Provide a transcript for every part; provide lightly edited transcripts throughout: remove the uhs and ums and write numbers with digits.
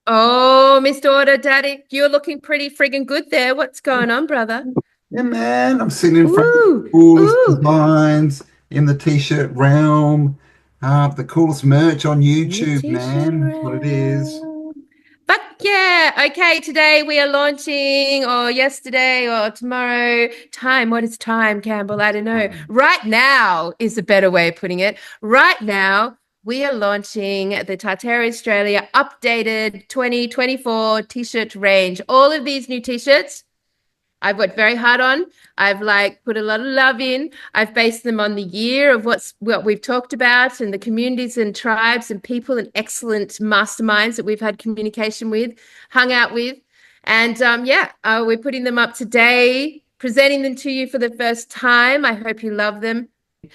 Oh, Mr. Auto Daddy, you're looking pretty friggin' good there. What's going on, brother? Yeah, man, I'm sitting in front of the Ooh, coolest ooh. designs in the t-shirt realm. The coolest merch on In the YouTube, t-shirt man. That's what it is. round. Fuck yeah. Okay, today we are launching, or yesterday, or tomorrow. Time. What is time, Campbell? I don't know. Right now is a better way of putting it. Right now, we are launching the Tartaria Australia updated 2024 t-shirt range. All of these new t-shirts I've worked very hard on. I've like put a lot of love in. I've based them on the year of what we've talked about and the communities and tribes and people and excellent masterminds that we've had communication with, hung out with. And we're putting them up today, presenting them to you for the first time. I hope you love them.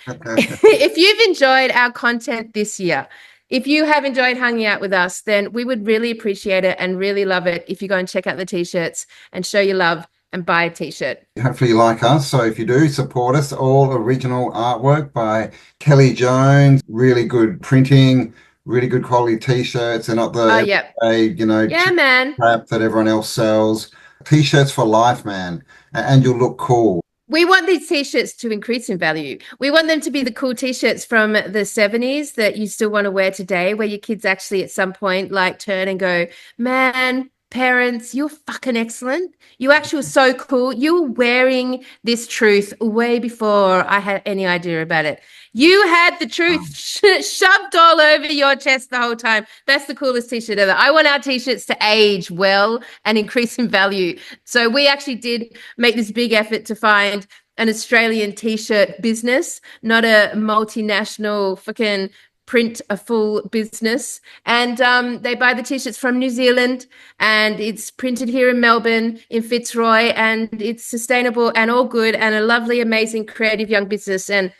If you've enjoyed our content this year, if you have enjoyed hanging out with us, then we would really appreciate it and really love it if you go and check out the t-shirts and show your love and buy a t-shirt. Hopefully you like us. So if you do, support us. All original artwork by Kelly Jones. Really good printing, really good quality t-shirts. They're not Oh, the yeah. everyday, Yeah, cheap man. crap that everyone else sells. T-shirts for life, man. And you'll look cool. We want these t-shirts to increase in value. We want them to be the cool t-shirts from the 70s that you still want to wear today, where your kids actually at some point like turn and go, man, parents, you're fucking excellent. You actually were so cool. You were wearing this truth way before I had any idea about it. You had the truth shoved all over your chest the whole time. That's the coolest t-shirt ever. I want our t-shirts to age well and increase in value. So we actually did make this big effort to find an Australian t-shirt business, not a multinational fucking print a full business. And they buy the t-shirts from New Zealand and it's printed here in Melbourne in Fitzroy and it's sustainable and all good and a lovely, amazing, creative young business. And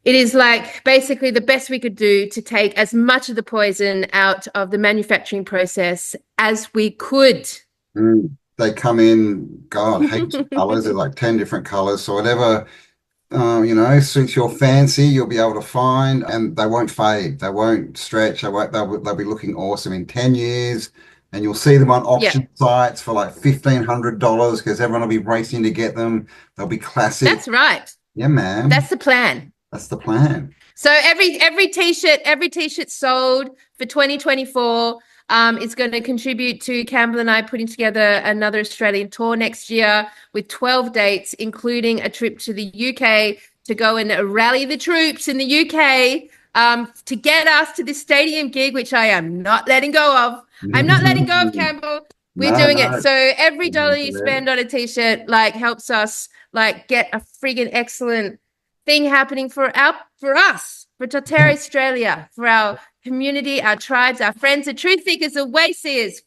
it is like basically the best we could do to take as much of the poison out of the manufacturing process as we could. They come in, God, heaps of colors. There's like 10 different colors. So whatever, suits your fancy, you'll be able to find, and they won't fade. They won't stretch. They'll be looking awesome in 10 years. And you'll see them on Yeah, auction sites for like $1,500 because everyone will be racing to get them. They'll be classic. that's right. Yeah, man. That's the plan. That's the plan. So every t-shirt sold for 2024 is going to contribute to Campbell and I putting together another Australian tour next year with 12 dates, including a trip to the UK to go and rally the troops in the UK to get us to this stadium gig, which I am not letting go of. I'm not letting go of Campbell. We're No, doing it. no. So every dollar you spend on a t-shirt like helps us like get a friggin' excellent thing happening for us, for Tartaria Australia, for our community, our tribes, our friends, the truth seekers, the way seers,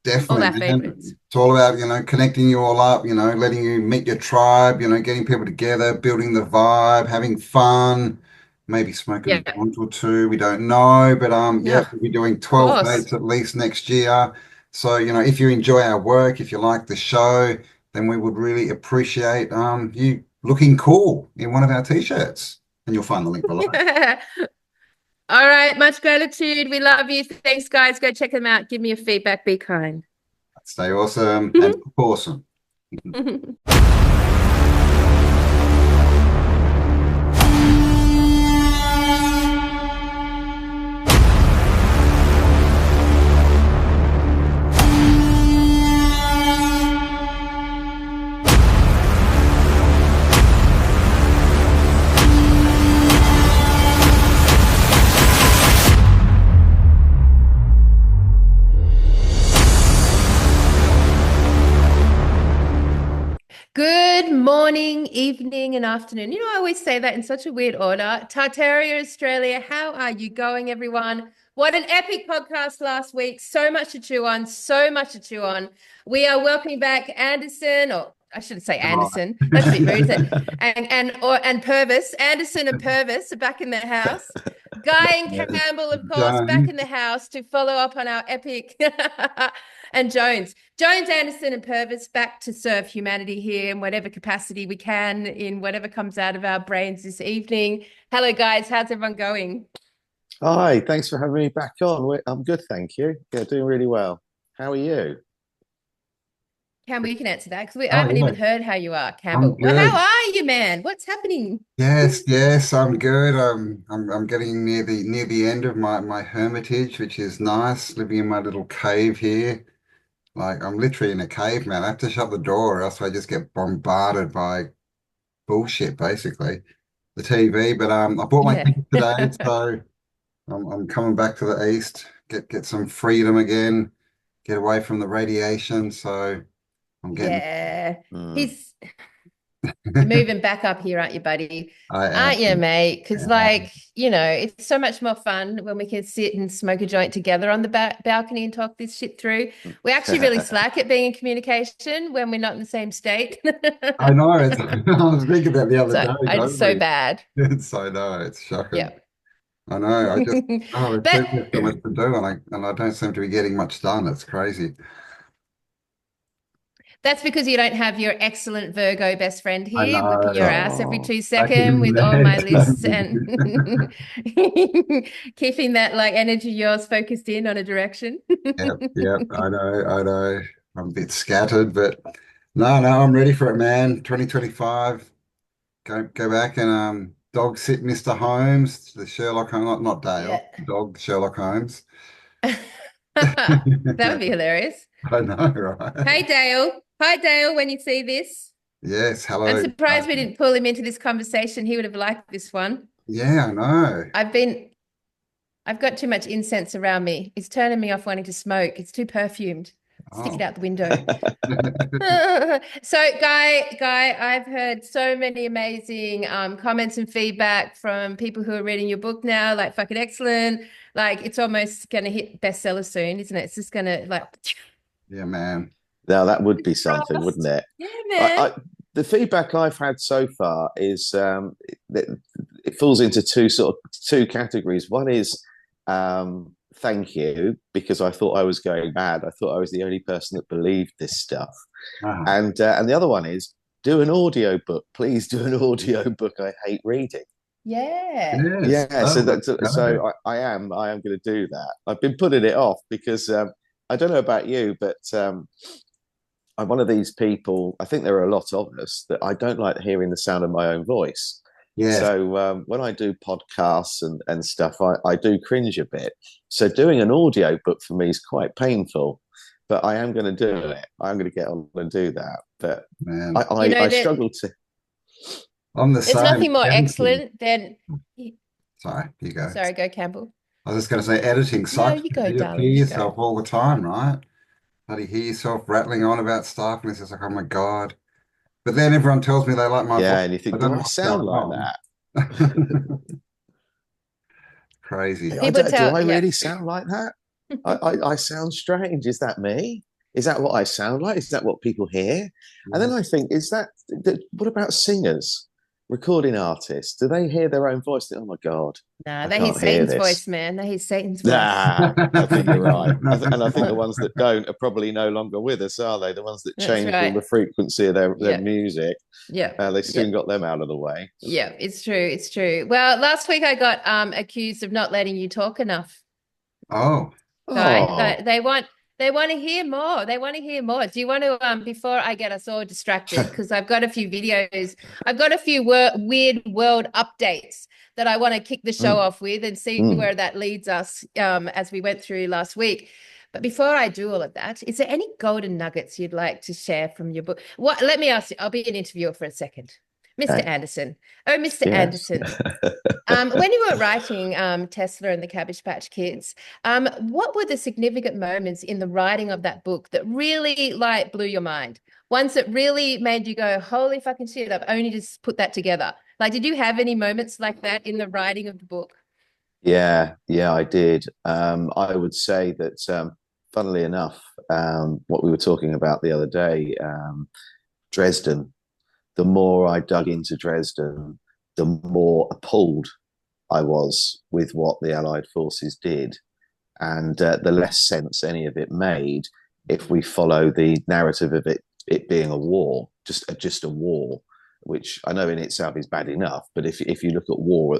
all our Definitely, man. favorites. It's all about, connecting you all up, letting you meet your tribe, getting people together, building the vibe, having fun, maybe smoking a Yeah. joint or two. We don't know, but yeah, Yeah, we'll be doing of 12 course. dates at least next year. So, if you enjoy our work, if you like the show, then we would really appreciate you looking cool in one of our t-shirts. And you'll find the link below. All right, much gratitude. We love you. Thanks, guys. Go check them out. Give me a feedback. Be kind. Stay awesome and awesome. Good morning, evening, and afternoon. You know, I always say that in such a weird order. Tartaria, Australia, how are you going, everyone? What an epic podcast last week. So much to chew on, so much to chew on. We are welcoming back Anderson, or I shouldn't say Right. Anderson. That's a bit rude, isn't it? And Purvis. Anderson and Purvis are back in the house. Guy and Campbell, of course, back Jones. in the house to follow up on our epic and Jones, Anderson, and Purvis back to serve humanity here in whatever capacity we can, in whatever comes out of our brains this evening. Hello, guys. How's everyone going? Hi, thanks for having me back on. I'm good, thank you. Yeah, doing really well. How are you? Campbell, you can answer that because I Oh, haven't even yeah, heard how you are, I'm Campbell. Well, how good. are you, man? What's happening? Yes, yes, I'm good. I'm getting near the end of my hermitage, which is nice, living in my little cave here. Like I'm literally in a cave, man. I have to shut the door, or else I just get bombarded by bullshit, basically. The TV, but I bought my Yeah. ticket today, so I'm coming back to the east, get some freedom again, get away from the radiation. So I'm getting. Yeah. Hmm. He's You're moving back up here, aren't you, buddy? I Aren't you, am. mate? Because, Yeah, it's so much more fun when we can sit and smoke a joint together on the balcony and talk this shit through. We actually really slack at being in communication when we're not in the same state. I know. It's, I was thinking that the other So day, it's so totally. bad. I know it's Yeah. shocking. I know. I just there's But so much to do, and I don't seem to be getting much done. It's crazy. that's because you don't have your excellent Virgo best friend I here whipping your know. ass every Oh, 2 seconds I with all my lists and can keeping that like energy of yours focused in on a direction. Yep, yep. I know. I know. I'm a bit scattered, but no, I'm ready for it, man. 2025. Go back and dog sit Mr. Holmes, the Sherlock Holmes, not Yeah. Dale, dog Sherlock Holmes. That would be hilarious. I know, right? Hey, Dale. Hi, Dale, when you see this. Yes, I'm hello. surprised we didn't pull him into this conversation. He would have liked this one. Yeah, I know. I've been, I've got too much incense around me. It's turning me off wanting to smoke. It's too perfumed. Stick it Oh. out the window. So, Guy, I've heard so many amazing comments and feedback from people who are reading your book now, like fucking excellent. Like it's almost gonna hit bestseller soon, isn't it? It's just gonna like Yeah, man. now that would be something, wouldn't frost. it? Yeah, I man. the feedback I've had so far is it, it falls into two categories. One is thank you because I thought I was going mad. I thought I was the only person that believed this stuff, Ah, and the other one is do an audio book. Please do an audio book. I hate reading. Yeah. yes. Yeah, Oh, so let's go. I am going to do that. I've been putting it off because I don't know about you, but I'm one of these people. I think there are a lot of us that I don't like hearing the sound of my own voice. Yes. So when I do podcasts and stuff, I do cringe a bit. So doing an audio book for me is quite painful, but I am going to do it. I'm going to get on and do that. But I, Man. You I, know I that struggle to. I'm the there's same. nothing more Editing. excellent than Sorry, you go. sorry, go Campbell. I was just going to say editing No, sucks you because go, you just hear darling. You go. yourself all the time, right? How do you hear yourself rattling on about stuff? And it's just like, oh my God. But then everyone tells me they like my voice. Yeah, and you I think, don't do know I what's sound going like on. that? Crazy. People Do tell, I yeah. really sound like that? I sound strange. Is that me? Is that what I sound like? Is that what people hear? And Yeah. then I think, what about singers, recording artists? Do they hear their own voice? Oh my God, Nah, I they hear can't hear Satan's this. voice, man. They hear Satan's voice. Nah, I think you're right. And I think the ones that don't are probably no longer with us, are they? The ones that That's changed all right. the frequency of their Yeah. music, Yeah. they Yeah. soon got them out of the way. Yeah. It's true. It's true. Well, last week I got accused of not letting you talk enough. Oh, Guy. Oh, They want to hear more. They want to hear more. Do you want to before I get us all distracted because I've got a few videos. I've got a few weird world updates that I want to kick the show mm, off with and see mm. where that leads us as we went through last week. But before I do all of that, is there any golden nuggets you'd like to share from your book? What let me ask you, I'll be an interviewer for a second. Mr. Okay, Anderson. Oh, Mr. yes. Anderson. When you were writing Tesla and the Cabbage Patch Kids, what were the significant moments in the writing of that book that really like blew your mind? Ones that really made you go, "Holy fucking shit! I've only just put that together." Like, did you have any moments like that in the writing of the book? Yeah, I did. I would say that, funnily enough, what we were talking about the other day, Dresden, the more I dug into Dresden, the more appalled I was with what the Allied forces did, and the less sense any of it made if we follow the narrative of it being a war, just a war, which I know in itself is bad enough, but if you look at war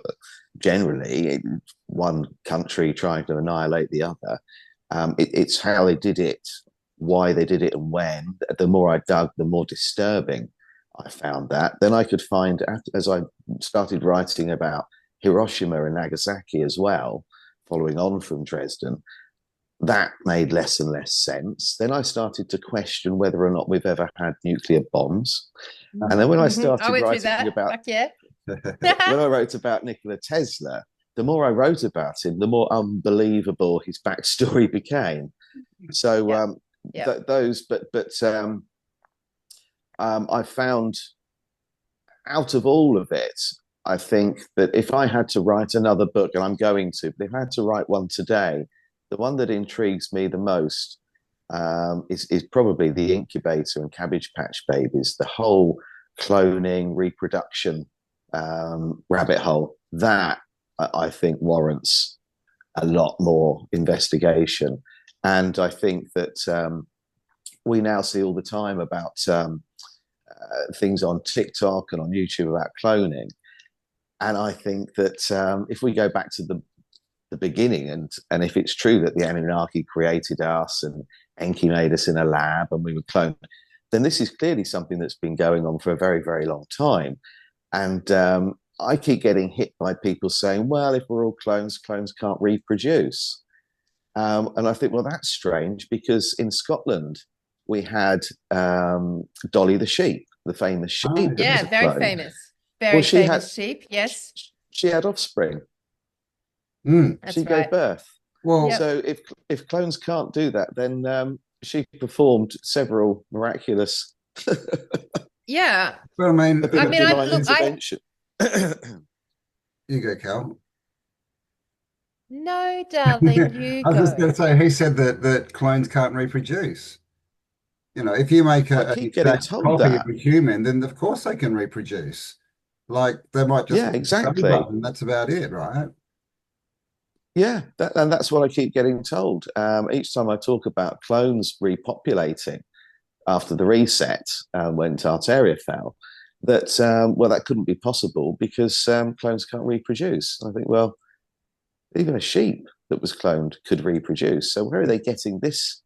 generally, one country trying to annihilate the other, it's how they did it, why they did it, and when. The more I dug, the more disturbing I found that. Then I could find, as I started writing about Hiroshima and Nagasaki as well, following on from Dresden, that made less and less sense. Then I started to question whether or not we've ever had nuclear bombs. And then when I I started went through writing that. about, Fuck yeah. when I wrote about Nikola Tesla, the more I wrote about him, the more unbelievable his backstory became. So I found, out of all of it, I think that if I had to write another book, and I'm going to, but if I had to write one today, the one that intrigues me the most is probably the incubator and Cabbage Patch Babies, the whole cloning, reproduction rabbit hole. That I think warrants a lot more investigation. And I think that we now see all the time about things on TikTok and on YouTube about cloning. And I think that if we go back to the beginning, and if it's true that the Anunnaki created us and Enki made us in a lab and we were cloned, then this is clearly something that's been going on for a very, very long time. And I keep getting hit by people saying, well, if we're all clones, clones can't reproduce. And I think, well, that's strange, because in Scotland, we had Dolly the sheep, the famous sheep. Oh, That Yeah, was a very clone. famous. Very famous sheep. Yes, She had offspring. that's She right. gave birth. Well, Yep. So if clones can't do that, then she performed several miraculous Yeah. but I mean, a bit of divine look, intervention. you go, Cal. no, darling, you I was just go. going to say, he said that clones can't reproduce. If you make I an keep getting exact told copy of that. a human, then of course they can reproduce. Like they might just Yeah, have a belly exactly. button. That's about it, right? Yeah, and that's what I keep getting told. Each time I talk about clones repopulating after the reset, when Tartaria fell, that well, that couldn't be possible because clones can't reproduce. I think, well, even a sheep that was cloned could reproduce. So where are they getting this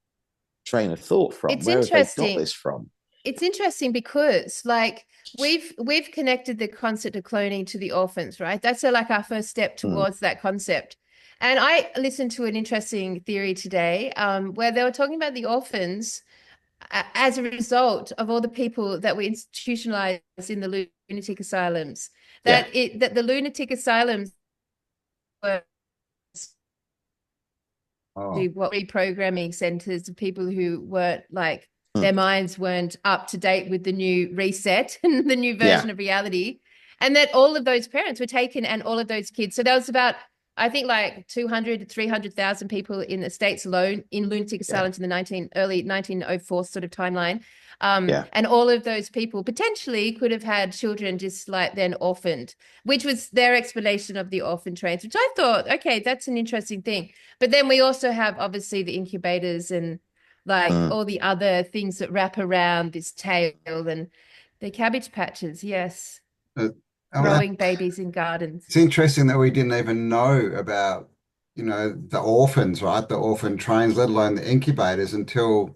train of thought from? It's Where have they got interesting. this from? It's interesting because like we've connected the concept of cloning to the orphans, right? That's like our first step Mm, towards that concept. And I listened to an interesting theory today, where they were talking about the orphans as a result of all the people that were institutionalized in the lunatic asylums. yeah. That the lunatic asylums were Oh, do what reprogramming centers of people who weren't like Mm, their minds weren't up to date with the new reset and the new yeah. version of reality, and that all of those parents were taken and all of those kids. So there was about, I think, like 200 to 300,000 people in the States alone in lunatic Yeah. asylums in the early 1904 sort of timeline. Yeah. And all of those people potentially could have had children just like then orphaned, which was their explanation of the orphan trains, which I thought, okay, that's an interesting thing. But then we also have obviously the incubators and like Mm. all the other things that wrap around this tale, and the cabbage patches, yes, uh, growing babies in gardens. it's interesting that we didn't even know about, the orphans, right? The orphan trains, let alone the incubators, until,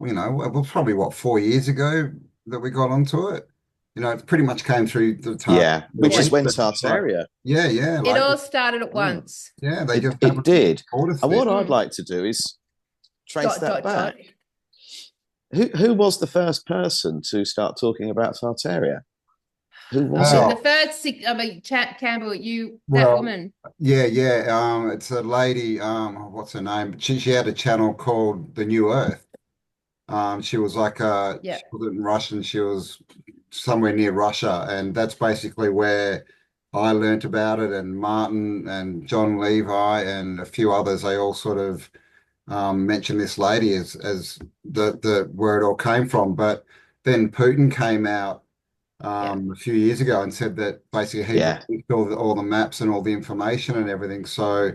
it was probably what, 4 years ago that we got onto it. It pretty much came through the Yeah. Which is Yeah. when Like, Tartaria. yeah, It like, all started at yeah, once. yeah, they just It haven't did. taught us And this. what I'd like to do is trace Dot, that dot, dot. back. Who was the first person to start talking about Tartaria? Who was The it? Oh, first, Campbell, that well, woman. yeah. It's a lady, what's her name? She had a channel called The New Earth. She was like Yeah. she wasn't Russian, she was somewhere near Russia, and that's basically where I learnt about it. And Martin and John Levi and a few others, they all sort of mentioned this lady as the where it all came from. But then Putin came out Yeah. a few years ago and said that basically he'd Yeah. released all the maps and all the information and everything. So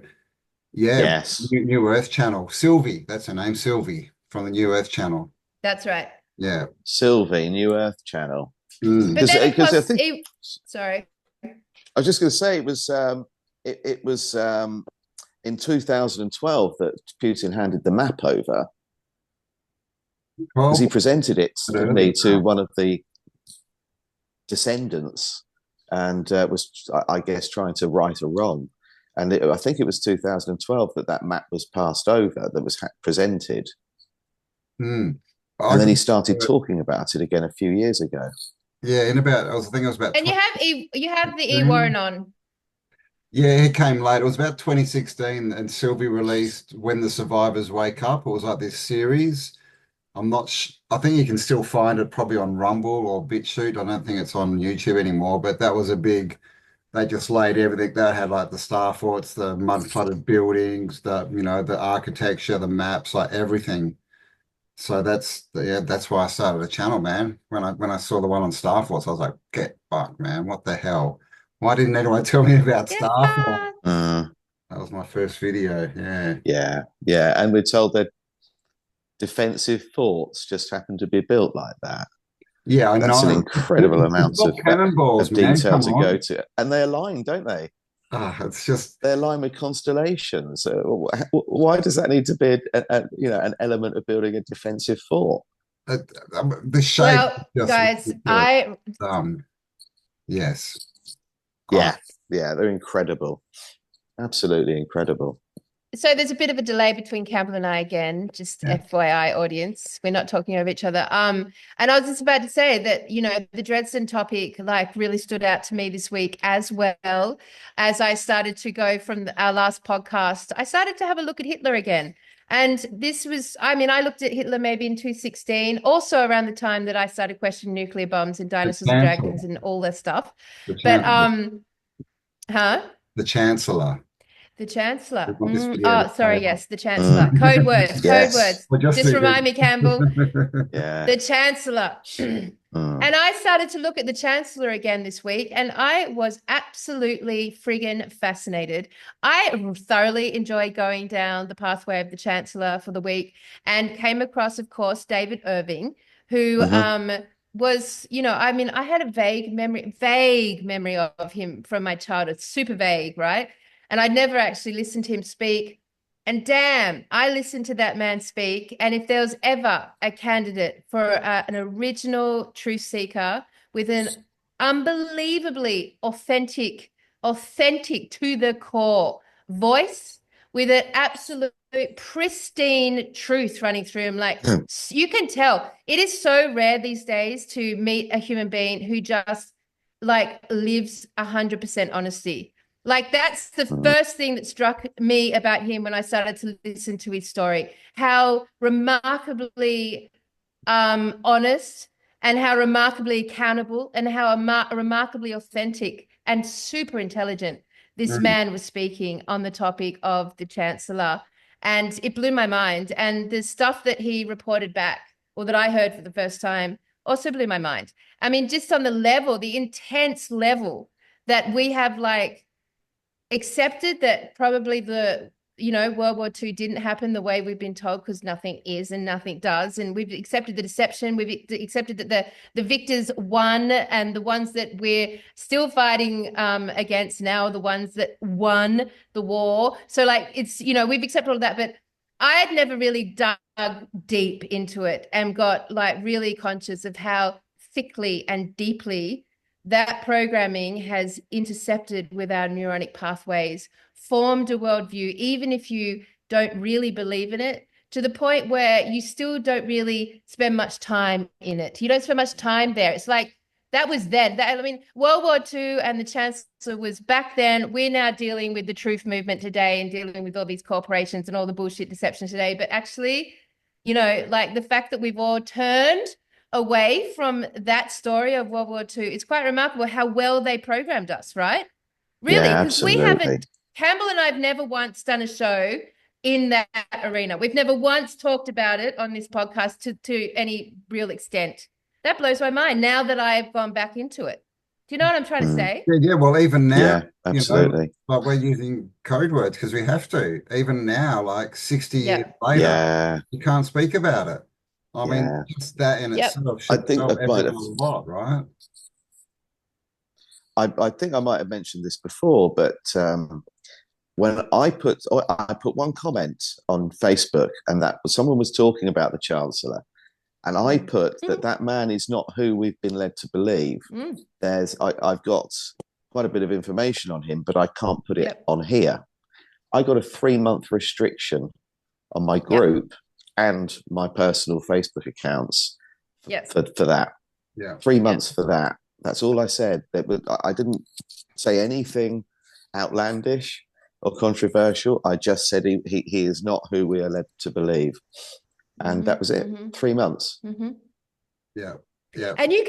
yeah, Yes. New Earth Channel, Sylvie, that's her name, Sylvie from the New Earth Channel. That's right. Yeah. Sylvie, New Earth Channel. But then it Because I costs. think Sorry. I was just going to say it was in 2012 that Putin handed the map over because he presented it, didn't he, to one of the descendants and was, I guess, trying to right a wrong. And I think it was 2012 that map was passed over, that was presented. Mm. And then he started talking about it again a few years ago. Yeah, in about, I think it was about And you have the E Warren on. Yeah, it came late. It was about 2016, and Sylvie released When the Survivors Wake Up. It was like this series. I'm not I think you can still find it probably on Rumble or BitChute. I don't think it's on YouTube anymore, but that was a big, they just laid everything. They had like the star forts, the mud flooded buildings, the architecture, the maps, like everything. So that's why I started a channel, man. When I saw the one on Star Force, I was like, get fucked, man. What the hell? Why didn't anyone tell me about Get Star Force? fucked. That was my first video. Yeah. Yeah. And we're told that defensive forts just happen to be built like that. Yeah, I That's know. an incredible amount It's cannonballs, of man. detail Come to on. go to. And they're aligned, don't they? It's just They're aligned with constellations. Why does that need to be an element of building a defensive fort? the shape. Well, Just guys, yes. Yeah, they're incredible. Absolutely incredible. So there's a bit of a delay between Campbell and I again, just FYI audience. We're not talking over each other. And I was just about to say that, the Dresden topic like really stood out to me this week, as well as I started to go from our last podcast. I started to have a look at Hitler again. And this was, I looked at Hitler maybe in 2016, also around the time that I started questioning nuclear bombs and dinosaurs and dragons and all that stuff. But The Chancellor. The Chancellor. Yes, the Chancellor. Code words. Yes. Just remind me, Campbell. Yeah. The Chancellor. And I started to look at the Chancellor again this week, and I was absolutely friggin' fascinated. I thoroughly enjoyed going down the pathway of the Chancellor for the week and came across, of course, David Irving, who was, I had a vague memory of him from my childhood, super vague, right? And I'd never actually listened to him speak. And damn, I listened to that man speak. And if there was ever a candidate for an original truth seeker with an unbelievably authentic to the core voice, with an absolute pristine truth running through him, like you can tell, it is so rare these days to meet a human being who just like lives 100% honesty. Like that's the first thing that struck me about him when I started to listen to his story, how remarkably honest and how remarkably accountable and how remarkably authentic and super intelligent this man was speaking on the topic of the Chancellor. And it blew my mind. And the stuff that he reported back, or that I heard for the first time, also blew my mind. I mean, just on the level, the intense level that we have like accepted that probably World War II didn't happen the way we've been told, because nothing is and nothing does. And we've accepted the deception. We've accepted that the victors won, and the ones that we're still fighting against now are the ones that won the war. So like we've accepted all of that, but I had never really dug deep into it and got like really conscious of how thickly and deeply that programming has intercepted with our neuronic pathways, formed a worldview, even if you don't really believe in it, to the point where you still don't really spend much time in it. You don't spend much time there. It's like that was then. World War II and the Chancellor was back then. We're now dealing with the truth movement today and dealing with all these corporations and all the bullshit deception today. But actually, like the fact that we've all turned away from that story of World War II, it's quite remarkable how well they programmed us, right? Really, because Campbell and I have never once done a show in that arena. We've never once talked about it on this podcast to any real extent. That blows my mind now that I've gone back into it. Do you know what I'm trying to say? Yeah, well, even now, absolutely. Like we're using code words because we have to. Even now, like 60 years later, you can't speak about it. I mean, just that in itself should tell everyone a lot, right? I think I might have mentioned this before, but when I put one comment on Facebook, and that was someone was talking about the Chancellor, and I Mm. put that man is not who we've been led to believe. Mm. I've got quite a bit of information on him, but I can't put it Yep. on here. I got a 3-month restriction on my Yep. group and my personal Facebook accounts Yep. for that. Yeah. 3 months for that. That's all I said. I didn't say anything outlandish or controversial. I just said he is not who we are led to believe. And that was it. 3 months. Yeah. Yeah. And you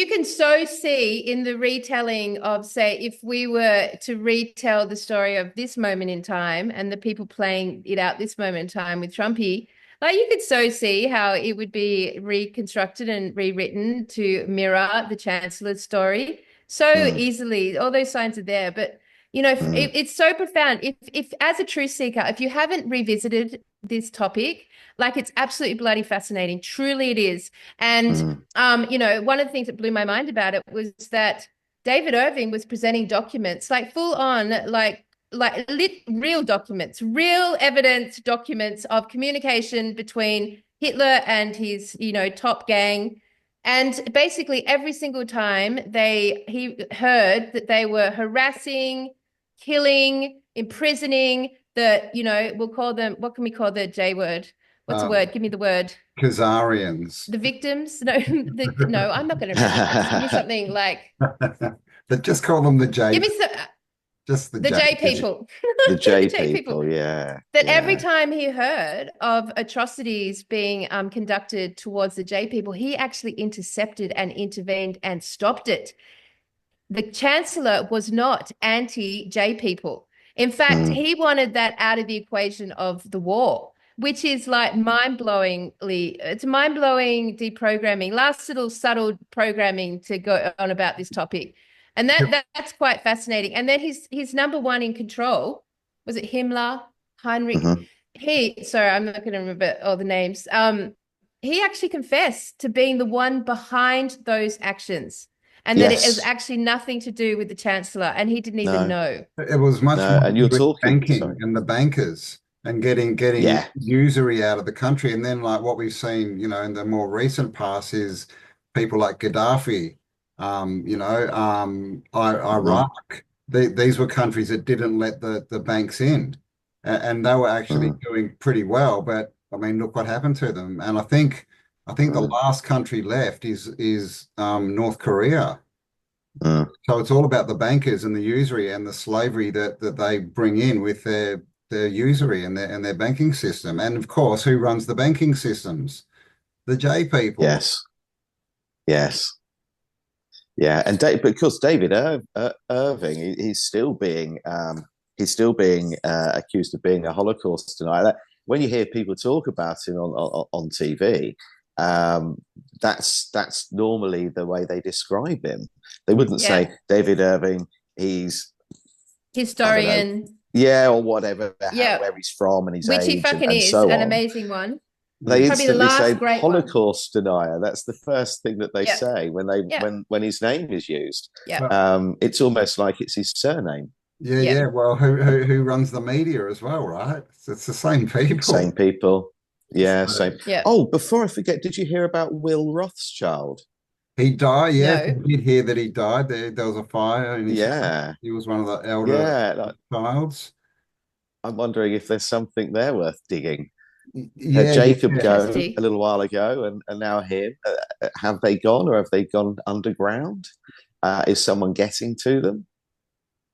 can so see in the retelling of, say, if we were to retell the story of this moment in time and the people playing it out this moment in time with Trumpy, like you could so see how it would be reconstructed and rewritten to mirror the Chancellor's story so easily. All those signs are there, but it's so profound. If as a truth seeker, if you haven't revisited this topic, like it's absolutely bloody fascinating. Truly it is. And one of the things that blew my mind about it was that David Irving was presenting documents, like full on, real documents, real evidence documents of communication between Hitler and his, top gang. And basically every single time he heard that they were harassing, killing, imprisoning we'll call them, what can we call the J word? What's the word? Give me the word. Khazarians. The victims? No, no, I'm not going to remember that. Just give me something like. But just call them the J. Give me some. Just the J people. The J people, yeah. That every time he heard of atrocities being conducted towards the J people, he actually intercepted and intervened and stopped it. The Chancellor was not anti-J people. In fact, he wanted that out of the equation of the war, which is like it's mind-blowing deprogramming, last little subtle programming to go on about this topic. And that's quite fascinating. And then his number one in control, was it Himmler, Heinrich? Sorry, I'm not going to remember all the names. He actually confessed to being the one behind those actions. And that it has actually nothing to do with the Chancellor, and he didn't even know. It was much more and you're talking banking and the bankers and getting usury out of the country. And then like what we've seen, in the more recent past is people like Gaddafi, Iraq. These were countries that didn't let the banks in, and they were actually doing pretty well. But I mean, look what happened to them. And I think the last country left is North Korea. So it's all about the bankers and the usury and the slavery that they bring in with their usury and their banking system. And of course, who runs the banking systems? The J people. Yes. Yeah, and because David Irving, he's still being accused of being a Holocaust denier. When you hear people talk about him on TV, that's normally the way they describe him. They wouldn't say David Irving, he's historian, or whatever, where he's from and his which age, he fucking and is so an on. amazing one. They Probably instantly the last say great Holocaust denier. That's the first thing that they say when his name is used. It's almost like it's his surname. Yeah. Well, who runs the media as well, right? It's the same people. Same people. Yeah, same. Yeah. Oh, before I forget, did you hear about Will Rothschild? He died, No. I did hear that he died. There was a fire in his house. He was one of the elder childs. I'm wondering if there's something there worth digging. Yeah, Jacob go a little while ago, and now him. Have they gone, or have they gone underground? Is someone getting to them?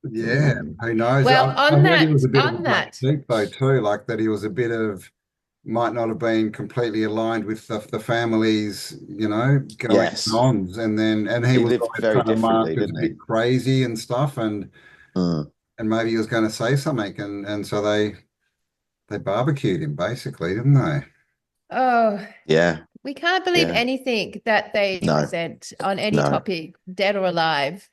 Yeah, who knows? Well, I heard he was a bit of a black sheep though too, like that he was a bit of might not have been completely aligned with the families, goings ons, and he was lived always very kind of marked differently, as a didn't he? bit crazy and stuff, and maybe he was going to say something, and so they barbecued him basically, didn't they? Oh, yeah. We can't believe anything that they present on any topic, dead or alive.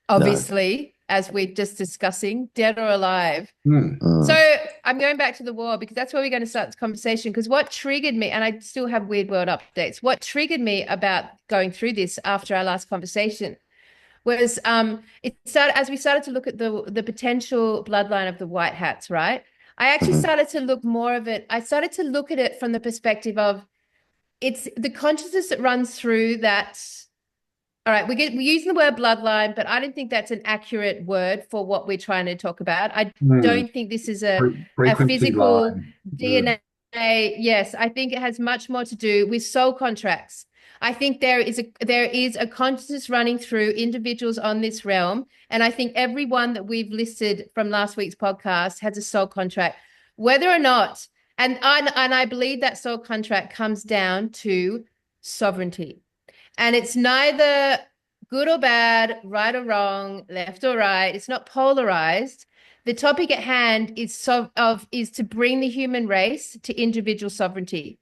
Obviously, as we're just discussing, dead or alive. So I'm going back to the war because that's where we're going to start this conversation. Because what triggered me, and I still have weird world updates, what triggered me about going through this after our last conversation was it started as we started to look at the potential bloodline of the white hats, right? I actually Mhm. started to look more of it. I started to look at it from the perspective of it's the consciousness that runs through that. All right, we're using the word bloodline, but I don't think that's an accurate word for what we're trying to talk about. I Mm. don't think this is a Frequency physical line. Mm. DNA. Yes, I think it has much more to do with soul contracts. I think there is a consciousness running through individuals on this realm, and I think everyone that we've listed from last week's podcast has a soul contract, whether or not, and I believe that soul contract comes down to sovereignty. And it's neither good or bad, right or wrong, left or right. It's not polarized. The topic at hand is to bring the human race to individual sovereignty.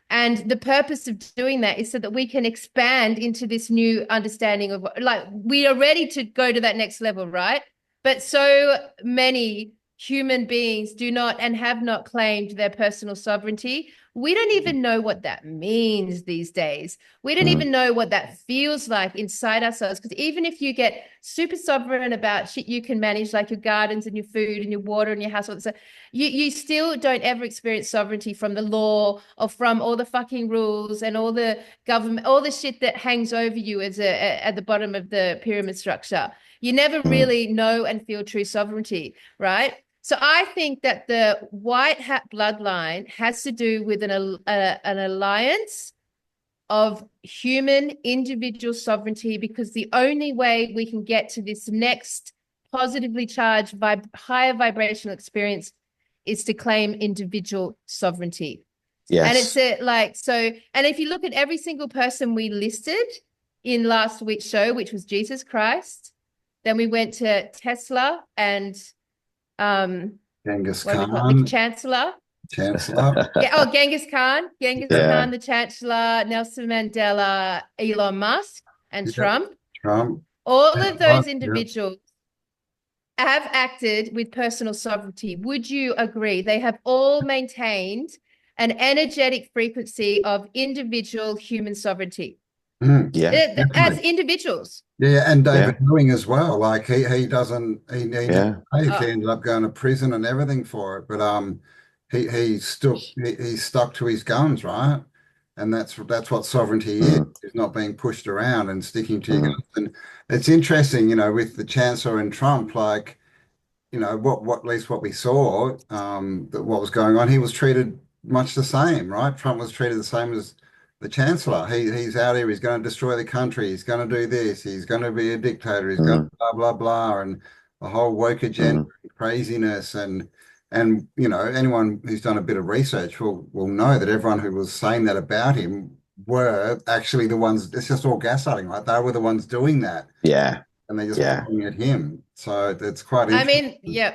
And the purpose of doing that is so that we can expand into this new understanding of like we are ready to go to that next level, right? But so many human beings do not and have not claimed their personal sovereignty. We don't even know what that means these days. We don't Mm. even know what that feels like inside ourselves. Because even if you get super sovereign about shit you can manage, like your gardens and your food and your water and your household, you still don't ever experience sovereignty from the law or from all the fucking rules and all the government, all the shit that hangs over you at the bottom of the pyramid structure. You never Mm. really know and feel true sovereignty, right? So I think that the white hat bloodline has to do with an alliance of human individual sovereignty, because the only way we can get to this next positively charged higher vibrational experience is to claim individual sovereignty. And it's Yes. and if you look at every single person we listed in last week's show, which was Jesus Christ, then we went to Tesla and Genghis what do we call it? The Khan, Chancellor. Chancellor. Yeah. Oh, Genghis Khan, Yeah. The Chancellor, Nelson Mandela, Elon Musk, and Yep. Trump. Trump. All of those Yep. individuals have acted with personal sovereignty. Would you agree? They have all maintained an energetic frequency of individual human sovereignty Mm. Yeah. as Definitely. individuals. Yeah, and David Yeah. Ewing as well. Like he doesn't he never Yeah. behaved. Uh, He ended up going to prison and everything for it. But he's stuck to his guns, right? And that's what sovereignty is. Mm. Is not being pushed around and sticking to your Mm. guns. And it's interesting, with the Chancellor and Trump, like what at least what we saw, that what was going on, he was treated much the same, right? Trump was treated the same as the Chancellor. He's out here, he's going to destroy the country, he's going to do this, he's going to be a dictator, he's going to Mm. blah blah blah, and the whole woke agenda, Mm. craziness, and anyone who's done a bit of research will know that everyone who was saying that about him were actually the ones. It's just all gaslighting, right? They were the ones doing that, Yeah. and they just Yeah. pointing at him. So it's quite I interesting. mean, yeah.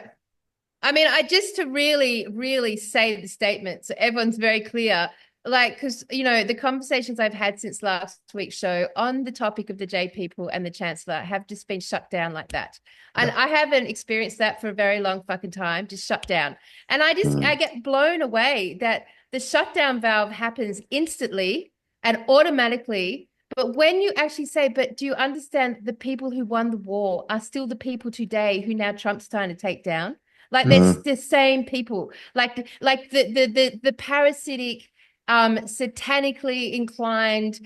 I mean, I just to really, really say the statement so everyone's very clear, like, because, the conversations I've had since last week's show on the topic of the J people and the Chancellor have just been shut down like that. And Yeah. I haven't experienced that for a very long fucking time, just shut down. And I Mm. get blown away that the shutdown valve happens instantly and automatically. But when you actually say, but do you understand the people who won the war are still the people today who now Trump's trying to take down? Like they're Mm. the same people, like the parasitic, satanically inclined,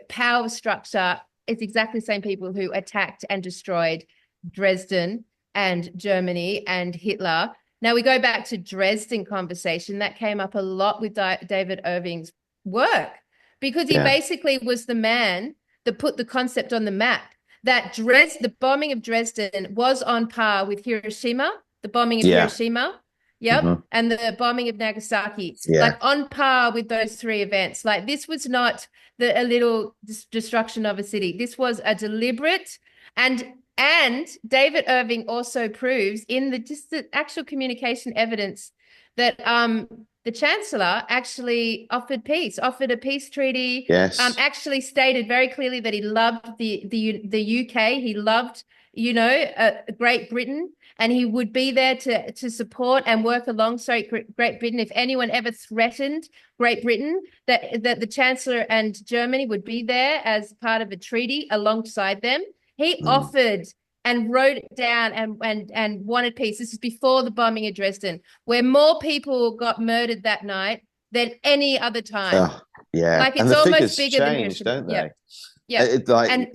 power structure is exactly the same people who attacked and destroyed Dresden and Germany and Hitler. Now we go back to Dresden conversation that came up a lot with David Irving's work, because he Yeah. basically was the man that put the concept on the map. That the bombing of Dresden was on par with Hiroshima, the bombing of Yeah. Hiroshima, yep, Mhm. and the bombing of Nagasaki, like Yeah. on par with those three events. Like this was not a little destruction of a city. This was a deliberate, and David Irving also proves in the actual communication evidence that the Chancellor actually offered a peace treaty, Yes. actually stated very clearly that he loved the UK. He loved, Great Britain, and he would be there to support and work alongside Great Britain. If anyone ever threatened Great Britain, that the Chancellor and Germany would be there as part of a treaty alongside them. He Mm. offered and wrote it down and wanted peace. This is before the bombing of Dresden, where more people got murdered that night than any other time. Oh, yeah, Like and it's the almost figures bigger than change, Hiroshima. don't Yep. they? Yep. It's like, And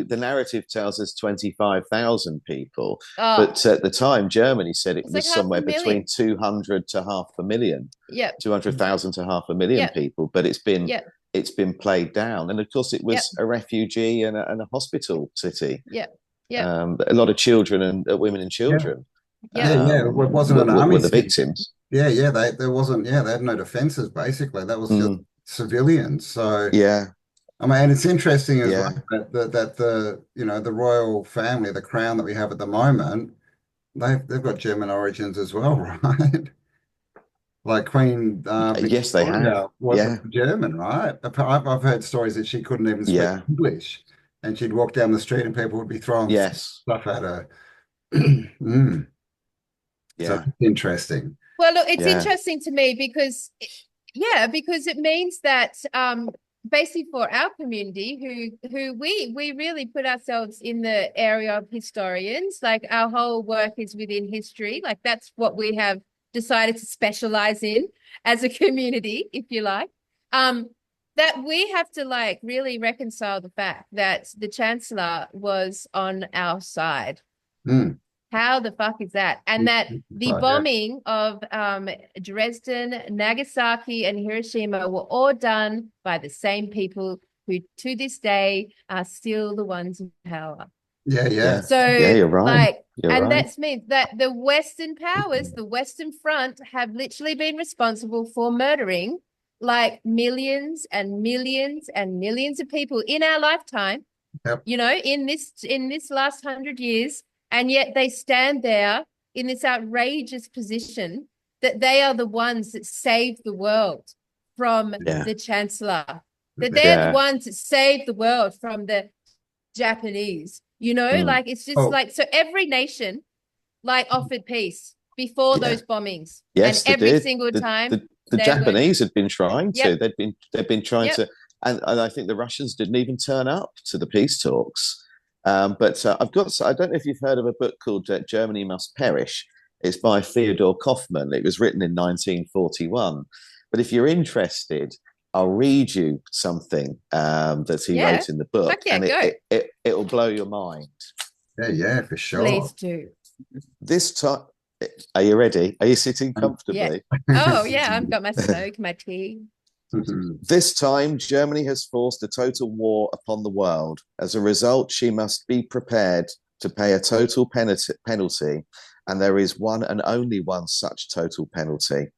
the narrative tells us 25,000 people, oh, but at the time, Germany said it it's like was half a somewhere between million. 200 to half a million, Yep. 200,000 to half a million Yep. people. But Yep. it's been played down, and of course, it Yep. was a refugee and a hospital city. Yep. Yep. A lot of children and women and Yeah. children Yep. Yeah. It wasn't an army were the city. victims. Yeah. There wasn't. Yeah, they had no defenses basically. That was just Mm, civilians. So yeah, I mean, and it's interesting as well yeah. that the the royal family, the crown that we have at the moment, they've got German origins as well, right? Like Queen Yes, they have. Victoria was Yeah, German, right? I've heard stories that she couldn't even speak yeah, English, and she'd walk down the street and people would be throwing yes, stuff at her. Mm. So yeah, Well, look, it's yeah, interesting to me because, yeah, because it means that basically for our community, who we really put ourselves in the area of historians, like our whole work is within history, like that's what we have decided to specialize in as a community, if you like. That we have to like really reconcile the fact that the Chancellor was on our side. Mm. How the fuck is that? And that the So, yeah. bombing of Dresden, Nagasaki, and Hiroshima were all done by the same people who, to this day, are still the ones in power. Yeah. yeah, yeah. So, You're right. like, You're and right. that's means that the Western powers, the Western Front, have literally been responsible for murdering like millions and millions and millions of people in our lifetime, Yep. in this last 100 years, and yet they stand there in this outrageous position that they are the ones that saved the world from Yeah, the Chancellor, that they're the yeah. ones that saved the world from the Japanese, Mm. like it's just Oh, like, so every nation like offered peace before Yeah. those bombings, and Yes, they every did. single time The they were, Japanese had been trying yep, to. They'd been trying yep, to, and I think the Russians didn't even turn up to the peace talks. But I don't know if you've heard of a book called Germany Must Perish. It's by Theodor Kaufmann. It was written in 1941. But if you're interested, I'll read you something that he yeah, wrote in the fuck book, yeah, and go, it'll blow your mind. yeah, for sure. please do. This time, are you ready? Are you sitting Yeah. comfortably? Oh yeah, I've got my Stoke, my tea. This time, Germany has forced a total war upon the world. As a result, she must be prepared to pay a total penalty, and there is one and only one such total penalty.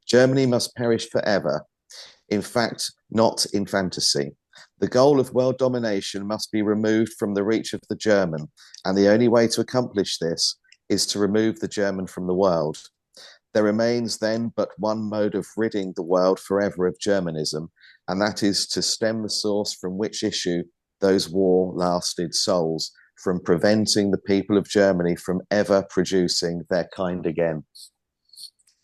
Germany must perish forever. In fact, not in fantasy. The goal of world domination must be removed from the reach of the German, and the only way to accomplish this is to remove the German from the world. There remains then but one mode of ridding the world forever of Germanism, and that is to stem the source from which issue those war-lasted souls, from preventing the people of Germany from ever producing their kind again.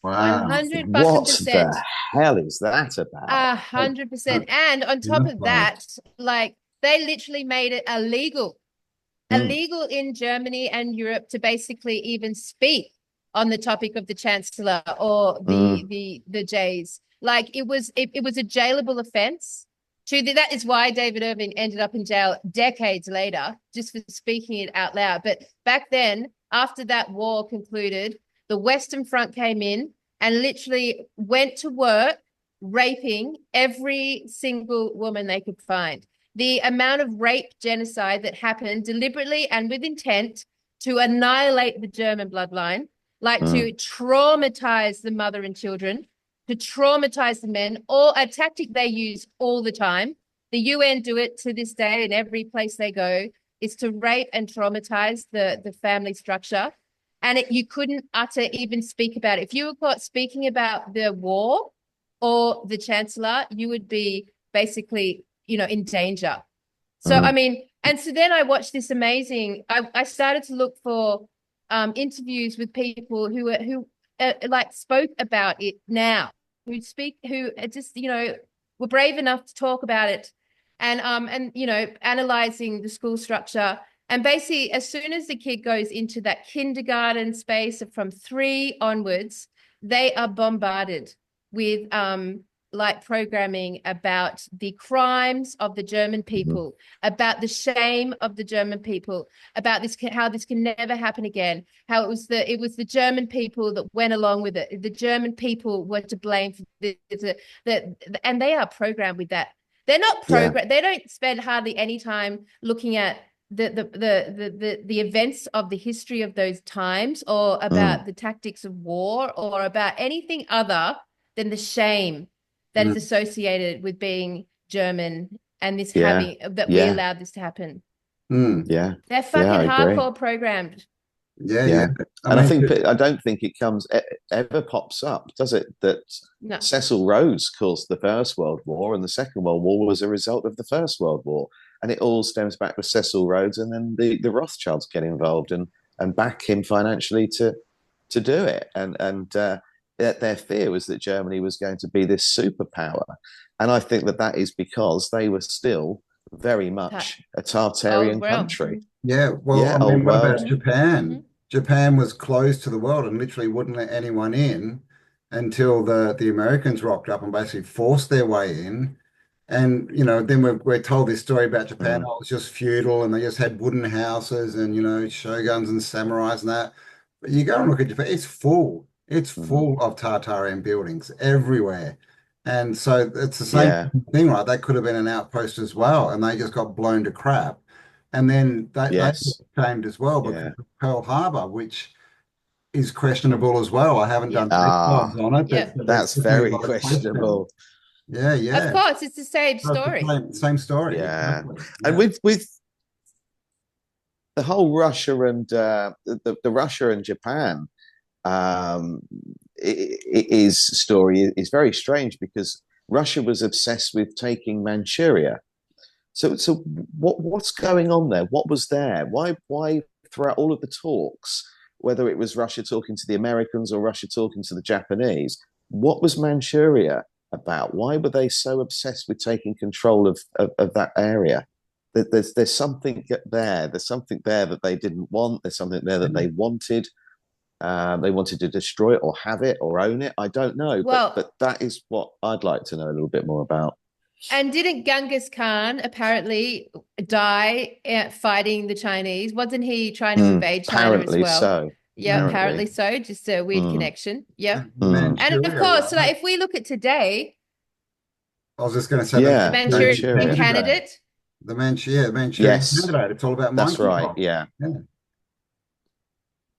Wow. 100 fucking What percent. the hell is that about? 100%. And on top of that, like they literally made it Mm, illegal in Germany and Europe to basically even speak on the topic of the Chancellor or mm, the Jays. Like it was a jailable offense. That is why David Irving ended up in jail decades later, just for speaking it out loud. But back then, after that war concluded, the Western Front came in and literally went to work raping every single woman they could find. The amount of rape genocide that happened deliberately and with intent to annihilate the German bloodline, like mm, to traumatize the mother and children, to traumatize the men, or a tactic they use all the time. The UN do it to this day in every place they go, is to rape and traumatize the family structure. And you couldn't even speak about it. If you were caught speaking about the war or the Chancellor, you would be basically, in danger. So, I mm, mean, and so then I watched this amazing, I started to look for interviews with people who like spoke about it now, who just, were brave enough to talk about it and you know, analyzing the school structure. And basically, as soon as the kid goes into that kindergarten space from 3 onwards, they are bombarded with like programming about the crimes of the German people, about the shame of the German people, about this, how this can never happen again, how it was the German people that went along with it. The German people were to blame for this, and they are programmed with that. They're not Yeah. programmed. They don't spend hardly any time looking at the events of the history of those times, or about the tactics of war, or about anything other than the shame that is associated with being German, and this Yeah. having that we Yeah. allowed this to happen. Yeah. They're Yeah, fucking I agree. hardcore programmed. Yeah, Yeah. yeah. And I don't think it ever pops up, does it? That No. Cecil Rhodes caused the First World War, and the Second World War was a result of the First World War. And it all stems back to Cecil Rhodes, and then the Rothschilds get involved and back him financially to do it. And their fear was that Germany was going to be this superpower. And I think that is because they were still very much a Tartarian Old realm. country. Yeah, well, Yeah, I mean, old what world. about Japan? Japan was closed to the world and literally wouldn't let anyone in until the Americans rocked up and basically forced their way in. And, you know, then we're told this story about Japan. Mm, Oh, it was just feudal and they just had wooden houses and, you know, shoguns and samurais and that. But you go and look at Japan, it's full. It's mm. full of Tartarian buildings everywhere. And so it's the same Yeah. thing, right? That could have been an outpost as well. And they just got blown to crap. And then they Yes. changed as well because Yeah. of Pearl Harbor, which is questionable as well. I haven't Yep. done deep dives Ah, on it, Yep. but there's that's definitely a very lot of questions. questionable. Yeah, Of yeah. course, it's the same So it's the story. same story, Yeah. exactly. And Yeah. with the whole Russia and the Russia and Japan is story is very strange because Russia was obsessed with taking Manchuria. So what's going on there? What was there? Why throughout all of the talks, whether it was Russia talking to the Americans or Russia talking to the Japanese, what was Manchuria about? Why were they so obsessed with taking control of that area? There's something there. There's something there that they didn't want. There's something there that they wanted. They wanted to destroy it or have it or own it. I don't know, Well, but that is what I'd like to know a little bit more about. and didn't Genghis Khan apparently die fighting the Chinese? Wasn't he trying to invade China as Apparently well? so. Yeah, Apparently. apparently so. Just a weird Mm, connection. Yep. And of Manchuria, course, right? like if we look at today, I was just going to say the yeah, Manchurian Manchuria. candidate. candidate. The Manchurian Yes, candidate. It's all about mind that's right. control. Yeah. Yeah.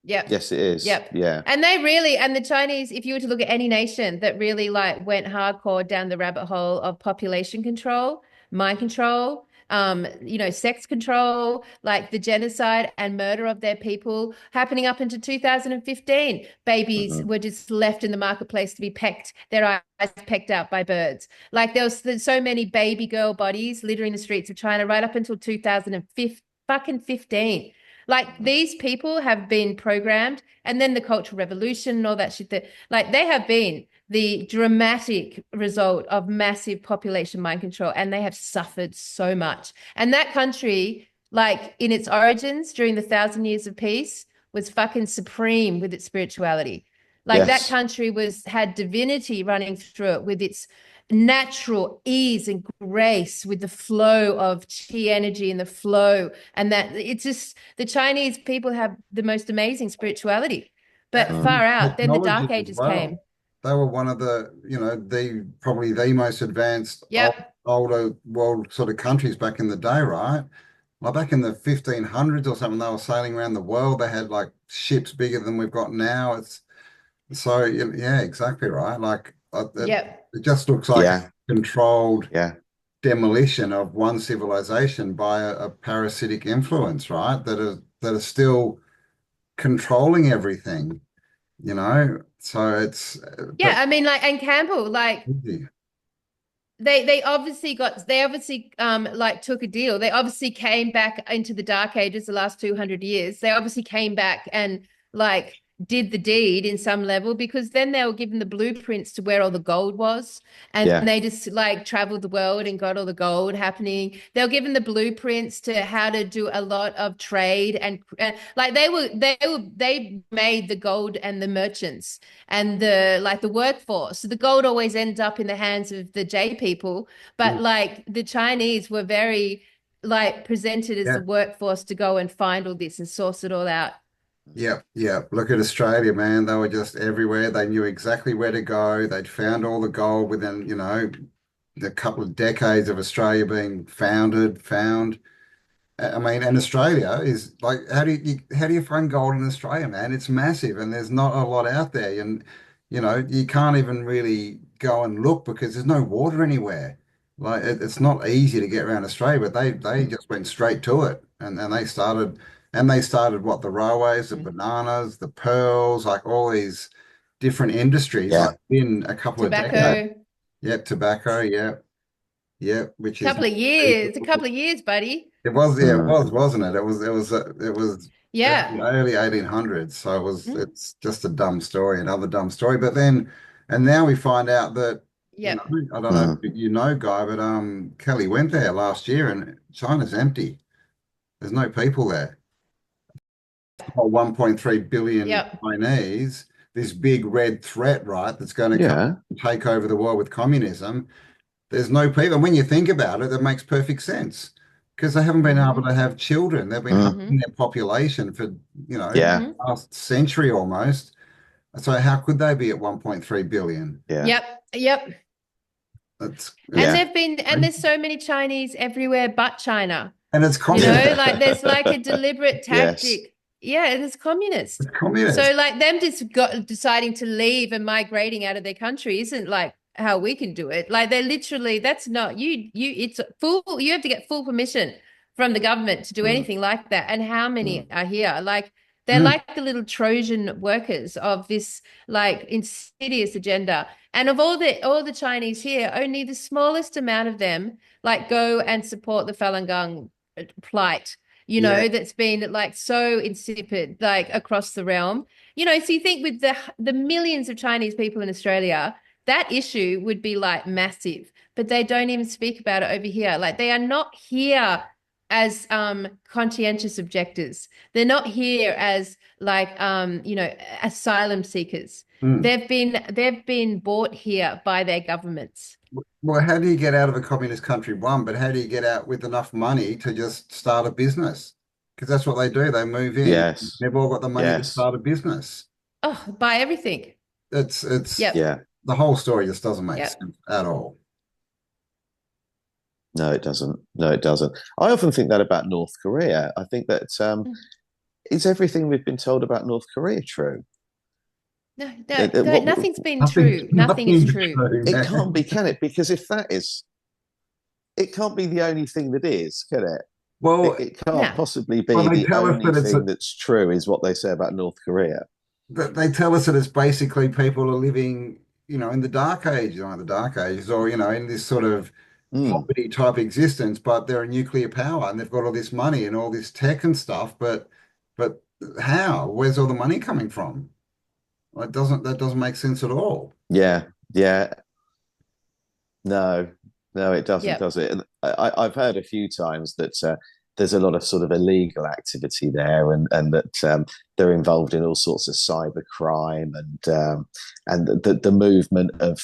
Yep. Yes, it is. Yep. Yeah. And they really, and the Chinese, if you were to look at any nation that really like went hardcore down the rabbit hole of population control, mind control, you know, sex control, like the genocide and murder of their people happening up into 2015. Babies Hmm. were just left in the marketplace to be pecked, their eyes pecked out by birds. Like there's so many baby girl bodies littering the streets of China right up until 2015, fucking 15. Like these people have been programmed, and then the Cultural Revolution and all that shit. That like they have been the dramatic result of massive population mind control, and they have suffered so much. And that country, like in its origins during the 1,000 years of peace, was fucking supreme with its spirituality. Like that Yes. country had divinity running through it with its natural ease and grace, with the flow of chi energy and the flow, and that it's just the Chinese people have the most amazing spirituality, but Mm. far out. Then the Technology Dark as Ages came. well. They were one of the, you know, probably the most advanced Yep. older world sort of countries back in the day, right? Like back in the 1500s or something, they were sailing around the world. They had like ships bigger than we've got now. It's so yeah, exactly right. Like Yep. it just looks like Yeah. controlled Yeah. demolition of one civilization by a parasitic influence, right? That are still controlling everything, you know. So it's Yeah, I mean, like, and Campbell, like, easy. they obviously like took a deal. They obviously came back into the Dark Ages the last 200 years. They obviously came back and like did the deed in some level, because then they were given the blueprints to where all the gold was, and Yeah. they just like traveled the world and got all the gold happening. They were given the blueprints to how to do a lot of trade, and like they made the gold and the merchants and the workforce. So the gold always ends up in the hands of the J people, but Mm. like the Chinese were very like presented as Yeah. the workforce to go and find all this and source it all out. Yeah, yeah. Look at Australia, man. They were just everywhere. They knew exactly where to go. They'd found all the gold within, a couple of decades of Australia being found. I mean, and Australia is like, how do you find gold in Australia, man? It's massive, and there's not a lot out there, and you can't even really go and look because there's no water anywhere. Like it's not easy to get around Australia, but they just went straight to it, and they started what the railways, the Mm. bananas, the pearls, like all these different industries, like Yeah. in a couple of decades. Tobacco, Yep, tobacco. Yep, yep, which is. a couple of years, buddy. It was, yeah, it Mm. was, wasn't it? It was Yeah. early 1800s. So Mm. it's just a dumb story, another dumb story. And now we find out that, Yep. I don't know Mm. if you know, Guy, but Kelly went there last year and China's empty. There's no people there. Whole 1.3 billion Yep. Chinese, this big red threat, right, that's going to come Yeah. and take over the world with communism. There's no people. And when you think about it, that makes perfect sense because they haven't been able Mm-hmm. to have children. They've been Mm. halving Mm-hmm. their population for, Yeah. Mm-hmm. last century almost. So how could they be at 1.3 billion? Yeah. Yep. Yep. And Yeah. there's so many Chinese everywhere but China. And it's You know, communist. like there's like a deliberate Yes. tactic. Yeah, it's communist. It's communist. So like them just deciding to leave and migrating out of their country isn't like how we can do it. Like they're literally, that's not it's full, you have to get full permission from the government to do Mm. anything like that. And how Mm. many are here? Like they're Mm. like the little Trojan workers of this like insidious agenda. And of all the Chinese here, only the smallest amount of them like go and support the Falun Gong plight, Yeah. that's been like so insipid, like across the realm. So you think with the millions of Chinese people in Australia, that issue would be like massive, but they don't even speak about it over here. Like they are not here as conscientious objectors. They're not here as like asylum seekers. Mm. They've been bought here by their governments. Well, how do you get out of a communist country? One, but how do you get out with enough money to just start a business? Because that's what they do. They move in. Yes. They've all got the money to Yes. start a business. Oh, buy everything. It's Yep. Yeah. the whole story just doesn't make Yep. sense at all. No, it doesn't. No, it doesn't. I often think that about North Korea. I think that is everything we've been told about North Korea true? No, Uh, no, uh, no, what, nothing's been Nothing, true. Nothing is nothing's true. true, it man. can't be, can it? Because if that is, it can't be the only thing that is, can it? Well, It can't No. possibly well, be they the tell us only that thing that's true, is what they say about North Korea. they tell us that it's basically people are living, in the dark ages, or in this sort of Mm. poverty type existence, but they're a nuclear power and they've got all this money and all this tech and stuff. But how? Where's all the money coming from? Well, that doesn't make sense at all. Yeah, yeah. No, no, it doesn't, Yep. does it? And I've heard a few times that there's a lot of sort of illegal activity there, and that they're involved in all sorts of cyber crime, and the movement of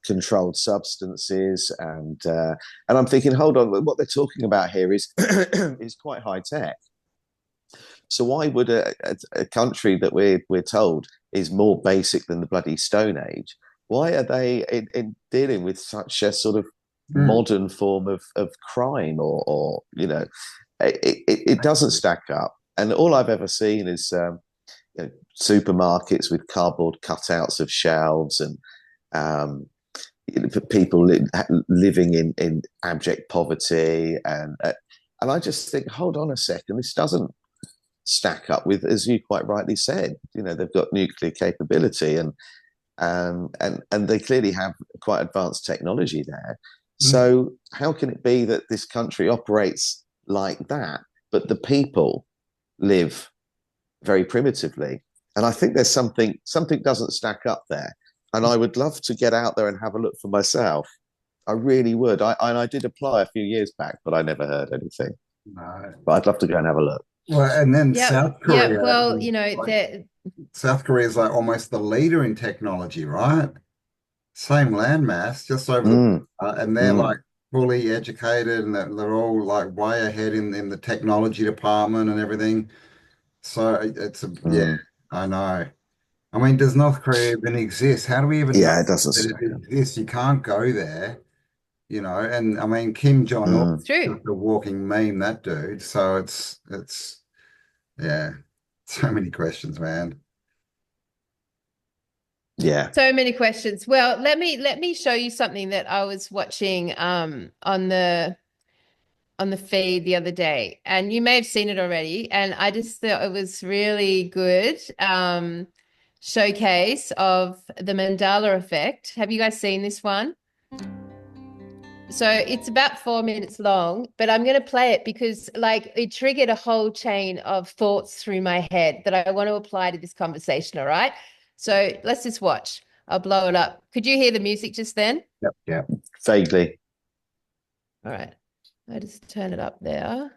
controlled substances, and I'm thinking, hold on, what they're talking about here is is quite high tech. So why would a country that we're told is more basic than the bloody Stone Age? Why are they in dealing with such a sort of Mm. modern form of crime, or it doesn't stack up. And all I've ever seen is supermarkets with cardboard cutouts of shelves, and people living in abject poverty, and I just think, hold on a second, this doesn't stack up with, as you quite rightly said, they've got nuclear capability, and they clearly have quite advanced technology there. Mm. So how can it be that this country operates like that, but the people live very primitively? And I think there's something doesn't stack up there. And I would love to get out there and have a look for myself. I really would. I did apply a few years back, but I never heard anything. No. But I'd love to go and have a look. Well, and then Yep. South Yep. Korea, Well, like, South Korea is like almost the leader in technology, right? Same landmass, just over Mm, and they're mm, like fully educated, and they're all like way ahead in the technology department and everything. So it's yeah, mm. I know. I mean, does North Korea even exist? How do we even know Yeah, it doesn't that it stack up. exists? You can't go there, you know. And I mean, Kim Jong-un Mm, it's true. is a walking meme, that dude. So it's yeah, so many questions, man. yeah. So many questions. Well, let me show you something that I was watching on the feed the other day, and you may have seen it already, and I just thought it was really good showcase of the Mandela effect. Have you guys seen this one? So it's about 4 minutes long, but I'm going to play it because like it triggered a whole chain of thoughts through my head that I want to apply to this conversation. All right. So let's just watch. I'll blow it up. Could you hear the music just then? Yep, yep. Vaguely. All right. I just turn it up there.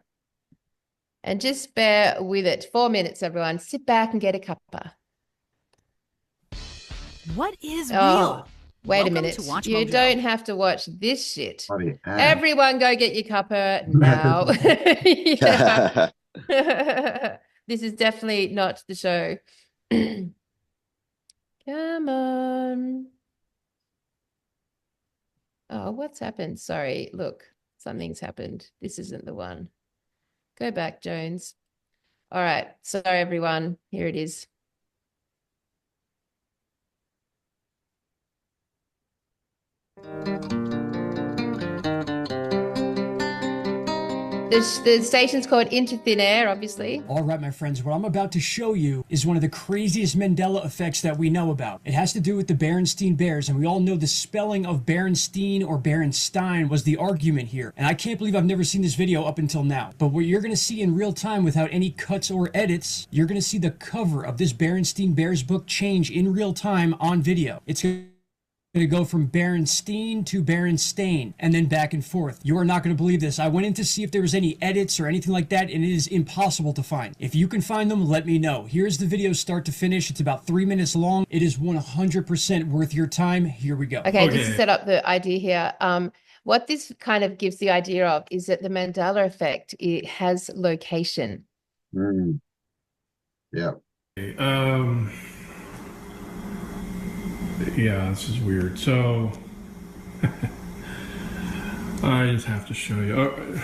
And just bear with it. 4 minutes, everyone. Sit back and get a cuppa. What is Oh, real? wait a Welcome minute. to Watch You Mojo. don't have to watch this shit. Bloody hell. Everyone go get your cuppa now. Yeah. This is definitely not the show. Come on. Oh, what's happened? Sorry. Look, something's happened. This isn't the one. Go back, Jones. All right. Sorry, everyone. Here it is. The station's called Into Thin Air, obviously. All right, my friends, what I'm about to show you is one of the craziest Mandela effects that we know about. It has to do with the Berenstain Bears, and we all know the spelling of Berenstain or Berenstein was the argument here. And I can't believe I've never seen this video up until now. But what you're going to see in real time without any cuts or edits, you're going to see the cover of this Berenstain Bears book change in real time on video. It's going to go from Berenstein to Berenstain and then back and forth. You are not going to believe this. I went in to see if there was any edits or anything like that, and it is impossible to find. If you can find them, let me know. Here's the video start to finish. It's about 3 minutes long. It is 100% worth your time. Here we go. Okay, just to set up the idea here. What this kind of gives the idea of is that the Mandela effect, it has location. Mm. Yeah. Yeah, this is weird. So, I just have to show you.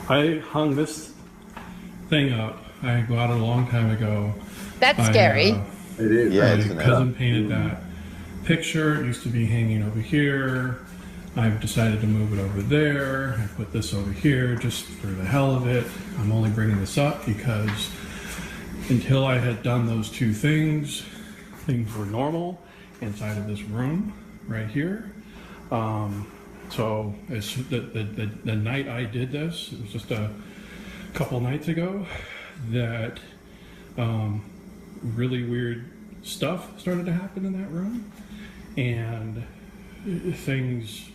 I hung this thing up. I got it a long time ago. That's scary. It is. Yeah, My isn't it? cousin painted that picture. It used to be hanging over here. I've decided to move it over there. I put this over here just for the hell of it. I'm only bringing this up because until I had done those two things, things were normal inside of this room right here. So it's the night I did this, it was just a couple nights ago, that really weird stuff started to happen in that room, and things,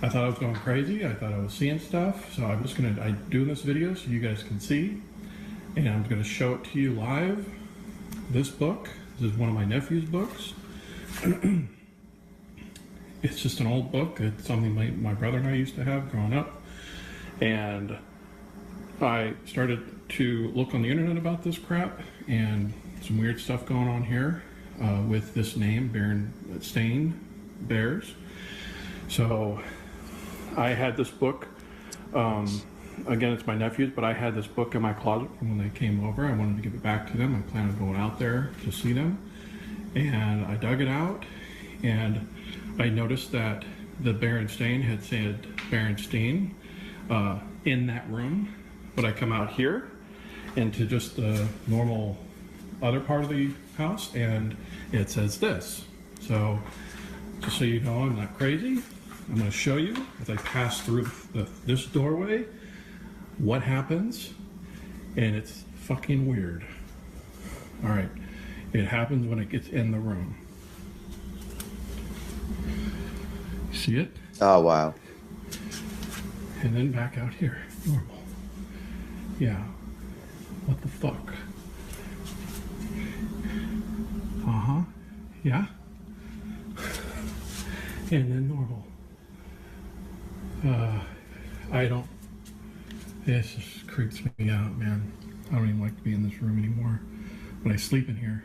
I thought I was going crazy. I thought I was seeing stuff. So I'm just I'm doing this video so you guys can see, and I'm gonna show it to you live. This book, this is one of my nephew's books. It's just an old book. It's something my brother and I used to have growing up. And I started to look on the internet about this crap, and some weird stuff going on here with this name, Berenstain Bears. So I had this book. Again, it's my nephew's, but I had this book in my closet from when they came over. I wanted to give it back to them. I planned on going out there to see them. And I dug it out, and I noticed that the Berenstain had said Berenstain in that room. But I come out here into just the normal other part of the house, and it says this. So just so you know I'm not crazy, I'm going to show you as I pass through this doorway what happens, and it's fucking weird. All right. It happens when it gets in the room. See it? Oh, wow. And then back out here. Normal. Yeah. What the fuck? Uh-huh. Yeah. And then normal. I don't. This just creeps me out, man. I don't even like to be in this room anymore. When I sleep in here,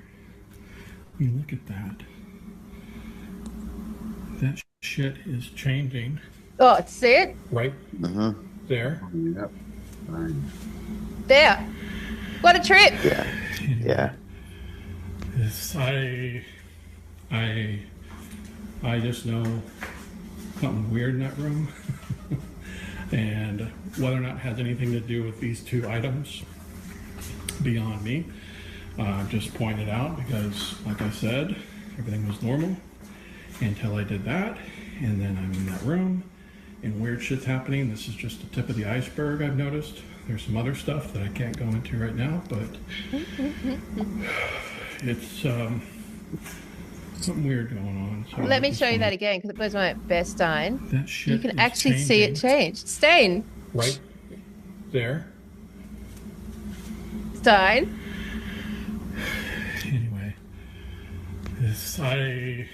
I mean, look at that. That shit is changing. Oh, see it? Right there. Yep. There. What a trip. Yeah. Yeah. This, I just know something weird in that room. And whether or not it has anything to do with these two items, beyond me. Just pointed out because, like I said, everything was normal until I did that. And then I'm in that room and weird shit's happening. This is just the tip of the iceberg, I've noticed. There's some other stuff that I can't go into right now, but it's something weird going on. So Let me show you that again, because it was my best Stein. That shit You can is actually see it changing. change. Stain. Right there. Stein. Anyway, this I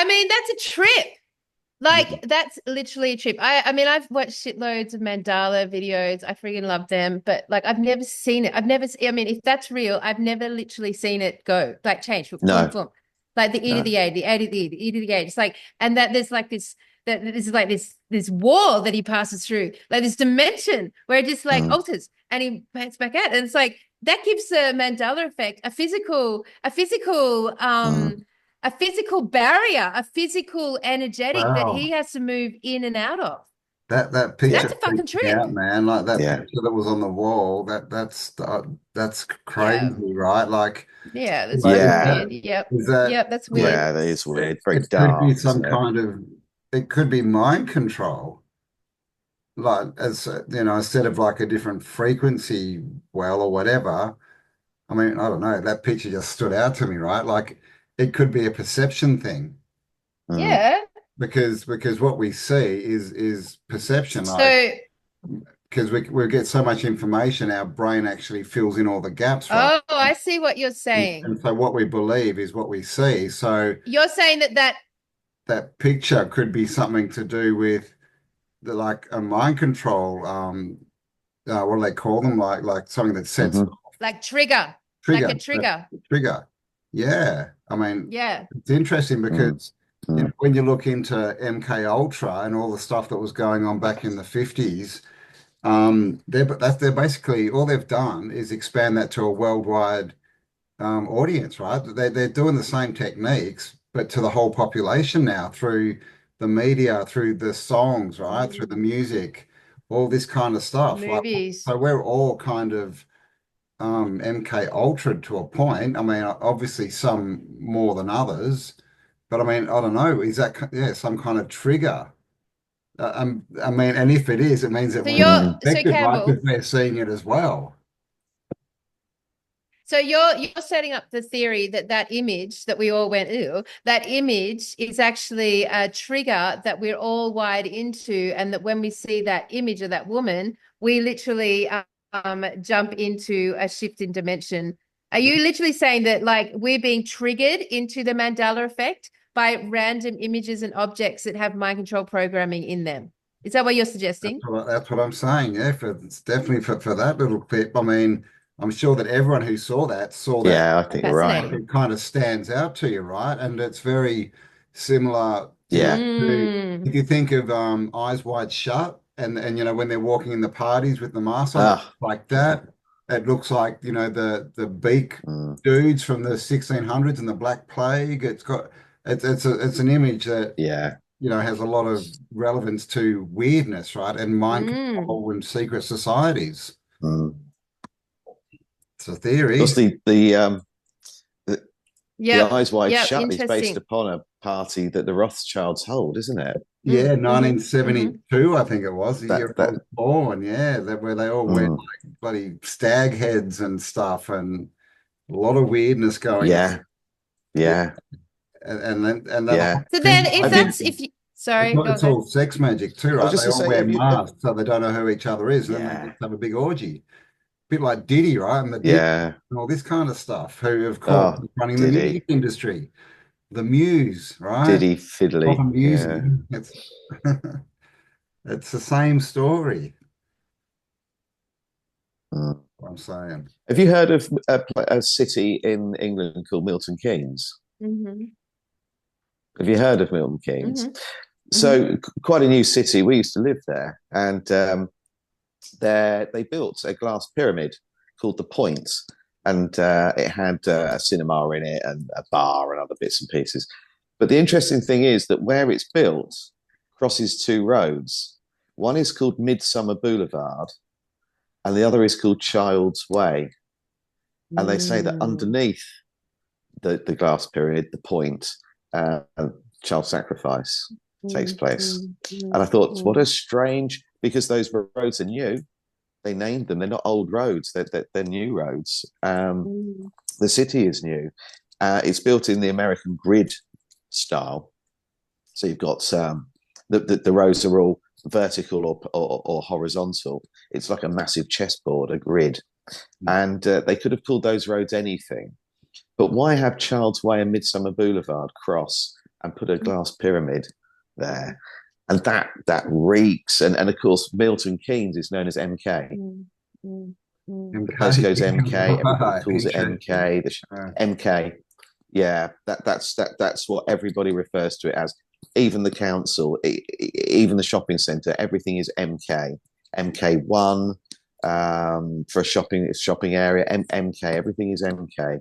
mean, that's a trip. Like, that's literally a trip. I mean, I've watched shitloads of mandala videos. I freaking love them. But, like, I've never seen it. I mean, if that's real, I've never literally seen it go, like, change. No. Like the E to the A, the A to the E, the E to the A. It's like, and that there's like this, that this is like this wall that he passes through, like this dimension where it just like alters and he backs back out. And it's like, that gives the Mandela effect a physical barrier, a physical energetic that he has to move in and out of. That picture That's a fucking freaked me trip. out, man. Like that Yeah. picture that was on the wall. That's crazy, right? Like, Yeah, that's like, Yeah. weird. Yep. is that Yep, that's weird. Yeah, that is weird. Very it could dark. be some isn't it? kind of, it could be mind control. Like, as you know, instead of like a different frequency well or whatever. I mean, I don't know. That picture just stood out to me, right? Like, it could be a perception thing. Yeah. Because what we see is perception, So like, because we get so much information, our brain actually fills in all the gaps, right? oh, I see what you're saying. And so what we believe is what we see. So You're saying that picture could be something to do with the, like, a mind control. What do they call them? Like something that sets like trigger. trigger, Like a trigger. trigger. Yeah, I mean, Yeah. it's interesting because you know, when you look into MK Ultra and all the stuff that was going on back in the 50s, they're basically all they've done is expand that to a worldwide audience, right? They're doing the same techniques, but to the whole population now through the media, through the songs, right? Through the music, all this kind of stuff. Like, Movies. so we're all kind of MK Ultra to a point. I mean, obviously some more than others, but I mean, I don't know. Is that some kind of trigger? I mean, and if it is, it means that So we're you're so affected, right? Campbell. Because we're seeing it as well. So you're setting up the theory that image that we all went, ew, that image is actually a trigger that we're all wired into, and that when we see that image of that woman, we literally jump into a shift in dimension. Are you literally saying that, like, we're being triggered into the Mandela effect by random images and objects that have mind control programming in them? Is that what you're suggesting? That's what I'm saying. Yeah, it's definitely for that little clip. I mean, I'm sure that everyone who saw that Yeah, I think you're right. Fascinating. it kind of stands out to you, right? And it's very similar Yeah. to, if you think of Eyes Wide Shut, and you know, when they're walking in the parties with the mask on, like that, it looks like, you know, the beak dudes from the 1600s and the Black Plague. It's an image that you know has a lot of relevance to weirdness, right? And mind control and secret societies. It's a theory. Plus the Eyes Wide Shut is based upon a party that the Rothschilds hold, isn't it? Yeah, 1972, I think it was, the year I was born. Yeah, where they all wear like bloody stag heads and stuff, and A lot of weirdness going on. Yeah, yeah, And that yeah. whole So then thing, if Have you? that's if you sorry, go it's go. all sex magic too, I was right? just They gonna all say, wear have masks so they don't know who each other is, and then they yeah, just have a big orgy. Bit like Diddy, right? And the Diddy yeah. and all this kind of stuff, who of course Oh, is running the did music he? industry, the Muse, Did right? he Proper fiddly? music. Yeah. It's it's the same story. Mm. What I'm saying. Have you heard of a city in England called Milton Keynes? Hmm. Have you heard of Milton Keynes? Hmm. Hmm. So quite a new city. We used to live there, and there they built a glass pyramid called the Point, and it had a cinema in it and a bar and other bits and pieces. But the interesting thing is that where it's built crosses two roads. One is called Midsummer Boulevard, and the other is called Child's Way. And they say that Mm. underneath the glass pyramid, the Point, uh, child sacrifice takes Mm. place. Mm. And I Mm. thought, what a Mm. strange, because those roads are new. They named them. They're not old roads. They're new roads. Mm. The city is new. It's built in the American grid style. So you've got the rows are all vertical or horizontal. It's like a massive chessboard, a grid. And they could have called those roads anything. But why have Child's Way and Midsummer Boulevard cross and put a glass pyramid there? And that reeks. And of course, Milton Keynes is known as MK. Mm. Mm. Mm. The postcode's Okay. MK. Everybody Right. calls it Interesting. MK. MK. Yeah, that's what everybody refers to it as. Even the council, even the shopping centre, everything is MK. MK1 for a shopping area. MK. Everything is MK.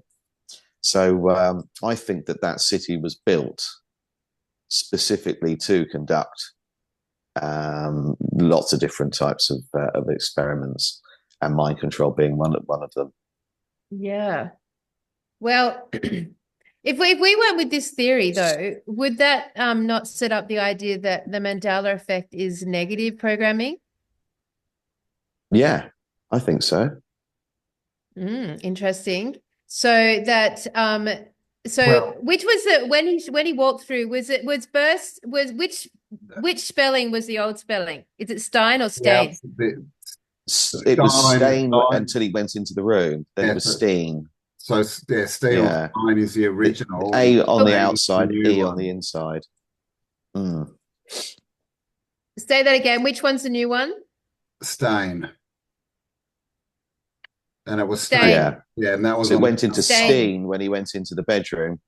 So I think that city was built specifically to conduct lots of different types of experiments, and mind control being one of them. Yeah. Well, if we went with this theory though, would that not set up the idea that the Mandela effect is negative programming? Yeah, I think so. Interesting. So that so Well, which was it when he walked through, was burst was which spelling was the old spelling? Is it Stein or yeah, Stain? It was Stain Stein, until he went into the room. Then it yeah, was Steen. yeah, Steel Yeah, Stein is the original, and A on the Stein is the outside, new E on the one. inside. Mm. Say that again. Which one's the new one? Stain, and it was Stain. Stain. Yeah, and that was So it on went into Stain. Steen when he went into the bedroom.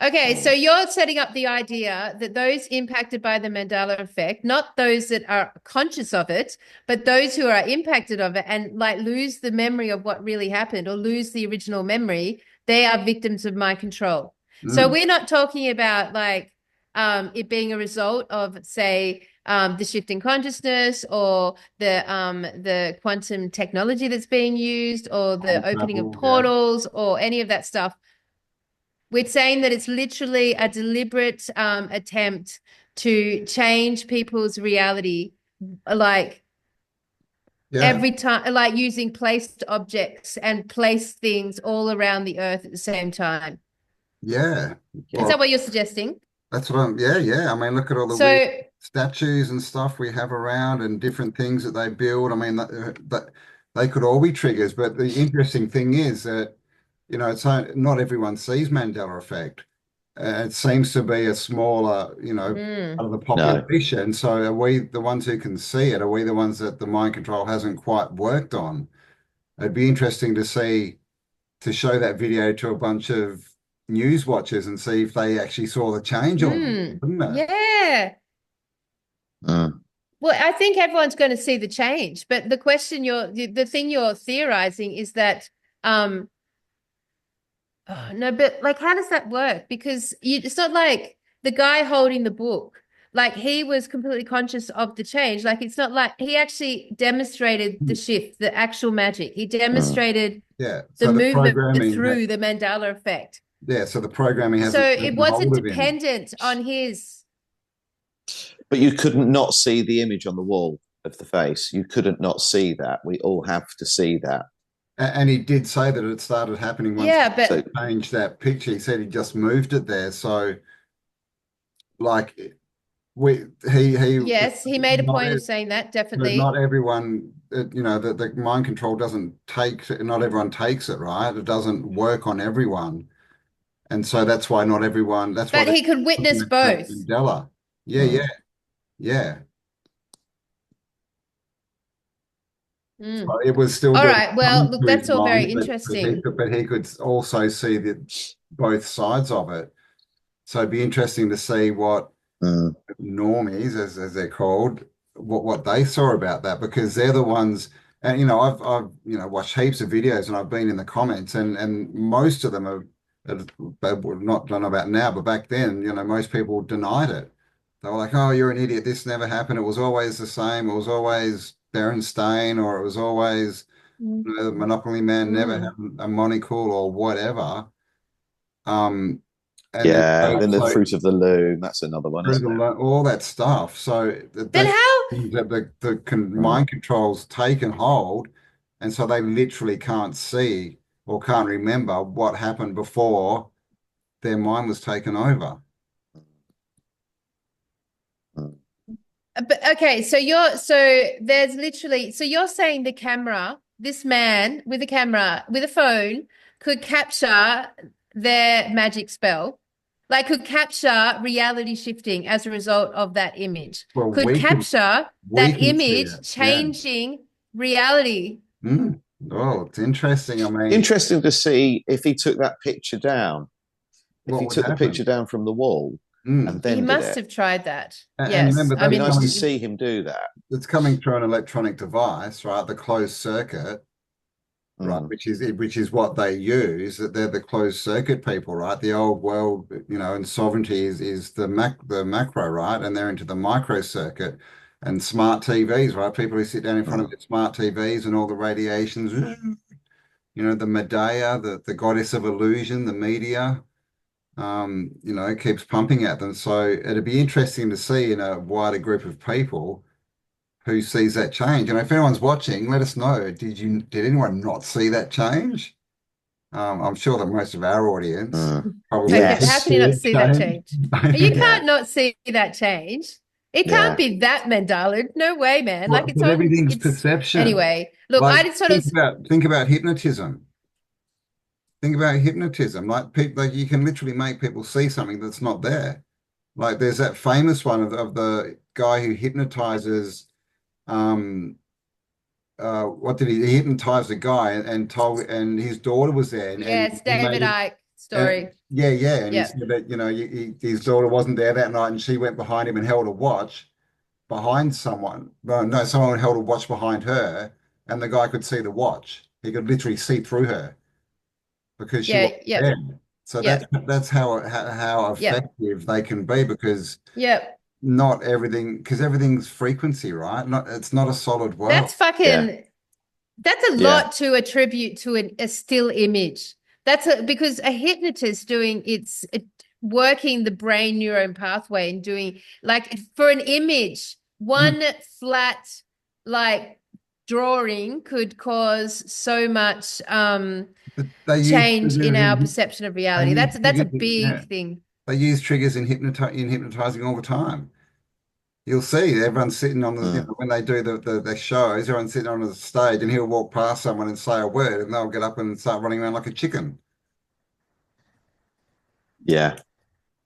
Okay, so you're setting up the idea that those impacted by the Mandela effect, not those that are conscious of it, but those who are impacted of it and like lose the memory of what really happened or lose the original memory, they are victims of mind control. So we're not talking about like it being a result of, say, the shift in consciousness or the quantum technology that's being used or the opening of portals or any of that stuff. We're saying that it's literally a deliberate attempt to change people's reality, like every time, like using placed objects and placed things all around the earth at the same time. Yeah. Is that what you're suggesting? That's what yeah. I mean, look at all the weird statues and stuff we have around and different things that they build. I mean, that they could all be triggers, but the interesting thing is that, it's not everyone sees Mandela effect. It seems to be a smaller, out of the population. No. So are we the ones who can see it? Are we the ones that the mind control hasn't quite worked on? It'd be interesting to show that video to a bunch of news watchers and see if they actually saw the change or not, wouldn't it? Yeah. Well, I think everyone's going to see the change, but the thing you're theorizing is that no, but like, how does that work? Because it's not like the guy holding the book, like he was completely conscious of the change. Like it's not like he actually demonstrated the shift, the actual magic. He demonstrated the movement through the Mandela effect. Yeah, so the programming hasn't. So it wasn't dependent on his. But you couldn't not see the image on the wall of the face. You couldn't not see that. We all have to see that. And he did say that it started happening once Yeah, So but he changed that picture. He said he just moved it there. So, like, we he yes, he made a not point of saying that, but not definitely. everyone, the mind control doesn't take, not everyone takes it, right? It doesn't work on everyone. And so that's why not everyone, that's why But they're he could looking witness at that both. Mandela. Yeah, mm, yeah, yeah. Mm. So it was still All doing right. Well, something look, to his that's all very mind, interesting. but he could also see both sides of it. So it'd be interesting to see what mm, normies, as they're called, what they saw about that, because they're the ones. And I've watched heaps of videos, and I've been in the comments, and most of them are, they were not, don't know about now, but back then, most people denied it. They were like, "Oh, you're an idiot. This never happened. It was always the same. It was always Berenstain, or it was always, Mm. the Monopoly Man never had Mm. a monocle or whatever." Um, and then yeah. Then the so fruit of the loom. That's another one, isn't it? all that stuff. So Then that's how? that Mm, mind control's taken hold, and so they literally can't see or can't remember what happened before their mind was taken over. mm. But okay, there's literally so you're saying the camera, this man with a camera with a phone could capture their magic spell, like could capture reality shifting as a result of that image, Well, could capture we that can see image it. Yeah. changing reality. Mm. Oh, it's interesting. I mean, Interesting to see if he took that picture down. If what he would took the picture happen? down from the wall and Mm. He then did must it. have tried that. And Yes. remember, I Be that's nice to mean, see him do that. it's coming through an electronic device, right? The closed circuit. Right, Mm, which is what they use, that they're the closed circuit people, right? The old world, and sovereignty is the macro, right? And they're into the micro circuit and smart TVs, right? People who sit down in front of mm, their smart TVs and all the radiations, the Medea, the goddess of illusion, the media, keeps pumping at them. So it'd be interesting to see in a wider group of people who sees that change. And if anyone's watching, let us know. Did anyone not see that change? I'm sure that most of our audience mm. probably how Yes. can you see not a see that change. change? You Yeah. can't not see that change. It can't Yeah. be that Mandala. No way, man. Like But everything's it's perception. anyway. Look, Like I just sort of think about hypnotism. Think about hypnotism. Like people, like you can literally make people see something that's not there. Like there's that famous one of the guy who hypnotizes. Um, what did he hypnotized a guy and told, and his daughter was there, and yes, he made David it. Icke And story. yeah, yeah. And he Yeah. said that, his daughter wasn't there that night, and she went behind him and held a watch behind someone. No, someone held a watch behind her, and the guy could see the watch. He could literally see through her because she Yeah, wasn't yep, there. So yep, that's how yep, effective they can be, because yep. not everything, because everything's frequency, right? It's not a solid world. That's Yeah. fucking that's a Yeah. lot to attribute to a still image. Because a hypnotist doing working the brain neuron pathway and doing like for an image, Mm. one flat like drawing could cause so much But they use change in triggers our in perception of they reality. use That's a triggers in, yeah. big thing. They use triggers in hypnotizing all the time. You'll see everyone's sitting on the, Mm. when they do the shows, everyone's sitting on the stage, and he'll walk past someone and say a word, and they'll get up and start running around like a chicken. Yeah.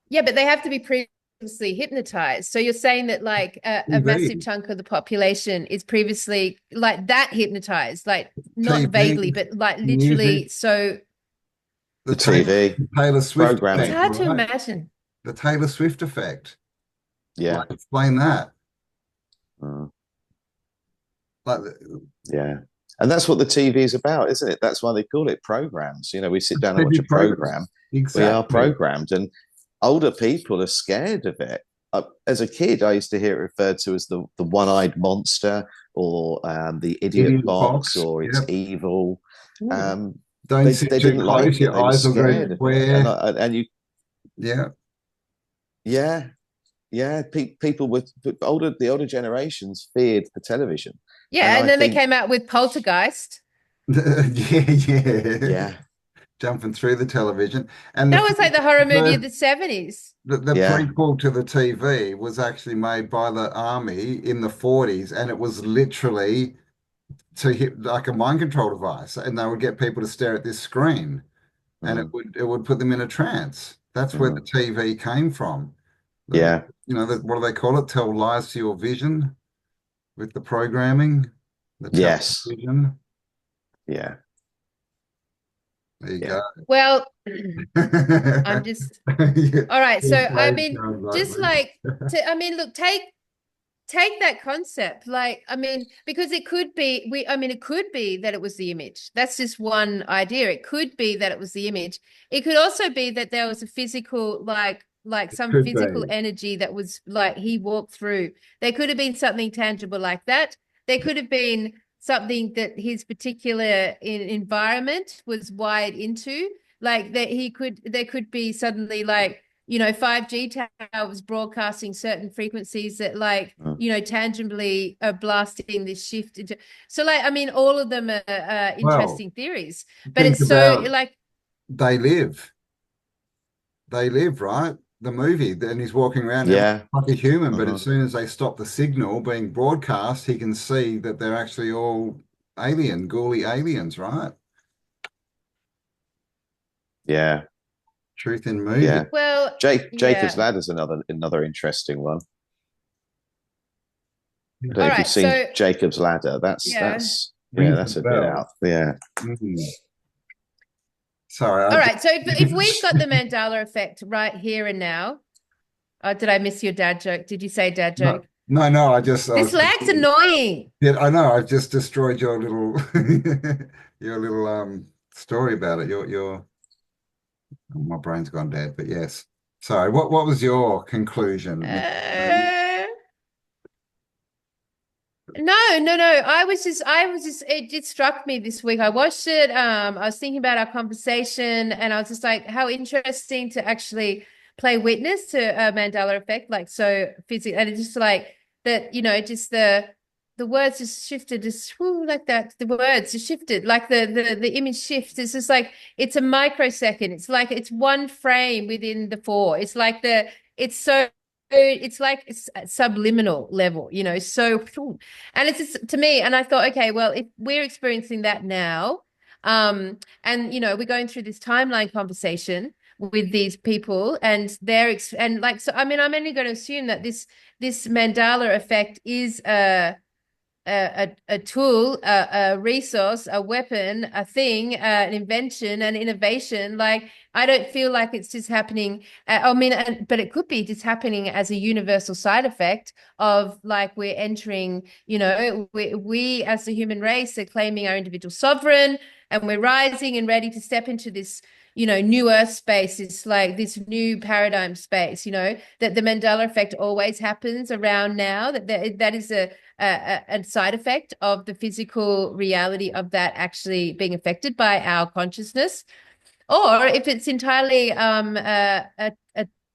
Yeah, but they have to be previously hypnotized. So you're saying that like a massive TV, chunk of the population is previously like that hypnotized, like not vaguely, TV, but like music, literally. So the The TV Taylor Swift it's programming. effect, hard to right? imagine. The Taylor Swift effect. Yeah. Like, explain that. Mm. Like, Yeah. And that's what the TV is about, isn't it? That's why they call it programs. We sit down and watch TV a programs. program. We are Exactly. programmed, and older people are scared of it. As a kid, I used to hear it referred to as the one-eyed monster, or the idiot Idiot box, box. or it's Yep. evil. Mm. Um, Don't sit they too didn't close, like it. your They were eyes will go scared of it, and square. you, Yeah. yeah, yeah. People with the older generations feared the television, and Yeah, and I then they think came out with Poltergeist. Yeah. Yeah, Jumping through the television. And That was like the horror movie of the 70s. the yeah. prequel to the TV was actually made by the army in the 40s, and it was literally to hit like a mind control device, and they would get people to stare at this screen, and Mm, it would put them in a trance. That's where the mm, TV came from. The, yeah, what do they call it? Tell lies to your vision with the programming, the yes, television. yeah, There you yeah, go. Well, I'm just Yeah, all right. So these I days mean, sounds like just like I mean, look, take that concept. Like, I mean, because it could be it could be that it was the image. That's just one idea. It could be that it was the image. It could also be that there was a physical, like some could physical be. energy that was like he walked through. There could have been something tangible like that. There could have been something that his particular environment was wired into. Like that there could be suddenly like 5G towers broadcasting certain frequencies that like mm, tangibly are blasting this shift into. So like, I mean, all of them are Well, interesting theories, but think it's so about like, They Live. They Live, right? The movie. Then he's walking around every yeah. like a human, but as Uh-huh. soon as they stop the signal being broadcast, he can see that they're actually all ghouly aliens, right? Yeah, Truth in movie. yeah. well, Jacob's yeah. Ladder is another interesting one. I don't know All if you've right. seen So, Jacob's Ladder. yeah. Rings a That's a bit bell. out. Yeah, Mm. Sorry, All right. So if we've got the Mandela effect right here and now, did I miss your dad joke? Did you say dad no, joke? no, I This was lag's annoying. yeah, I know, I've just destroyed your little your little story about it. Your oh, my brain's gone dead, but yes. Sorry, what was your conclusion, Miss Amy? Uh, no. It just struck me this week. I watched it. I was thinking about our conversation and I was just like, how interesting to actually play witness to a Mandela effect, like so physical. And it's just like that, just the words just shifted, just like that. The words just shifted, like the image shifts. It's just like it's a microsecond. It's like it's one frame within the four. It's so it's like it's subliminal level, so and it's just to me, and I thought, okay, well, if we're experiencing that now, and we're going through this timeline conversation with these people, and and like, so I mean, I'm only going to assume that this Mandela effect is a tool, a resource, a weapon, a thing, an invention, an innovation. Like, I don't feel like it's just happening. But it could be just happening as a universal side effect of like we're entering, we as the human race are claiming our individual sovereign and we're rising and ready to step into this new earth space. It's like this new paradigm space, that the Mandela effect always happens around now, that is a side effect of the physical reality of that actually being affected by our consciousness, or if it's entirely a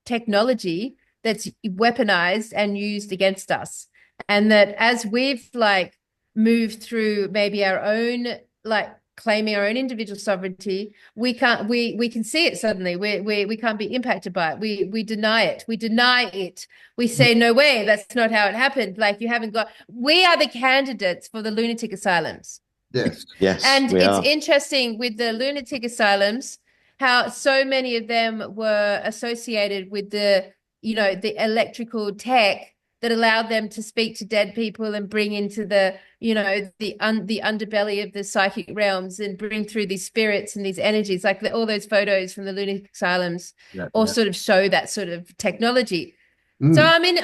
technology that's weaponized and used against us, and that as we've like moved through maybe our own like claiming our own individual sovereignty, we can see it suddenly. We can't be impacted by it. We deny it. We deny it. We say no way. That's not how it happened. Like you haven't got. We are the candidates for the lunatic asylums. Yes. yes, And we it's are. interesting with the lunatic asylums, how so many of them were associated with the electrical tech that allowed them to speak to dead people and bring into the underbelly of the psychic realms and bring through these spirits and these energies. Like all those photos from the lunatic asylums Yeah, all yeah. sort of show that sort of technology. So Mm. I mean,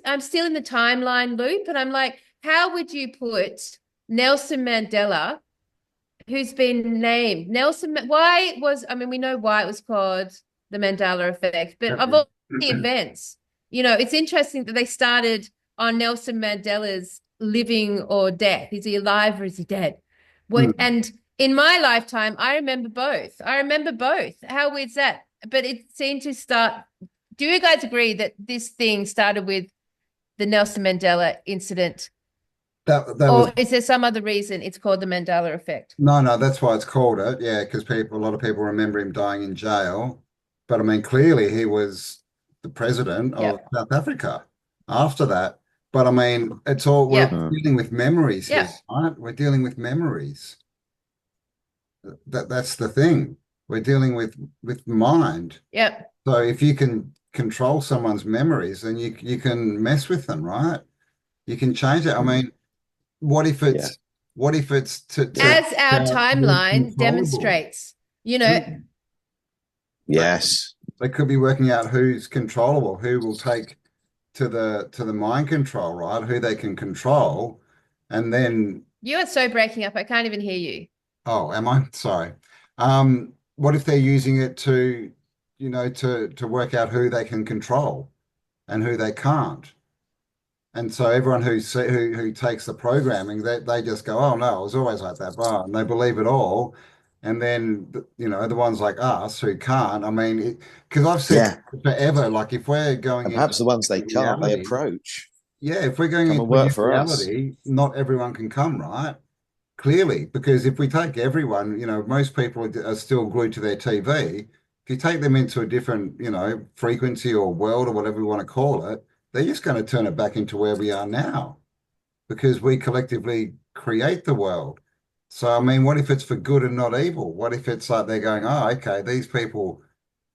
I'm still in the timeline loop, and I'm like, how would you put Nelson Mandela, who's been named I mean, we know why it was called the Mandela effect, but of all the events, it's interesting that they started on Nelson Mandela's living or death. Is he alive or is he dead? Mm. And in my lifetime, I remember both. I remember both. How weird's that? But it seemed to start. Do you guys agree that this thing started with the Nelson Mandela incident that was Or is there some other reason it's called the Mandela effect? no, that's why it's called it. Yeah, because a lot of people remember him dying in jail. But I mean, clearly he was the president of Yep. South Africa after that. But I mean, we're Yep. dealing with memories here, Yep. right? We're dealing with memories. That's the thing. We're dealing with mind. Yep. So if you can control someone's memories, then you can mess with them, right? You can change it. I mean, what if Yeah. it's to As our who's timeline controllable? demonstrates, you know, Yes. They could be working out who's controllable, who will take to the mind control, right? Who they can control, and then you are so breaking up. I can't even hear you. oh, am I? Sorry. What if they're using it to, to work out who they can control and who they can't? And so everyone who takes the programming, they just go, oh no, it was always like that, blah, and they believe it all. And then the ones like us who can't. I mean, because I've said Yeah. forever, like if we're going And perhaps the ones they into can't, they reality, approach. yeah, if we're going Come and into a work new for us. reality, not everyone can come, right? Clearly, because if we take everyone, most people are still glued to their TV. If you take them into a different, frequency or world or whatever we want to call it, they're just going to turn it back into where we are now because we collectively create the world. So, I mean, what if it's for good and not evil? What if it's like they're going, oh, okay, these people,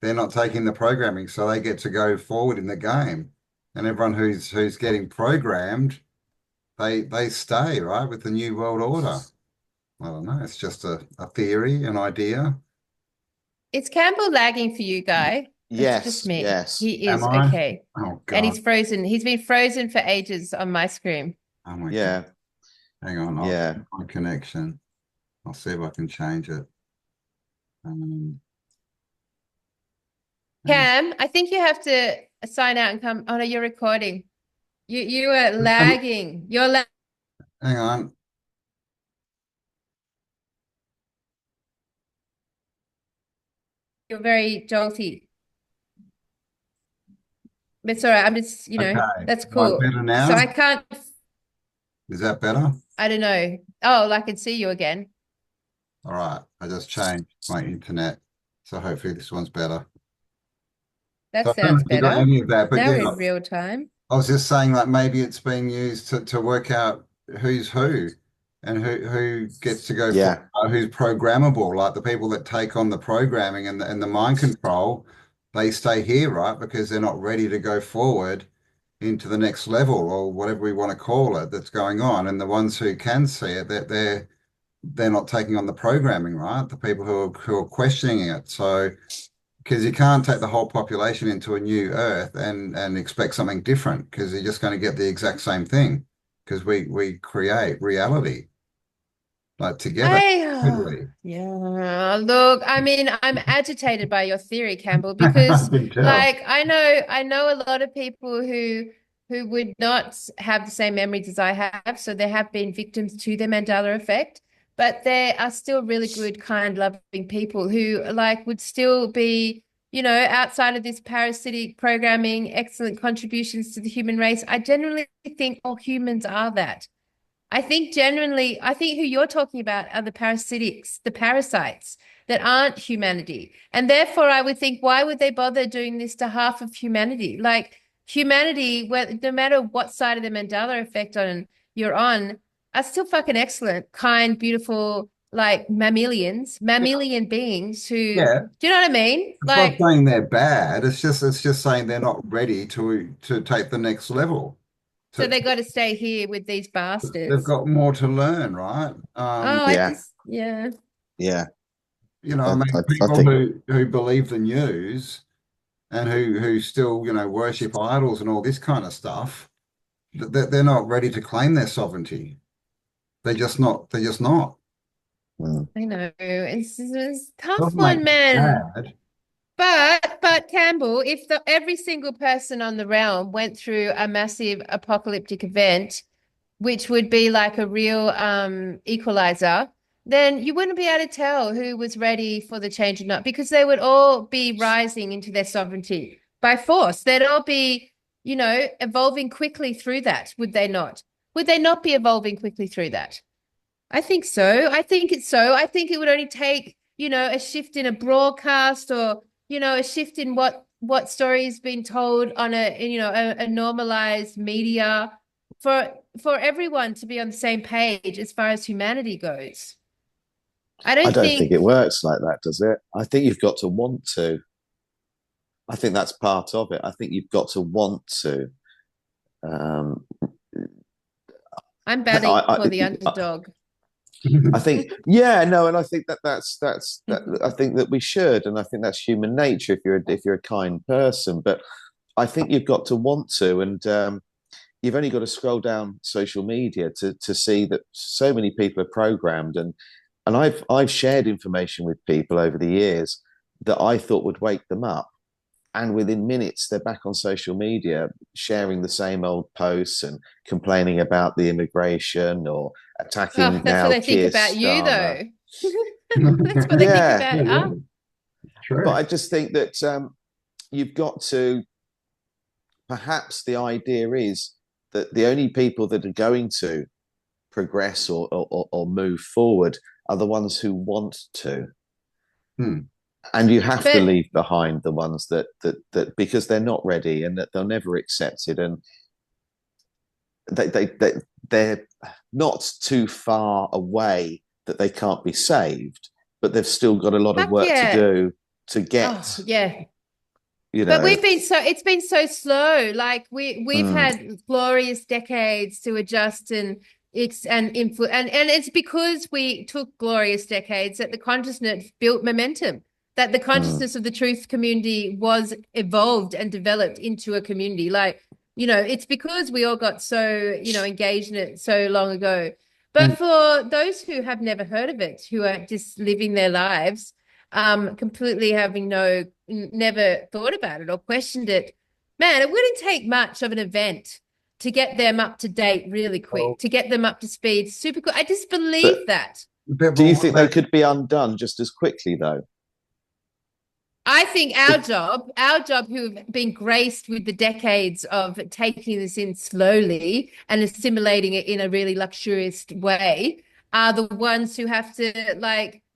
they're not taking the programming, so they get to go forward in the game. And everyone who's getting programmed, they stay, right, with the new world order. I don't know. It's just a theory, an idea. Is Campbell lagging for you, Guy? It's just Yes. me. Yes. He Am is. I? Okay. Oh And God. he's frozen. He's been frozen for ages on my screen. Oh my God. Yeah. Hang on. I'll Yeah. check my connection. I'll see if I can change it. Um, hang on. Cam, I think you have to sign out and come. Oh no, you're recording. You are Um, lagging. You're hang on. you're very jolty. But it's all right. I'm just, Okay. that's Right, cool. better So now? I can't, Is that better? I don't know. Oh, I can see you again. All right. I just changed my internet. So hopefully this one's better. That So I don't know sounds if you got better. any of that, but Now yeah, we're in real time. I was just saying like maybe it's being used to work out who's who and who gets to go Yeah. for who's programmable, like the people that take on the programming and the mind control, they stay here, right? Because they're not ready to go forward into the next level or whatever we want to call it that's going on. And the ones who can see it, that they're not taking on the programming, right? The people who are questioning it. So because you can't take the whole population into a new Earth and expect something different because you're just going to get the exact same thing because we create reality like together. Totally. Yeah, look, I mean, I'm agitated by your theory, Campbell, I because can tell. like I know a lot of people who would not have the same memories as I have, so they have been victims to the Mandela effect, but there are still really good, kind, loving people who like would still be, outside of this parasitic programming, excellent contributions to the human race. I genuinely think all humans are that. I think genuinely, I think who you're talking about are the parasitics, the parasites that aren't humanity. And therefore, I would think, why would they bother doing this to half of humanity? Like humanity, no matter what side of the Mandela effect you're on, are still fucking excellent, kind, beautiful, like mammalian beings who, Yeah, do you know what I mean? it's not Like, saying they're bad. It's just saying they're not ready to take the next level. so To, they got to stay here with these they've bastards. got more to learn, right? Oh, Yeah. yeah. Yeah. I I, mean, I people think, who believe the news and who still, worship idols and all this kind of stuff, they're not ready to claim their sovereignty. They're just not. They're just not. mm, I know. It's a tough Doesn't make one, it man. bad. But Campbell, if every single person on the realm went through a massive apocalyptic event, which would be like a real equalizer, then you wouldn't be able to tell who was ready for the change or not, because they would all be rising into their sovereignty by force. They'd all be, evolving quickly through that, would they not? would they not be evolving quickly through that? I think so. I think it's so. I think it would only take, a shift in a broadcast, or, a shift in what story is being told on a normalized media for everyone to be on the same page as far as humanity goes. I I don't don't think think. it works like that, does it? I think you've got to want to. I think that's part of it. I think you've got to want to. Um, I'm batting for the underdog. I think, yeah, no, and I think I think that we should, and I think that's human nature if you're a kind person. But I think you've got to want to, and you've only got to scroll down social media to see that so many people are programmed, and I've shared information with people over the years that I thought would wake them up, and within minutes they're back on social media sharing the same old posts and complaining about the immigration or attacking That's what now they think Keir about you, Starmer. though. That's what they think Yeah, about us. True. but I just think that you've got to. Perhaps the idea is that the only people that are going to progress or move forward are the ones who want to. And you have to leave behind the ones that because they're not ready and that they'll never accept it, and they're not too far away that they can't be saved, but they've still got a lot of work to do to get. But it's been so slow. Like we've had glorious decades to adjust and influence, and it's because we took glorious decades that the consciousness built momentum, that the consciousness of the truth community was evolved and developed into a community. Like, it's because we all got so, engaged in it so long ago. But for those who have never heard of it, who are just living their lives, completely having never thought about it or questioned it, man, it wouldn't take much of an event to get them up to date really quick, to get them up to speed super quick. I just believe that. Do you think they could be undone just as quickly, though? I think our job who've been graced with the decades of taking this in slowly and assimilating it in a really luxurious way, are the ones who have to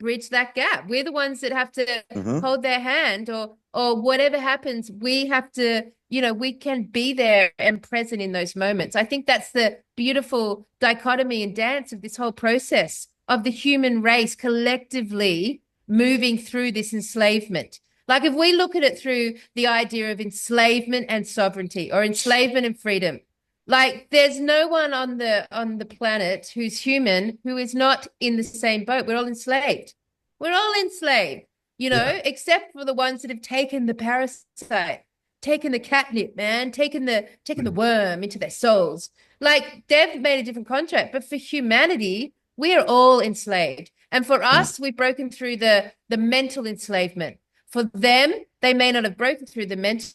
bridge that gap. We're the ones that have to hold their hand, or whatever happens, we have to, we can be there and present in those moments. I think that's the beautiful dichotomy and dance of this whole process of the human race collectively moving through this enslavement. Like if we look at it through the idea of enslavement and sovereignty, or enslavement and freedom, like there's no one on the planet who's human who is not in the same boat. We're all enslaved. We're all enslaved, except for the ones that have taken the parasite, taken the catnip, man, taken the worm into their souls. Like they've made a different contract. But for humanity, we are all enslaved. And for us, we've broken through the mental enslavement. For them, they may not have broken through the mental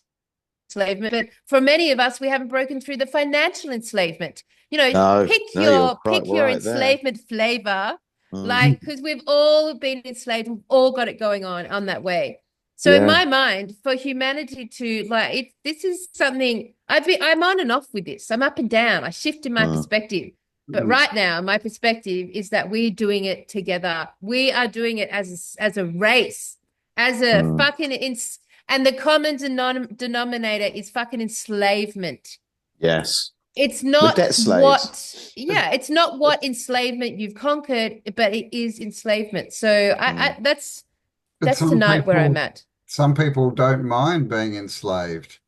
enslavement, but for many of us, we haven't broken through the financial enslavement. Pick your enslavement flavor, because we've all been enslaved, we've all got it going on that way. So in my mind, for humanity to this is something I'm on and off with this. I'm up and down. I shift in my perspective. But right now, my perspective is that we're doing it together. We are doing it as a race. As a fucking and the common denominator is fucking enslavement. Yes. It's not it's not what enslavement you've conquered, but it is enslavement. So that's tonight where I'm at. Some people don't mind being enslaved.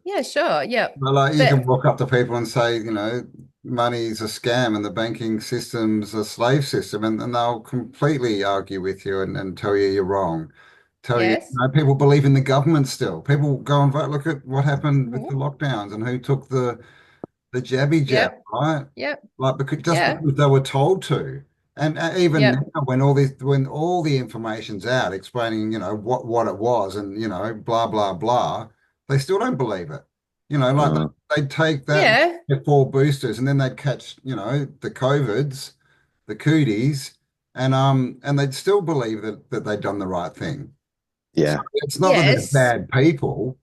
Yeah, sure. Yeah. But you can walk up to people and say, money's a scam and the banking system's a slave system, and they'll completely argue with you and tell you you're wrong. People believe in the government still. People go and vote. Look at what happened with the lockdowns and who took the jabby jab, right? Yep. Because they were told to. And even now, when all the information's out explaining, what it was and blah blah blah, they still don't believe it. They'd take that get 4 boosters, and then they'd catch, the COVIDs, the cooties, and they'd still believe that they'd done the right thing. Yeah. So it's not that they're bad people.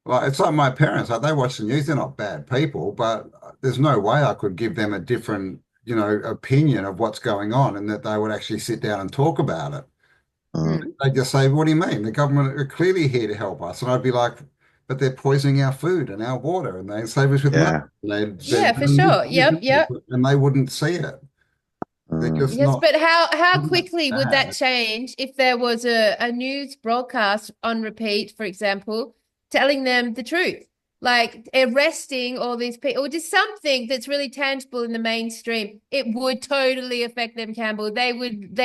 It's like my parents, they watch the news, they're not bad people, but there's no way I could give them a different, opinion of what's going on, and that they would actually sit down and talk about it. Mm. They just say, "What do you mean? The government are clearly here to help us." And I'd be like, "But they're poisoning our food and our water, and they save us with money. Yeah. They're Yeah, for sure. Yep, yep. and they wouldn't see it. They're just Yes, not." but how Isn't that quickly would that sad? change if there was a news broadcast on repeat, for example, telling them the truth? Like arresting all these people, or just something that's really tangible in the mainstream. It would totally affect them, Campbell. They would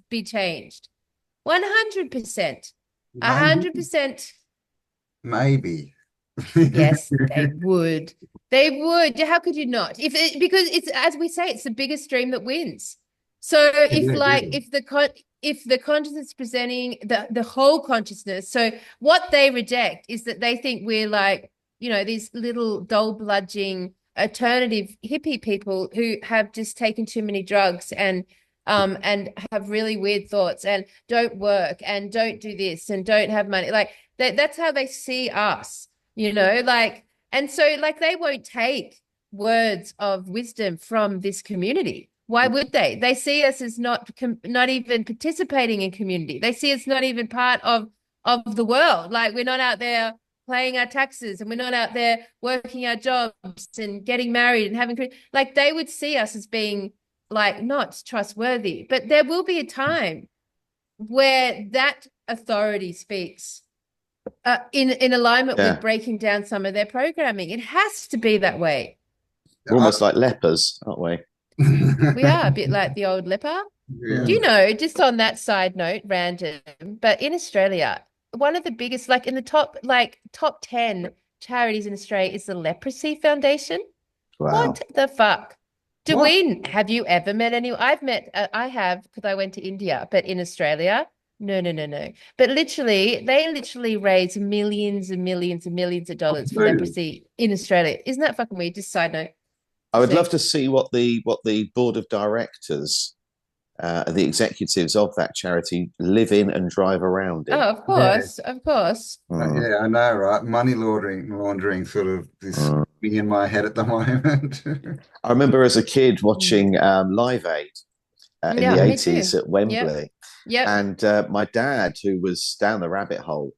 be changed. 100%. Maybe, 100%. maybe. Yes, they would. They would. How could you not? Because it's, as we say, it's the biggest stream that wins. So Yeah. if the consciousness presenting the whole consciousness, so what they reject is that they think we're like, these little dull bludging alternative hippie people who have just taken too many drugs and have really weird thoughts and don't work and don't do this and don't have money. Like that's how they see us, and so like they won't take words of wisdom from this community. Why would they? They see us as not even participating in community. They see us not even part of the world. Like we're not out there paying our taxes, and we're not out there working our jobs and getting married and having, like, they would see us as being like not trustworthy. But there will be a time where that authority speaks in alignment Yeah. with breaking down some of their programming. It has to be that way. We're almost like lepers, aren't we? We are a bit like the old leper. Yeah. Do you know, just on that side note, random, but in Australia, one of the biggest, like in the top 10 charities in Australia is the Leprosy Foundation. Wow. What the fuck? What? Have you ever met anyone? I have, because I went to India, but in Australia, no. But they literally raise millions and millions and millions of dollars for leprosy in Australia. Isn't that fucking weird? Just side note. I would love to see what the board of directors, the executives of that charity live in and drive around in. Oh, of course, of course. Yeah, I know, right? Money laundering sort of this thing in my head at the moment. I remember as a kid watching Live Aid in the me too. 80s at Wembley. Yep. And my dad, who was down the rabbit hole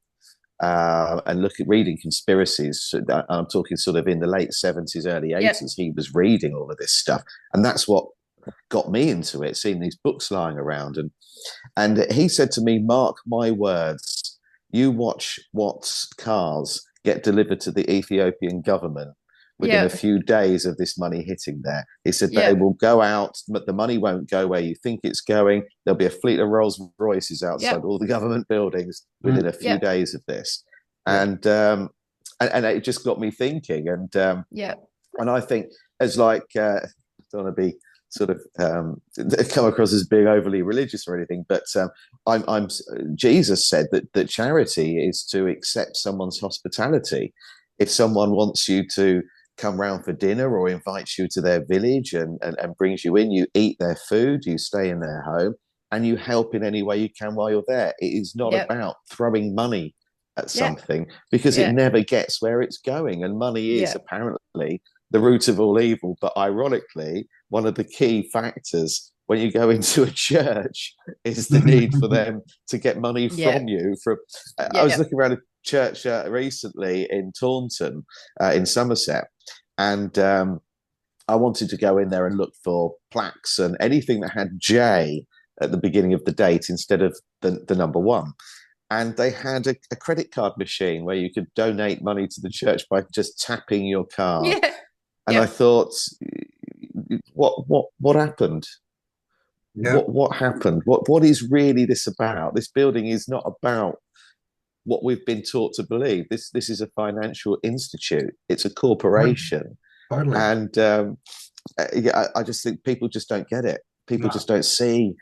and reading conspiracies, I'm talking sort of in the late 70s, early 80s, he was reading all of this stuff. And that's what got me into it, seeing these books lying around. And he said to me, "Mark my words, you watch what cars get delivered to the Ethiopian government within a few days of this money hitting there." He said they will go out, but the money won't go where you think it's going. There'll be a fleet of Rolls Royces outside all the government buildings within a few days of this. And it just got me thinking. And I think as like, I don't want to be sort of come across as being overly religious or anything, but Jesus said that charity is to accept someone's hospitality. If someone wants you to come round for dinner or invites you to their village and brings you in, you eat their food, you stay in their home, and you help in any way you can while you're there. It is not about throwing money at something, because it never gets where it's going. And money is apparently the root of all evil. But ironically, one of the key factors when you go into a church is the need for them to get money from you. I was looking around a church recently in Taunton, in Somerset, and I wanted to go in there and look for plaques and anything that had J at the beginning of the date instead of the number 1. And they had a credit card machine where you could donate money to the church by just tapping your card. And I thought, what happened? What happened? What is really this about? This building is not about what we've been taught to believe. This is a financial institute. It's a corporation. Totally. And I just think people just don't get it. People just don't see.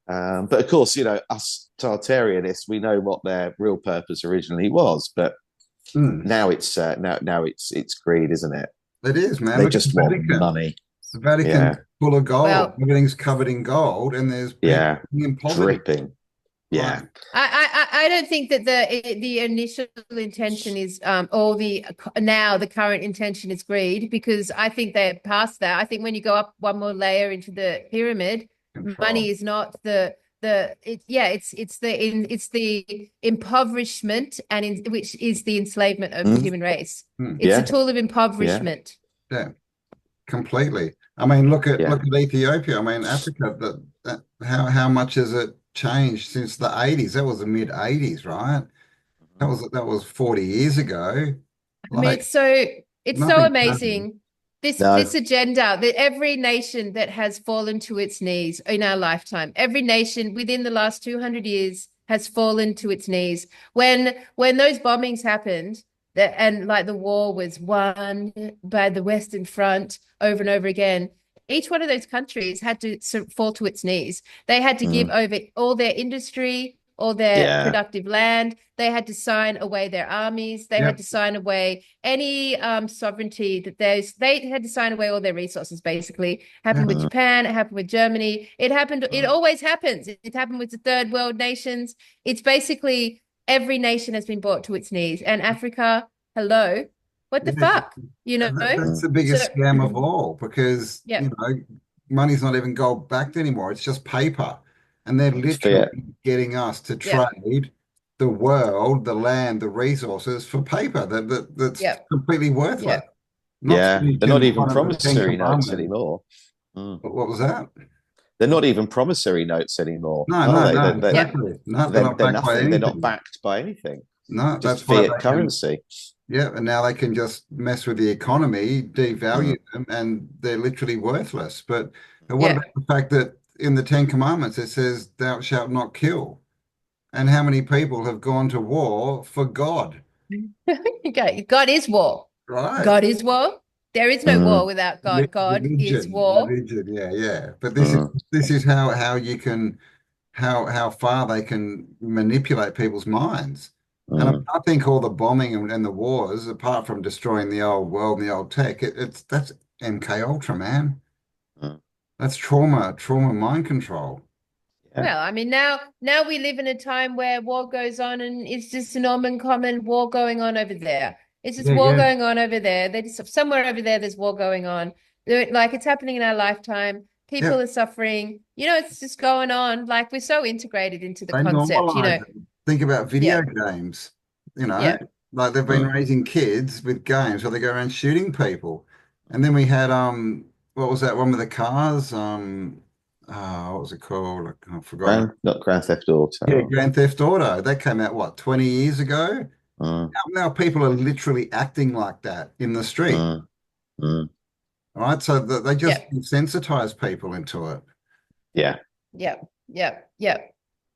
But of course, us Tartarianists, we know what their real purpose originally was. But now it's greed, isn't it? It is, man. They just want money. The Vatican's full of gold. Everything's covered in gold, and there's people in poverty. Dripping. Yeah. I I don't think that the initial intention is the current intention is greed, because I think they're past that. I think when you go up one more layer into the pyramid, money is not it's the impoverishment which is the enslavement of the human race. It's a tool of impoverishment. Yeah, completely. I mean, look at Ethiopia. I mean, Africa. How much has it changed since the 80s? That was the mid 80s, right? That was 40 years ago. I mean, it's so amazing. This agenda that every nation that has fallen to its knees in our lifetime, every nation within the last 200 years has fallen to its knees. When those bombings happened, and like the war was won by the Western Front over and over again, each one of those countries had to fall to its knees. They had to give over all their industry, all their productive land. They had to sign away their armies. They had to sign away any sovereignty that they had to sign away all their resources, basically. Happened with Japan. It happened with Germany. It happened. It always happens. It happened with the third world nations. It's basically every nation has been brought to its knees. And Africa, hello. What the fuck? You know? That's the biggest scam of all, because money's not even gold backed anymore. It's just paper. And they're literally getting us to trade the world, the land, the resources for paper that's completely worthless. They're not even promissory notes anymore. What was that? They're not even promissory notes anymore. No, exactly. They're nothing. They're not backed by anything. No, just fiat currency. And now they can just mess with the economy, devalue them, and they're literally worthless. But what about the fact that in the Ten Commandments it says, "Thou shalt not kill"? And how many people have gone to war for God? Okay, God is war. Right. God is war. There is no war without God. God is war. Religion, But this is how you can how far they can manipulate people's minds. And I think all the bombing and the wars, apart from destroying the old world and the old tech, that's MK Ultra, man. That's trauma mind control. Well, I mean, now we live in a time where war goes on, and it's just a normal common war going on over there. It's just war going on over there. They just somewhere over there. There's war going on. Like, it's happening in our lifetime. People are suffering. It's just going on. Like, we're so integrated into the concept. Think about video games. Like they've been raising kids with games where they go around shooting people. And then we had what was that one with the cars? What was it called? I forgot. Not Grand Theft Auto. Yeah, Grand Theft Auto. That came out, what, 20 years ago? Now people are literally acting like that in the street. All right, so they just sensitize people into it. Yeah.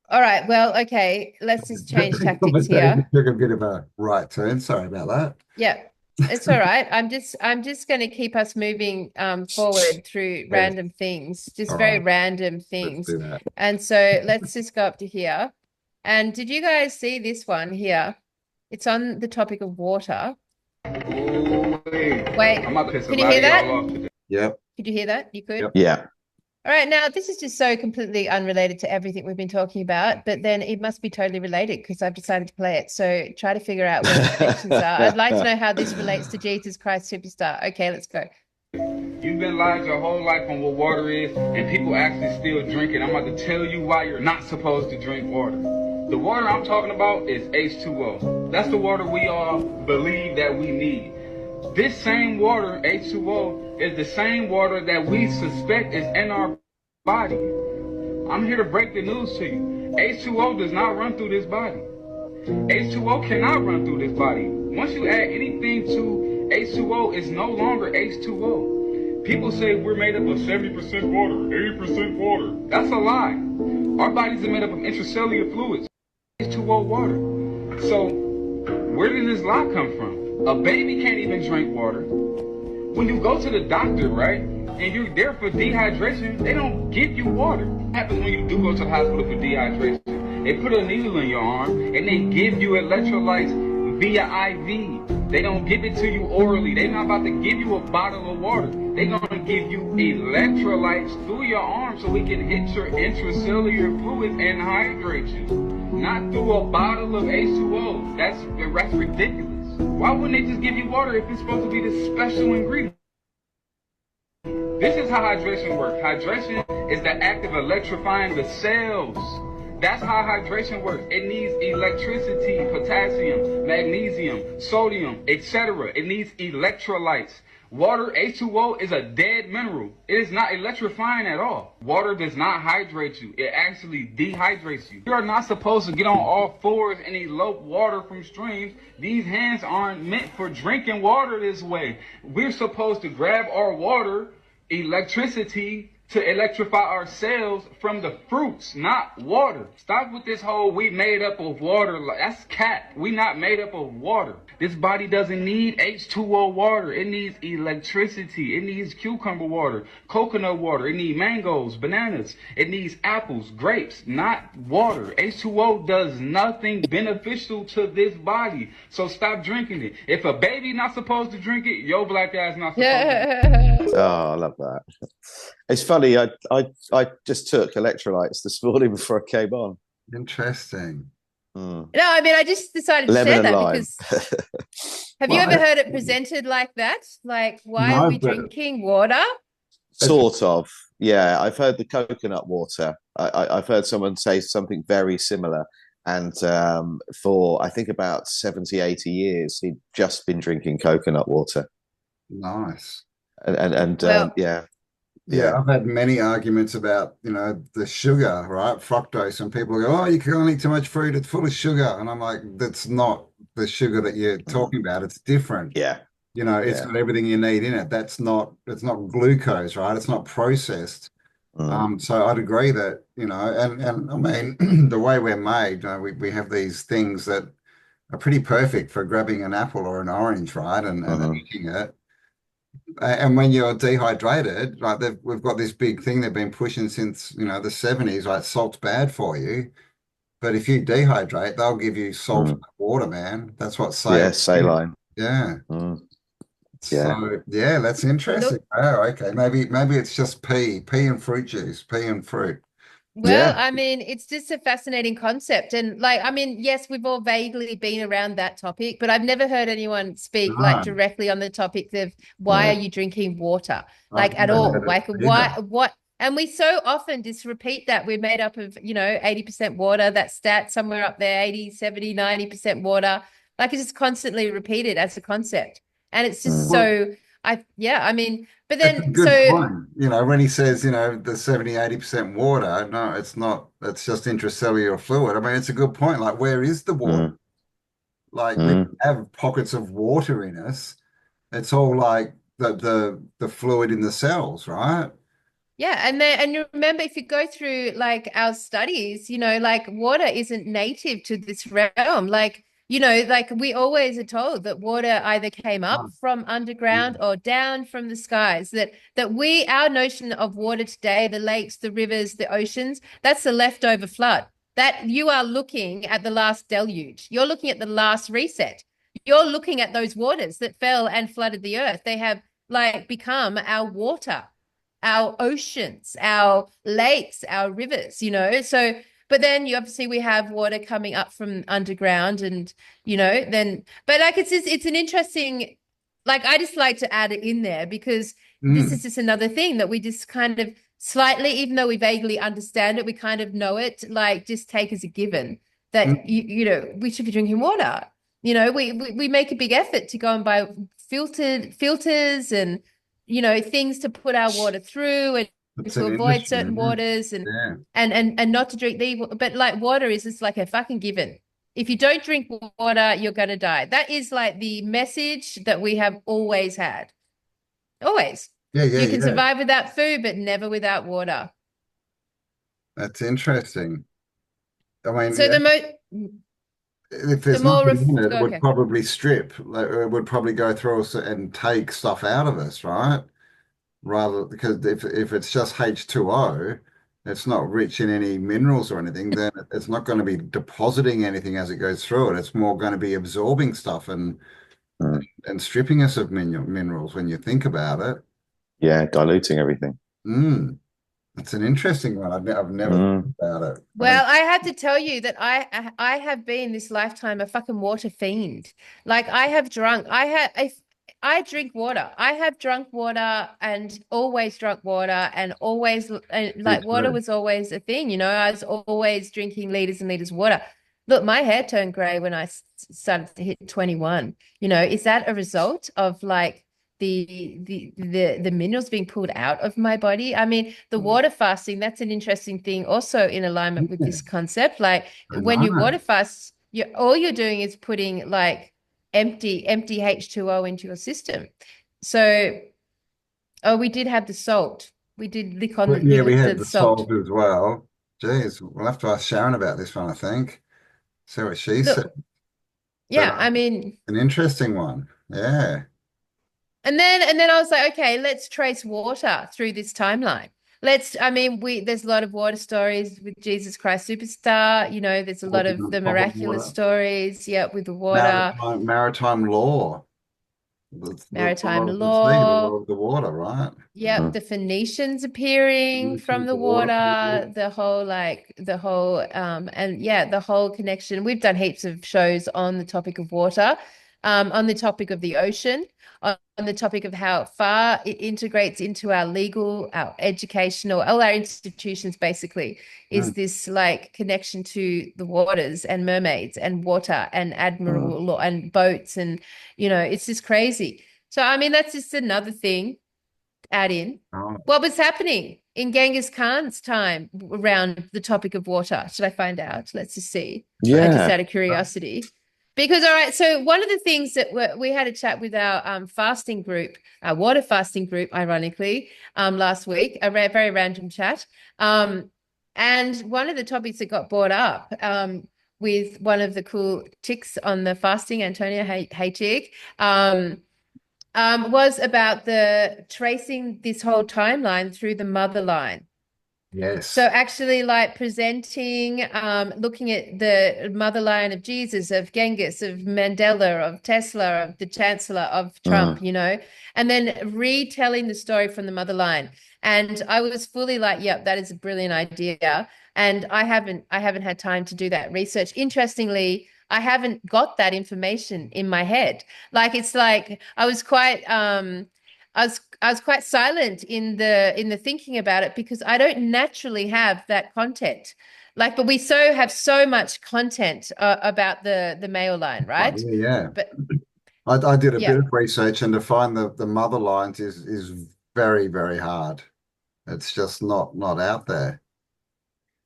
All right, well, okay, let's just change tactics here. Took a bit of a right turn. Sorry about that. Yeah, it's all right. I'm just going to keep us moving forward through random things, just very random things. Let's do that. And so let's just go up to here. And did you guys see this one here? It's on the topic of water. Wait, can you hear that? Yep. Could you hear that? You could? Yep. Yeah. All right, now this is just so completely unrelated to everything we've been talking about, but then it must be totally related because I've decided to play it. So try to figure out where the connections are. I'd like to know how this relates to Jesus Christ Superstar. Okay, let's go. You've been lied your whole life on what water is, and people actually still drink it. I'm about to tell you why you're not supposed to drink water. The water I'm talking about is H2O. That's the water we all believe that we need. This same water, H2O, is the same water that we suspect is in our body. I'm here to break the news to you. H2O does not run through this body. H2O cannot run through this body. Once you add anything to H2O, it's no longer H2O. People say we're made up of 70% water, 80% water. That's a lie. Our bodies are made up of intracellular fluids, H2O water. So where did this lie come from? A baby can't even drink water. When you go to the doctor, right, and you're there for dehydration, they don't give you water. What happens when you do go to the hospital for dehydration? They put a needle in your arm and they give you electrolytes via IV. They don't give it to you orally. They're not about to give you a bottle of water. They're going to give you electrolytes through your arm so we can hit your intracellular fluids and hydrate you. Not through a bottle of H2O. That's ridiculous. Why wouldn't they just give you water if it's supposed to be the special ingredient? This is how hydration works. Hydration is the act of electrifying the cells. That's how hydration works. It needs electricity, potassium, magnesium, sodium, etc. It needs electrolytes. Water, H2O, is a dead mineral. It is not electrifying at all. Water does not hydrate you. It actually dehydrates you. You are not supposed to get on all fours and elope water from streams. These hands aren't meant for drinking water this way. We're supposed to grab our water, electricity, to electrify our cells from the fruits, not water. Stop with this whole we made up of water. That's cat. We not made up of water. This body doesn't need H2O water. It needs electricity. It needs cucumber water, coconut water. It needs mangoes, bananas. It needs apples, grapes, not water. H2O does nothing beneficial to this body. So stop drinking it. If a baby not supposed to drink it, your black ass not supposed to. Oh, I love that. It's funny. I just took electrolytes this morning before I came on. Interesting. No, I mean, I just decided to share that because have you ever heard it presented like that? Like, why are we drinking water? Sort of. Yeah, I've heard the coconut water. I've heard someone say something very similar. And for, I think, about 70, 80 years, he'd just been drinking coconut water. Nice. And yeah. Yeah, I've had many arguments about, the sugar, right? Fructose, and people go, oh, you can't eat too much fruit, it's full of sugar. And I'm like, that's not the sugar that you're talking about. It's different. Yeah. It's got everything you need in it. It's not glucose, right? It's not processed. So I'd agree that, and I mean, the way we're made, we have these things that are pretty perfect for grabbing an apple or an orange, right? And eating it. And when you're dehydrated, like we've got this big thing they've been pushing since, the 70s, like salt's bad for you. But if you dehydrate, they'll give you salt water, man. That's what saline. Yeah. Yeah. So yeah, that's interesting. Oh, okay. Maybe it's just pea and fruit juice, pea and fruit. Well, I mean, it's just a fascinating concept. And I mean, yes, we've all vaguely been around that topic, but I've never heard anyone speak directly on the topic of why are you drinking water? At all. Like what? And we so often just repeat that we're made up of, 80% water, that stat somewhere up there, 80, 70, 90% water. Like it's just constantly repeated as a concept. And it's just I mean, but then that's a good point. When he says, the 70, 80% water, no, it's not, it's just intracellular fluid. I mean, it's a good point. Like, where is the water? Like we have pockets of water in us. It's all like the fluid in the cells, right? Yeah, and you remember if you go through like our studies, water isn't native to this realm. Like we always are told that water either came up from underground or down from the skies, that our notion of water today, the lakes, the rivers, the oceans, that's the leftover flood. That you are looking at the last deluge. You're looking at the last reset. You're looking at those waters that fell and flooded the earth. They have become our water, our oceans, our lakes, our rivers, so. But then we have water coming up from underground and, but it's an interesting, I just like to add it in there because this is just another thing that we just kind of slightly, even though we vaguely understand it, we kind of know it, just take as a given that, we should be drinking water. We make a big effort to go and buy filters and, things to put our water through and to avoid certain waters and not to drink but water is just like a fucking given. If you don't drink water, you're gonna die. That is the message that we have always had. Always. You can survive without food, but never without water. That's interesting. I mean, so if there's nothing in it, it would probably strip. It would probably go through us and take stuff out of us, right? Rather, because if it's just H2O, it's not rich in any minerals or anything, then it's not going to be depositing anything as it goes through it. It's more going to be absorbing stuff Mm. and stripping us of minerals when you think about it. Yeah, diluting everything. Mm, it's an interesting one. I've never thought Mm. about it. I mean, Well, I have to tell you that I have been this lifetime a fucking water fiend. Like I have drunk. I drink water. I have drunk water and always drunk water and always and me like water too. was always a thing, you know. I was always drinking liters and liters of water. Look, my hair turned gray when I started to hit 21. You know, is that a result of like the minerals being pulled out of my body? I mean, the water fasting, that's an interesting thing also in alignment with Yeah, this concept. Like I when you know. water fast, you all you're doing is putting like empty H2O into your system. So, oh, we did have the salt. We did lick on But we yeah, we licked had the the salt. salt as well. Geez, we'll have to ask Sharon about this one, I think. See what she said. Look, But yeah, I mean, an interesting one. Yeah. and then I was like, okay, let's trace water through this timeline. I mean, there's a lot of water stories with Jesus Christ Superstar, you know, there's a lot Walking of on the top of miraculous water. stories, yeah, with the water, Maritime law. The maritime law of the sea, the law law. of the water, right? Yep, Mm. the Phoenicians appearing from Mentions the the water water, people. and yeah, the whole connection. We've done heaps of shows on the topic of water, on the topic of the ocean, on the topic of how far it integrates into our legal, our educational, all our institutions basically, is Mm. this like connection to the waters and mermaids and water and Mm. admiral law and boats and you know, it's just crazy. So I mean, that's just another thing add in. Oh, What was happening in Genghis Khan's time around the topic of water? Should I find out? Let's just see. Just Yeah. out of curiosity. Because, all right, so one of the things that we had a chat with our fasting group, our water fasting group, ironically, last week, a very random chat. And one of the topics that got brought up with one of the cool chicks on the fasting, Antonia, hey chick, was about the tracing this whole timeline through the mother line. So yes. actually like presenting, looking at the mother line of Jesus, of Genghis, of Mandela, of Tesla, of the Chancellor, of Trump, Mm. you know, and then retelling the story from the mother line. And I was fully like, yep, that is a brilliant idea. And I haven't had time to do that research. Interestingly, I haven't got that information in my head. Like it's like I was quite silent in the thinking about it because I don't naturally have that content. Like, but we have so much content about the male line, Right, right? yeah, yeah. But I did a bit yeah. of research, and to find the mother lines is very, very hard. It's just not out there.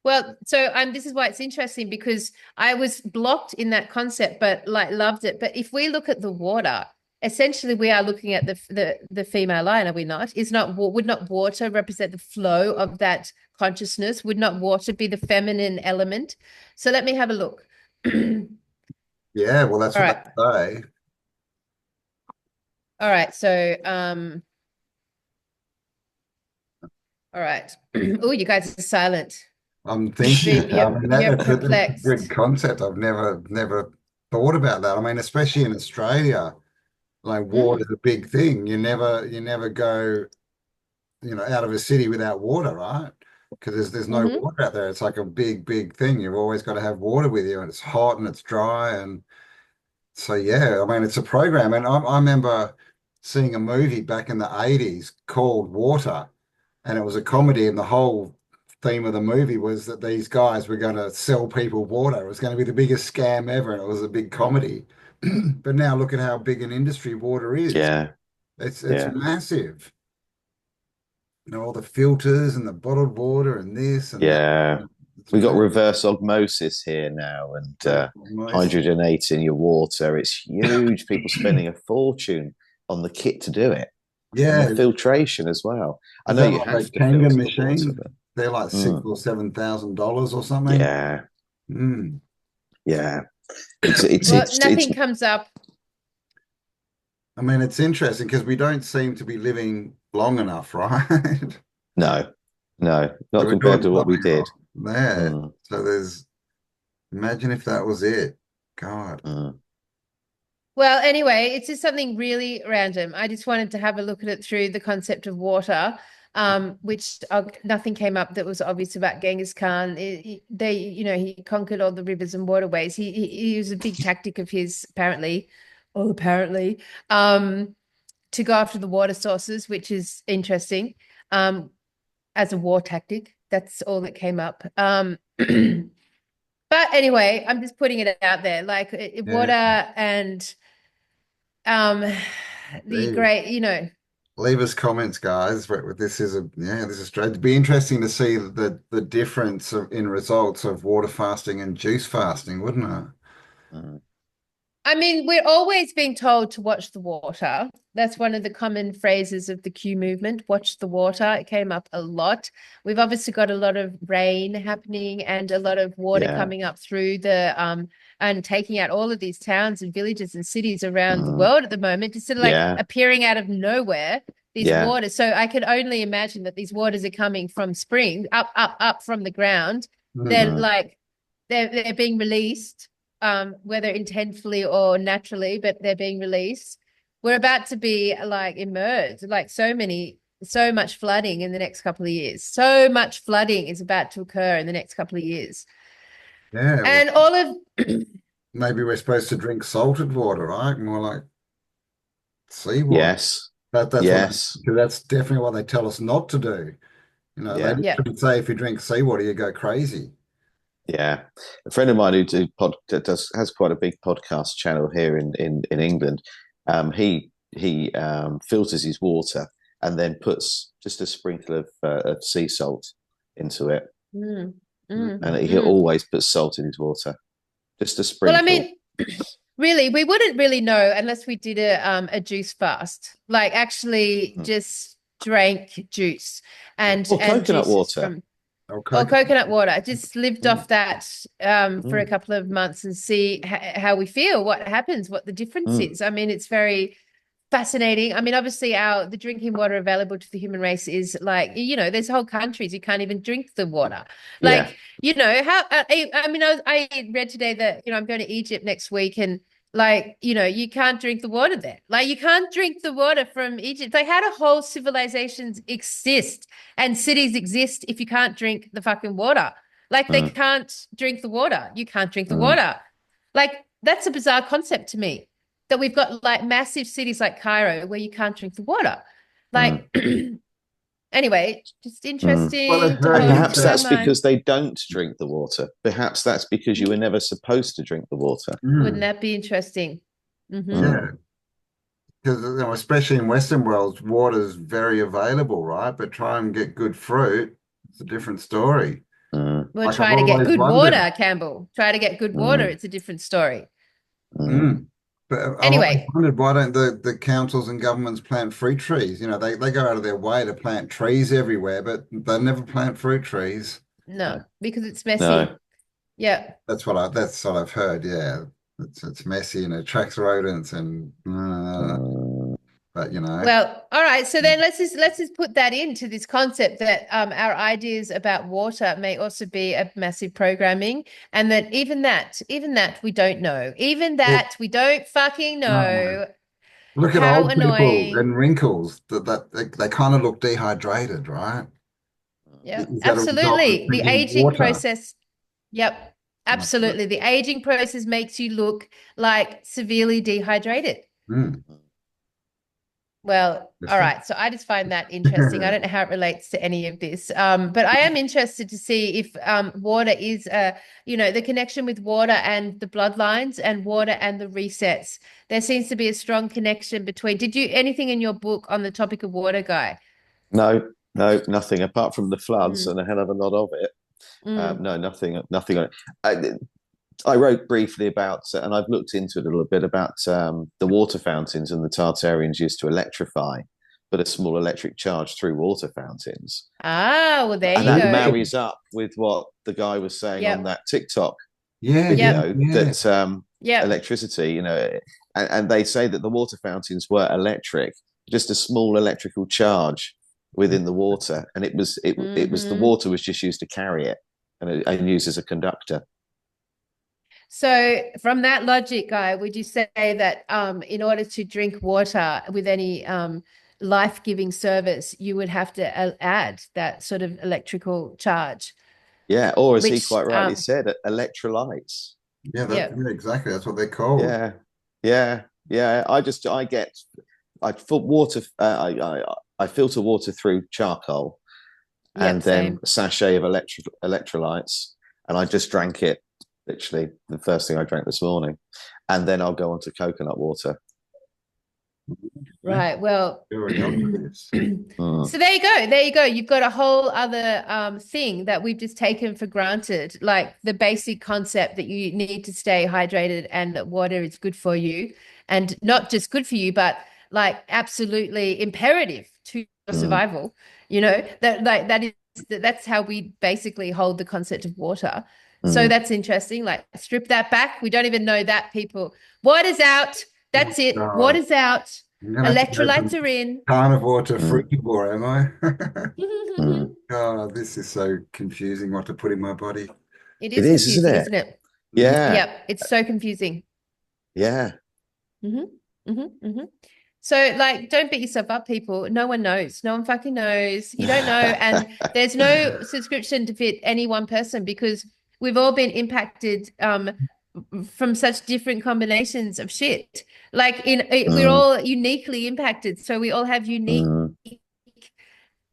Well, so this is why it's interesting because I was blocked in that concept, but like loved it. But if we look at the water, essentially we are looking at the female line, are we not? Would not water represent the flow of that consciousness? Would not water be the feminine element? So let me have a look. All Yeah, well, that's what right. they say. All right. So all right. Oh, you guys are silent. I'm thinking, I mean, You're that's a good perplexed. concept. I've never thought about that. I mean, especially in Australia, like water Mm, is a big thing. You never go, out of a city without water, right? Because there's no hmm water out there. It's like a big thing. You've always got to have water with you, and it's hot and it's dry, and so yeah. I mean, it's a program, and I remember seeing a movie back in the 80s called Water, and it was a comedy, and the whole theme of the movie was that these guys were going to sell people water. It was going to be the biggest scam ever, and it was a big comedy. But now look at how big an industry water is. Yeah. It's Yeah. massive. All the filters and the bottled water and this and that. Yeah. It's We got massive. reverse osmosis here now, and Nice. hydrogenate in your water. It's huge. People spending a fortune on the kit to do it and the Yeah, filtration as well. I is know that you like have those to Kangen filter the water, machines? but They're like six mm, or $7,000 or something. yeah, Mm. yeah. It's Well, it's nothing comes up. I mean, it's interesting because we don't seem to be living long enough, right? no, No, So not we're compared doing to what we something did. wrong there. Mm, So imagine if that was it. God. mm. Well, anyway, it's just something really random. I just wanted to have a look at it through the concept of water, which nothing came up that was obvious about Genghis Khan. He conquered all the rivers and waterways. He was a big tactic of his, apparently, to go after the water sources, which is interesting, as a war tactic. That's all that came up. But anyway, I'm just putting it out there, like water Yeah. and um the Gee. great, Leave us comments, guys. This is straight. It'd be interesting to see the difference in results of water fasting and juice fasting, wouldn't it? Mm. I mean, we're always being told to watch the water. That's one of the common phrases of the Q movement, watch the water. It came up a lot. We've obviously got a lot of rain happening and a lot of water Yeah. coming up through and taking out all of these towns and villages and cities around the Mm. world at the moment, just sort of like Yeah. appearing out of nowhere, these Yeah. waters. So I can only imagine that these waters are coming from spring, up from the ground. They're Mm. like they're being released, whether intentionally or naturally, but they're being released. We're about to be like immersed, like so much flooding in the next couple of years. So much flooding is about to occur in the next couple of years. Yeah, well, And all of maybe we're supposed to drink salted water, right? More like seawater. Yes. Because Yes. that's definitely what they tell us not to do. They Yeah. yeah. literally say if you drink seawater, you go crazy. Yeah. A friend of mine has quite a big podcast channel here in England. He filters his water and then puts just a sprinkle of sea salt into it, Mm, and he mm. always puts salt in his water, just a Well, I sprinkle. mean, really, we wouldn't really know unless we did a juice fast, like actually just drank juice and Or coconut juices water. from Okay. or coconut water. I just lived off that for a Mm. couple of months and see how we feel, what happens, what the difference Mm. is. I mean, it's very fascinating. I mean, obviously, the drinking water available to the human race is like, there's whole countries you can't even drink the water. Yeah. Like, how, I mean, I read today that, I'm going to Egypt next week and like, you can't drink the water there. Like, you can't drink the water from Egypt. Like, how do whole civilizations exist and cities exist if you can't drink the fucking water? Like, they Mm. can't drink the water. You can't drink the Mm. water. Like, that's a bizarre concept to me, that we've got like massive cities like Cairo where you can't drink the water. Like, anyway, just interesting Well, it's to very And hold perhaps into our that's mind. because they don't drink the water. Perhaps that's because you were never supposed to drink the water. Wouldn't that be interesting? Yeah, because especially in Western worlds, water's very available, right? But try and get good fruit, it's a different story. Mm. We'll Like try I've to get always good wondered. water, Campbell. Try to get good water. Mm. It's a different story. Mm. But I've always Anyway, wondered why don't the councils and governments plant fruit trees? They go out of their way to plant trees everywhere, but they never plant fruit trees. no, because it's messy. No. Yeah. That's what I've heard. Yeah, it's messy and it attracts rodents but Well, all right. So then let's just put that into this concept that our ideas about water may also be a massive programming, and that even that we don't know. Even that we don't fucking know. Look at How old people annoying. and wrinkles that they kind of look dehydrated, right? Yeah, Is that a result of absolutely. The drinking aging water? process. Yep, absolutely. The aging process makes you look like severely dehydrated. Mm. Well, Yes, all sir. right. So I just find that interesting. I don't know how it relates to any of this. But I am interested to see if water is the connection with water and the bloodlines and water and the resets. There seems to be a strong connection between. Did you anything in your book on the topic of water, Guy? No, nothing apart from the floods and a hell of a lot of it. No, nothing. I wrote briefly about, and I've looked into it a little bit about the water fountains and the Tartarians used to electrify, but a small electric charge through water fountains. Ah, well, there And you that go. marries up with what the guy was saying on that TikTok video, that electricity, and they say that the water fountains were electric, just a small electrical charge within the water, and it was the water was just used to carry it and used as a conductor. So from that logic, Guy, would you say that in order to drink water with any life-giving service, you would have to add that sort of electrical charge? Yeah, or as he Which quite rightly said, electrolytes. Yeah, yeah. exactly. That's what they're called. Yeah, yeah. I filter water through charcoal and then Same. a sachet of electrolytes, and I just drank it. Literally, the first thing I drank this morning, and then I'll go on to coconut water. Right. Well, Very obvious. so there you go. There you go. You've got a whole other thing that we've just taken for granted, like the basic concept that you need to stay hydrated and that water is good for you, and not just good for you, but like absolutely imperative to your survival. You know, that's how we basically hold the concept of water. So that's interesting. Like strip that back. We don't even know that, people. Water's out. That's it. God. Water's out. I'm gonna have to go Electrolytes from are in. carnivore to frugivore, am I? It Oh, this is so confusing what to put in my body. is It is, confusing, isn't it? isn't it? Yeah, Yep, it's so confusing. yeah. So, like, don't beat yourself up, people. No one knows. No one fucking knows. You don't know. And there's no subscription to fit any one person because we've all been impacted from such different combinations of shit. Like, we're all uniquely impacted. So we all have unique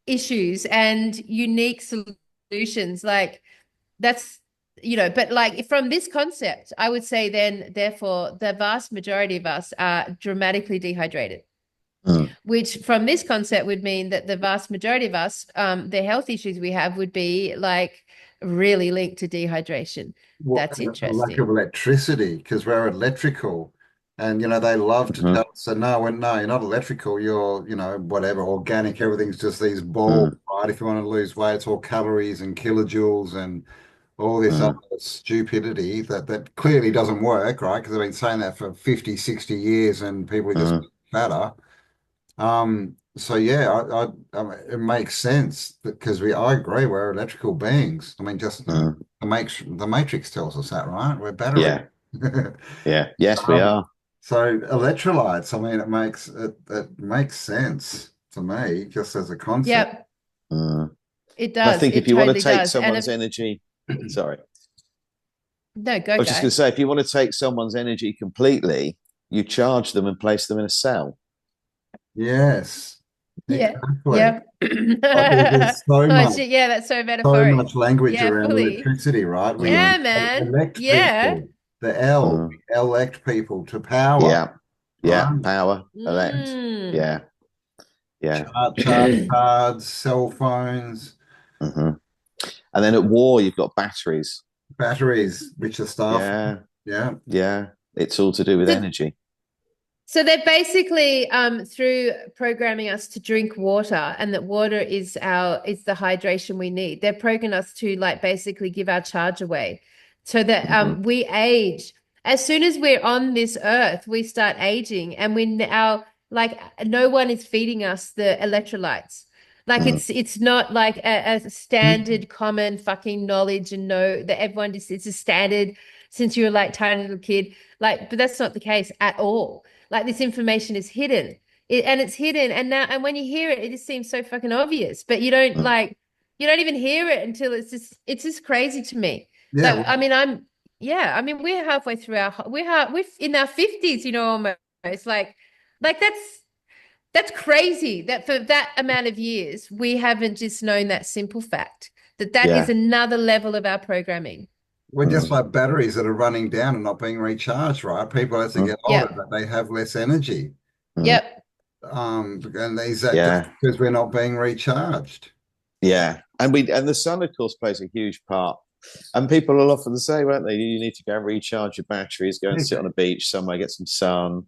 issues and unique solutions. Like, that's, but like from this concept, I would say then, therefore, the vast majority of us are dramatically dehydrated, which from this concept would mean that the vast majority of us, the health issues we have would be like really linked to dehydration. That's A lack interesting. of electricity because we're electrical. And they love to tell us, so no, you're not electrical, you're, whatever, organic, everything's just these balls, right? If you want to lose weight, it's all calories and kilojoules and all this other stupidity that clearly doesn't work, right? Because I've been saying that for 50, 60 years and people are just fatter. So yeah, it makes sense because I agree, we're electrical beings. I mean, just the Matrix tells us that, right? We're battery. Yeah. Yes, we are. So electrolytes, I mean, it makes sense to me just as a concept. Yep. It does. I think if you want to take someone's energy, sorry. No, go. I was just going to say, if you want to take someone's energy completely, you charge them and place them in a cell. Yes. Exactly. Yeah. There's so much. Shit, yeah, that's so metaphoric. So much language around electricity, right? We man. elect people. The L, we elect people to power. Yeah. Power, elect. Yeah. Charge cards, cell phones. And then at war, you've got batteries. Batteries, which are stuff. Yeah. It's all to do with energy. So they're basically through programming us to drink water, and that water is the hydration we need. They're programming us to like basically give our charge away, so that we age. As soon as we're on this earth, we start aging, and no one is feeding us the electrolytes. Like it's not like a standard common fucking knowledge and know that everyone it's a standard since you were like tiny little kid. Like, but that's not the case at all. Like this information is hidden. It's hidden. And when you hear it, it just seems so fucking obvious. But you don't even hear it until it's just crazy to me. Yeah. Like, I mean, we're halfway through we're in our 50s, almost like that's crazy that for that amount of years, we haven't just known that simple fact that is another level of our programming. We're just like batteries that are running down and not being recharged, right? People as they get older, but they have less energy. Yep. And is that just because we're not being recharged? Yeah. And the sun, of course, plays a huge part. And people will often say, won't they, you need to go and recharge your batteries, go and sit on a beach somewhere, get some sun,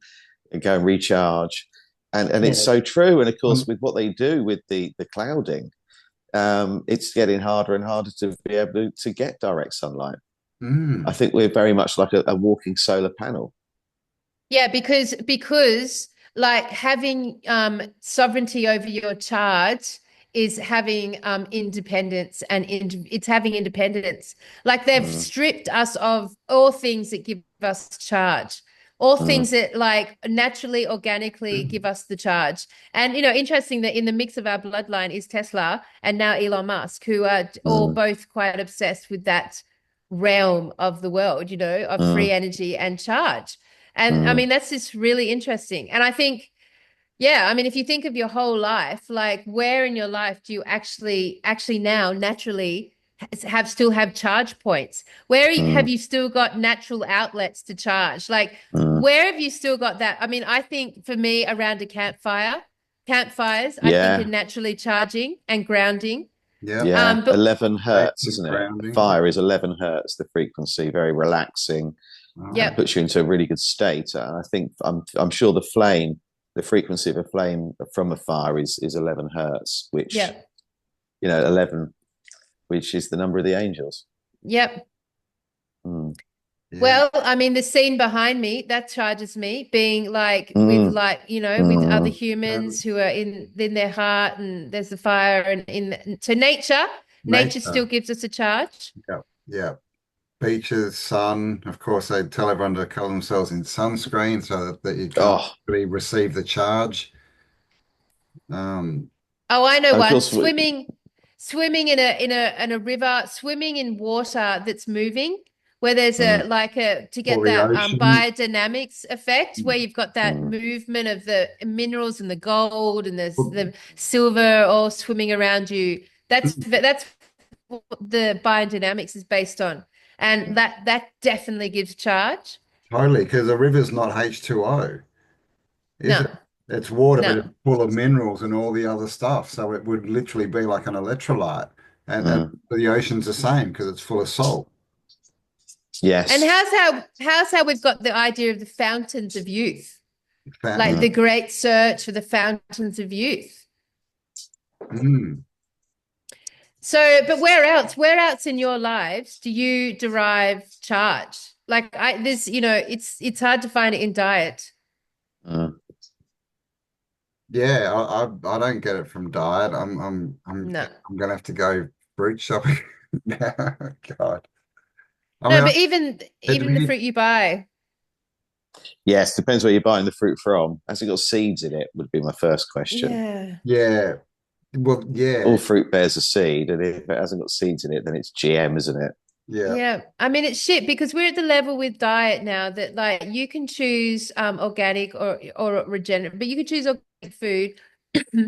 and go and recharge. And it's so true. And of course, with what they do with the clouding, it's getting harder and harder to be able to get direct sunlight. I think we're very much like a walking solar panel. Yeah, because like having sovereignty over your charge is having independence, and it's having independence. Like they've stripped us of all things that give us charge, all things that like naturally, organically give us the charge. And, interesting that in the mix of our bloodline is Tesla and now Elon Musk, who are all both quite obsessed with that realm of the world, of free energy and charge. And I mean, that's just really interesting. And I think, yeah, I mean, if you think of your whole life, like where in your life do you actually now naturally still have charge points? Where have you still got natural outlets to charge? Like where have you still got that? I mean, I think for me around a campfires, I think are naturally charging and grounding. Yeah. But 11 hertz, isn't it? Grounding. Fire is 11 hertz, the frequency, very relaxing. yeah, Puts you into a really good state. And I think I'm sure the frequency of a flame from a fire is 11 hertz, which 11, which is the number of the angels. Yep. Mm. Yeah. Well, I mean, the scene behind me, that charges me, being like with like, with other humans who are in their heart, and there's the fire, and so nature still gives us a charge. Yeah. Beaches, sun. Of course, they tell everyone to cover themselves in sunscreen so that you can't really receive the charge. Oh, I know of one. course, Swimming in a river, swimming in water that's moving, where there's to get Or the that ocean. biodynamics effect, where you've got that movement of the minerals and the gold and the silver all swimming around you. That's what the biodynamics is based on, and that definitely gives charge. Totally, because a river's not H2O, is No, it? It's water, but no. it's full of minerals and all the other stuff. So it would literally be like an electrolyte. And the ocean's the same because it's full of salt. yes. And how's how we've got the idea of the fountains of youth, like the great search for the fountains of youth. So, but where else in your lives do you derive charge? Like it's hard to find it in diet. Yeah, I don't get it from diet. No. I'm gonna have to go fruit shopping now. God. I No, mean, but even the fruit you buy. Yes, depends where you're buying the fruit from. Has it got seeds in it? Would be my first question. Yeah. Well, yeah. All fruit bears a seed, and if it hasn't got seeds in it, then it's GM, isn't it? Yeah. Yeah. I mean, it's shit because we're at the level with diet now that like you can choose organic or regenerative, but you can choose organic food.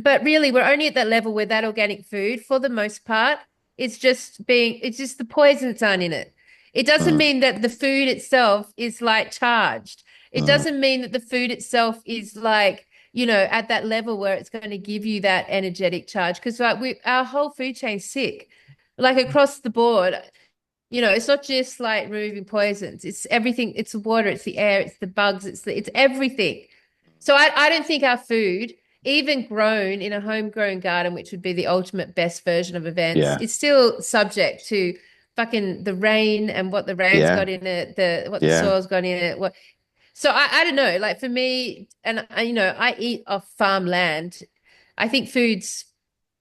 But really, we're only at that level where that organic food, for the most part, it's just the poisons aren't in it. It doesn't mean that the food itself is like charged. It doesn't mean that the food itself is like, at that level where it's going to give you that energetic charge. Because like our whole food chain's sick, like across the board. It's not just like removing poisons. It's everything. It's the water. It's the air. It's the bugs. It's everything. So I don't think our food, even grown in a homegrown garden, which would be the ultimate best version of events, is still subject to fucking the rain and what the rain's got in it, what the soil's got in it. So I don't know. Like for me, and I eat off farmland. I think food's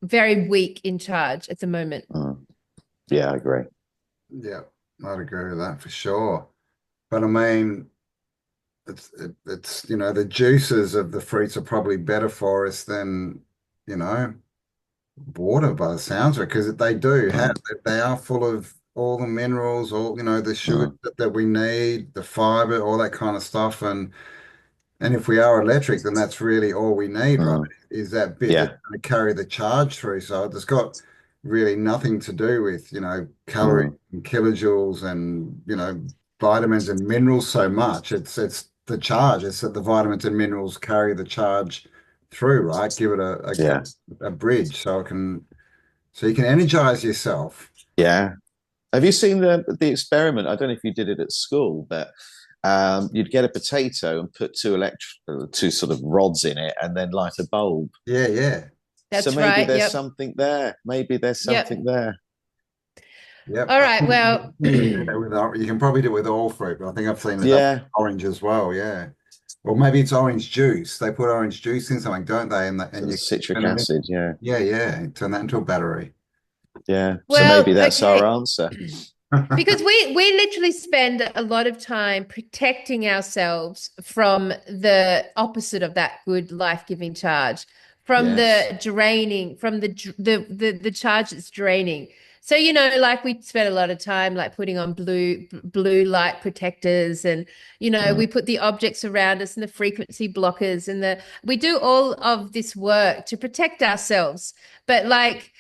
very weak in charge at the moment. Yeah, I agree. Yeah, I'd agree with that for sure. But I mean, it's the juices of the fruits are probably better for us than water by the sounds of it, because they are full of all the minerals, all the sugar that we need, the fiber, all that kind of stuff. And if we are electric, then that's really all we need, right? Is that bit that's going to carry the charge through. So it's got really nothing to do with, calories and kilojoules and, vitamins and minerals so much. It's the charge. It's that the vitamins and minerals carry the charge through, right? Give it a bridge so you can energize yourself. Yeah. Have you seen the experiment? I don't know if you did it at school, but you'd get a potato and put two sort of rods in it and then light a bulb. Yeah. That's so maybe right. there's something there. Maybe there's something there. Yep. All right. Well, you can probably do it with all fruit, but I think I've seen it with orange as well. Yeah. Or maybe it's orange juice. They put orange juice in something, don't they? And The you citric turn it in. acid, yeah. Yeah, yeah. Turn that into a battery. Yeah. So Well, maybe that's our okay. answer. Because we literally spend a lot of time protecting ourselves from the opposite of that good life-giving charge, from Yes. the draining, from the charge that's draining. So, you know, like we spend a lot of time like putting on blue light protectors, and you know, Mm. we put the objects around us and the frequency blockers, and the we do all of this work to protect ourselves. But like,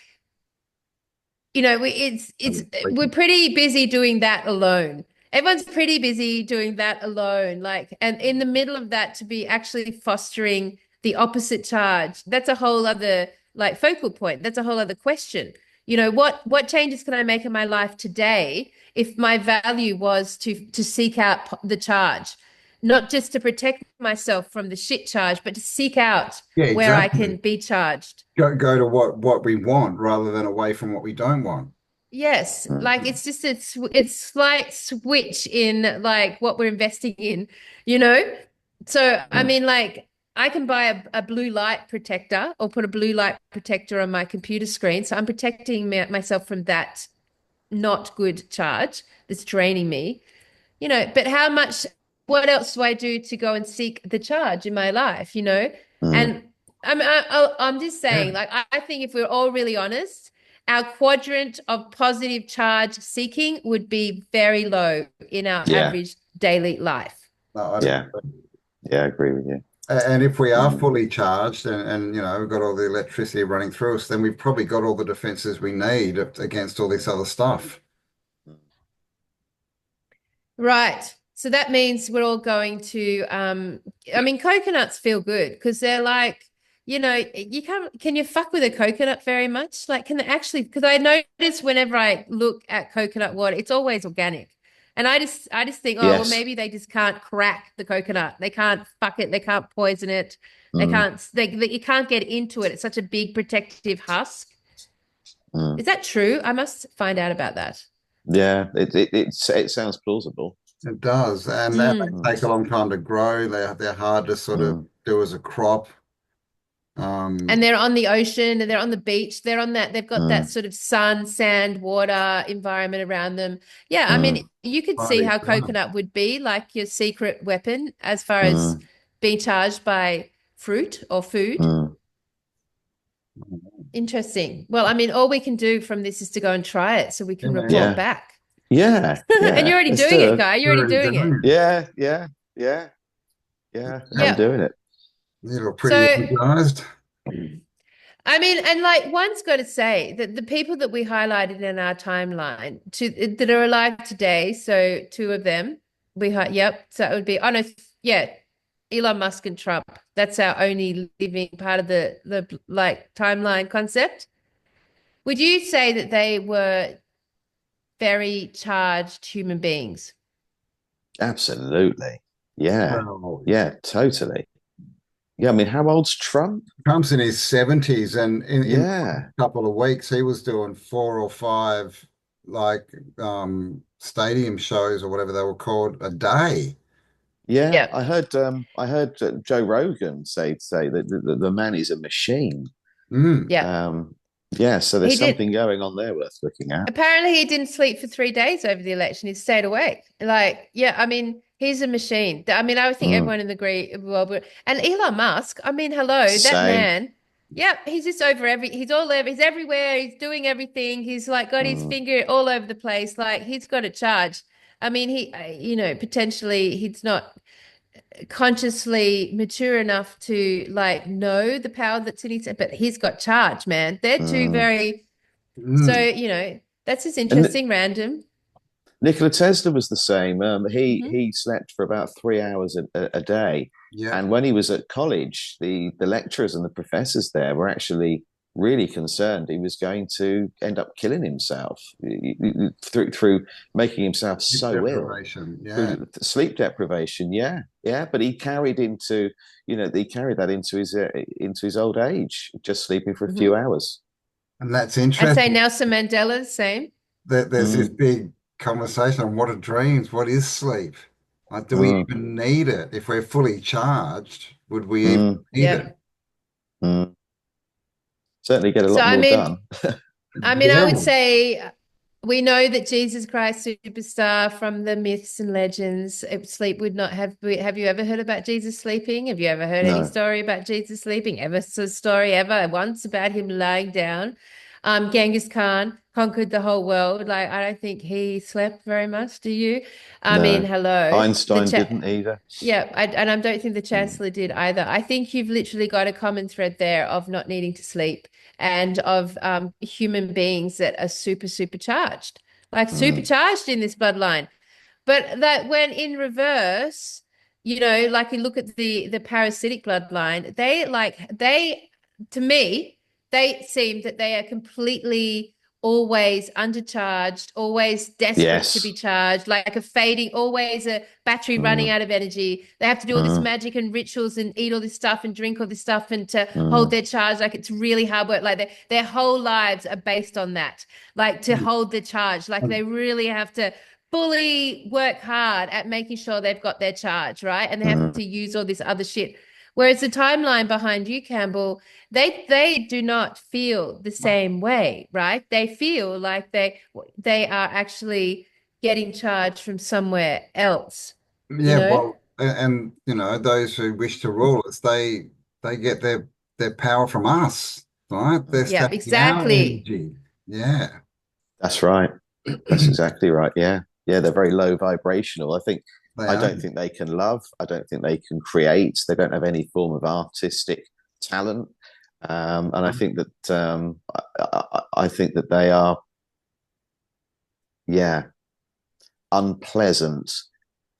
you know, we're pretty busy doing that alone. Everyone's pretty busy doing that alone. Like, and in the middle of that, to be actually fostering the opposite charge, that's a whole other like focal point. That's a whole other question. You know, what changes can I make in my life today if my value was to seek out the charge, not just to protect myself from the shit charge, but to seek out Yeah, where I can exactly. be charged. Go to what we want rather than away from what we don't want. Yes, like Mm. it's just it's slight switch in like what we're investing in, you know? So I Mm. mean like I can buy a blue light protector or put a blue light protector on my computer screen. So I'm protecting myself from that not good charge that's draining me, you know, but how much, what else do I do to go and seek the charge in my life, you know? Mm. And I'm just saying, Yeah. like, I think if we're all really honest, our quadrant of positive charge seeking would be very low in our Yeah. average daily life. No, I Yeah. agree. Yeah, I agree with you. And if we are Mm. fully charged and you know we've got all the electricity running through us, then we've probably got all the defenses we need against all this other stuff. Right. So that means we're all going to I mean coconuts feel good because they're like, you know, you can't can you fuck with a coconut very much? Like can they actually because I notice whenever I look at coconut water, it's always organic. And I just think, oh, well, Yes. maybe they just can't crack the coconut. They can't fuck it, they can't poison it. They Mm. can't you can't get into it. It's such a big protective husk. Mm. Is that true? I must find out about that. Yeah, it sounds plausible. It does, and Mm. they take a long time to grow. They're hard to sort of Mm. do as a crop. And Um, they're on the ocean and they're on the beach. They're on that, they've got that Mm. sort of sun, sand, water environment around them. Yeah, I mean, Mm. you could see Friday, how yeah. coconut would be like your secret weapon as far as Mm. being charged by fruit or food. Mm. Interesting. Well, I mean, all we can do from this is to go and try it so we Yeah, can man. report Yeah. back. Yeah. And Yeah. you're already Let's doing do it, it. Guy. You're We're already already doing it. doing Yeah. Yeah. Yeah. Yeah. I'm Yeah. doing it. it. You're pretty So energized. I mean, and like one's got to say that the people that we highlighted in our timeline that are alive today, so two of them, yep. So it would be, oh no, yeah, Elon Musk and Trump. That's our only living part of the like timeline concept. Would you say that they were very charged human beings? Absolutely. Yeah. Well, Yeah. Totally. Yeah. I mean, how old's Trump? Trump's in his 70s, and in Yeah. a couple of weeks, he was doing 4 or 5 like stadium shows or whatever they were called a day. Yeah. Yeah. I heard Joe Rogan say that the man is a machine. Mm. Yeah. Um, yeah. So He there's did. something going on there worth looking at. Apparently, he didn't sleep for 3 days over the election. He stayed awake. Like, yeah, I mean, he's a machine. I mean, I would think Mm. everyone in the world would. And Elon Musk, I mean, hello, that Same. man. Yeah, he's just he's all over, he's everywhere, he's doing everything. He's like got his Mm. finger all over the place. Like, he's got a charge. I mean, you know, potentially he's not consciously mature enough to like know the power that's in his, but he's got charge, man. They're two Mm. very, so, Mm. you know, that's just And interesting, random. Nikola Tesla was the same. Hmm. He slept for about 3 hours a day, Yeah. and when he was at college, the lecturers and the professors there were actually really concerned he was going to end up killing himself through making himself Sleep so ill deprivation. Yeah. through sleep deprivation. Yeah, yeah, but he carried he carried that into his old age, just sleeping for a few Hmm. hours. And that's I'd say interesting. Nelson Mandela, same. There's this Mm. big conversation on what are dreams, what is sleep. Like, do we Mm, even need it? If we're fully charged, would we even mm, need it? Yep. mm. Certainly get a So lot more done. I Yeah. would say we know that Jesus Christ superstar from the myths and legends. Sleep would not have you ever heard about Jesus sleeping? Have you ever heard any No, story about Jesus sleeping? Ever saw a story ever once about him lying down? Genghis Khan conquered the whole world. Like, I don't think he slept very much. Do you? I mean, no. hello. The Einstein chat. didn't either. Yeah, and I don't think the Mm, Chancellor did either. I think you've literally got a common thread there of not needing to sleep and of human beings that are super, supercharged, like mm. supercharged in this bloodline. But that when in reverse, like you look at the parasitic bloodline, they to me, they seem that they are completely always undercharged, always desperate to be Yes. charged, like a fading, always a battery running Mm, out of energy. They have to do all this mm, magic and rituals and eat all this stuff and drink all this stuff and to hold mm, their charge. Like it's really hard work. Like their whole lives are based on that, like to hold the charge. Like they really have to fully work hard at making sure they've got their charge, right? And they have mm, to use all this other shit. Whereas the timeline behind you, Campbell, they do not feel the same way, right? They feel like they are actually getting charge from somewhere else, you Yeah, know? well, and those who wish to rule us, they get their power from us, right? They're mm. Yeah, stacking our exactly. energy. Yeah, That's right. That's exactly right. Yeah. Yeah. They're very low vibrational. they I are. don't think they can love. I don't think they can create. They don't have any form of artistic talent. And I think that, I think that they are, yeah, unpleasant.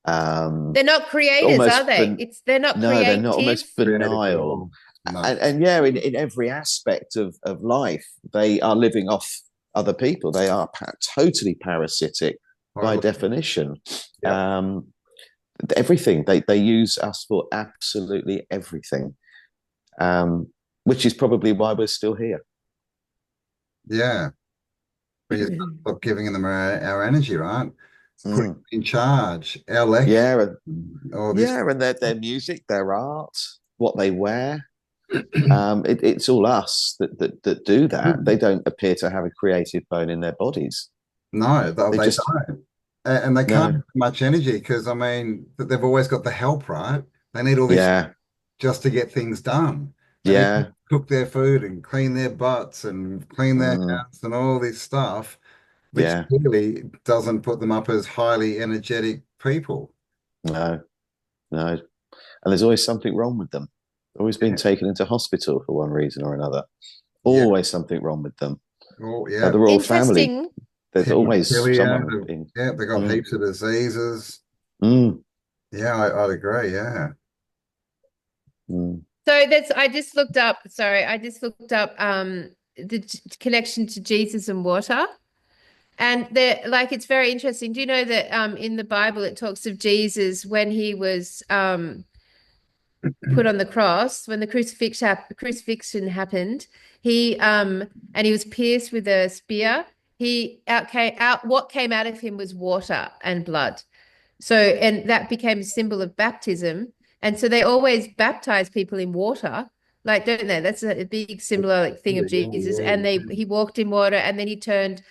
Um, They're not creators, are almost, they? They're not no, they're not, creative. almost Creative at banal. all. No. And yeah, in every aspect of life, they are living off other people. They are totally parasitic by Totally. definition. Yep. Um, everything they use us for, absolutely everything, which is probably why we're still here. Yeah. We just gotta stop giving them our energy, right? Put Mm. in charge, our lecture, Yeah, all this. yeah, and their music, their art, what they wear. It's all us that do that. They don't appear to have a creative bone in their bodies. No, They they just don't. And they can't no. have much energy because, I mean, they've always got the help, right? They need all this Yeah, just to get things done. They need to yeah. cook their food and clean their butts and clean their Mm, house and all this stuff, which yeah. clearly doesn't put them up as highly energetic people. No, no. And there's always something wrong with them. Always been Yeah. taken into hospital for one reason or another. Yeah. Always something wrong with them. Oh, yeah. The royal family, Interesting. there's always Hemophilia. someone being. Yeah, they got Mm, heaps of diseases. mm, Yeah, I'd agree. Yeah. mm. So that's I just looked up, sorry, I just looked up the connection to Jesus and water. And they're like it's very interesting. Do you know that in the Bible it talks of Jesus when he was put on the cross, when the crucifixion happened, he and he was pierced with a spear, he came out what came out of him was water and blood. So, and that became a symbol of baptism. And so they always baptize people in water, like, don't they? That's a big symbolic thing of Yeah, Jesus. yeah, And yeah. he walked in water and then he turned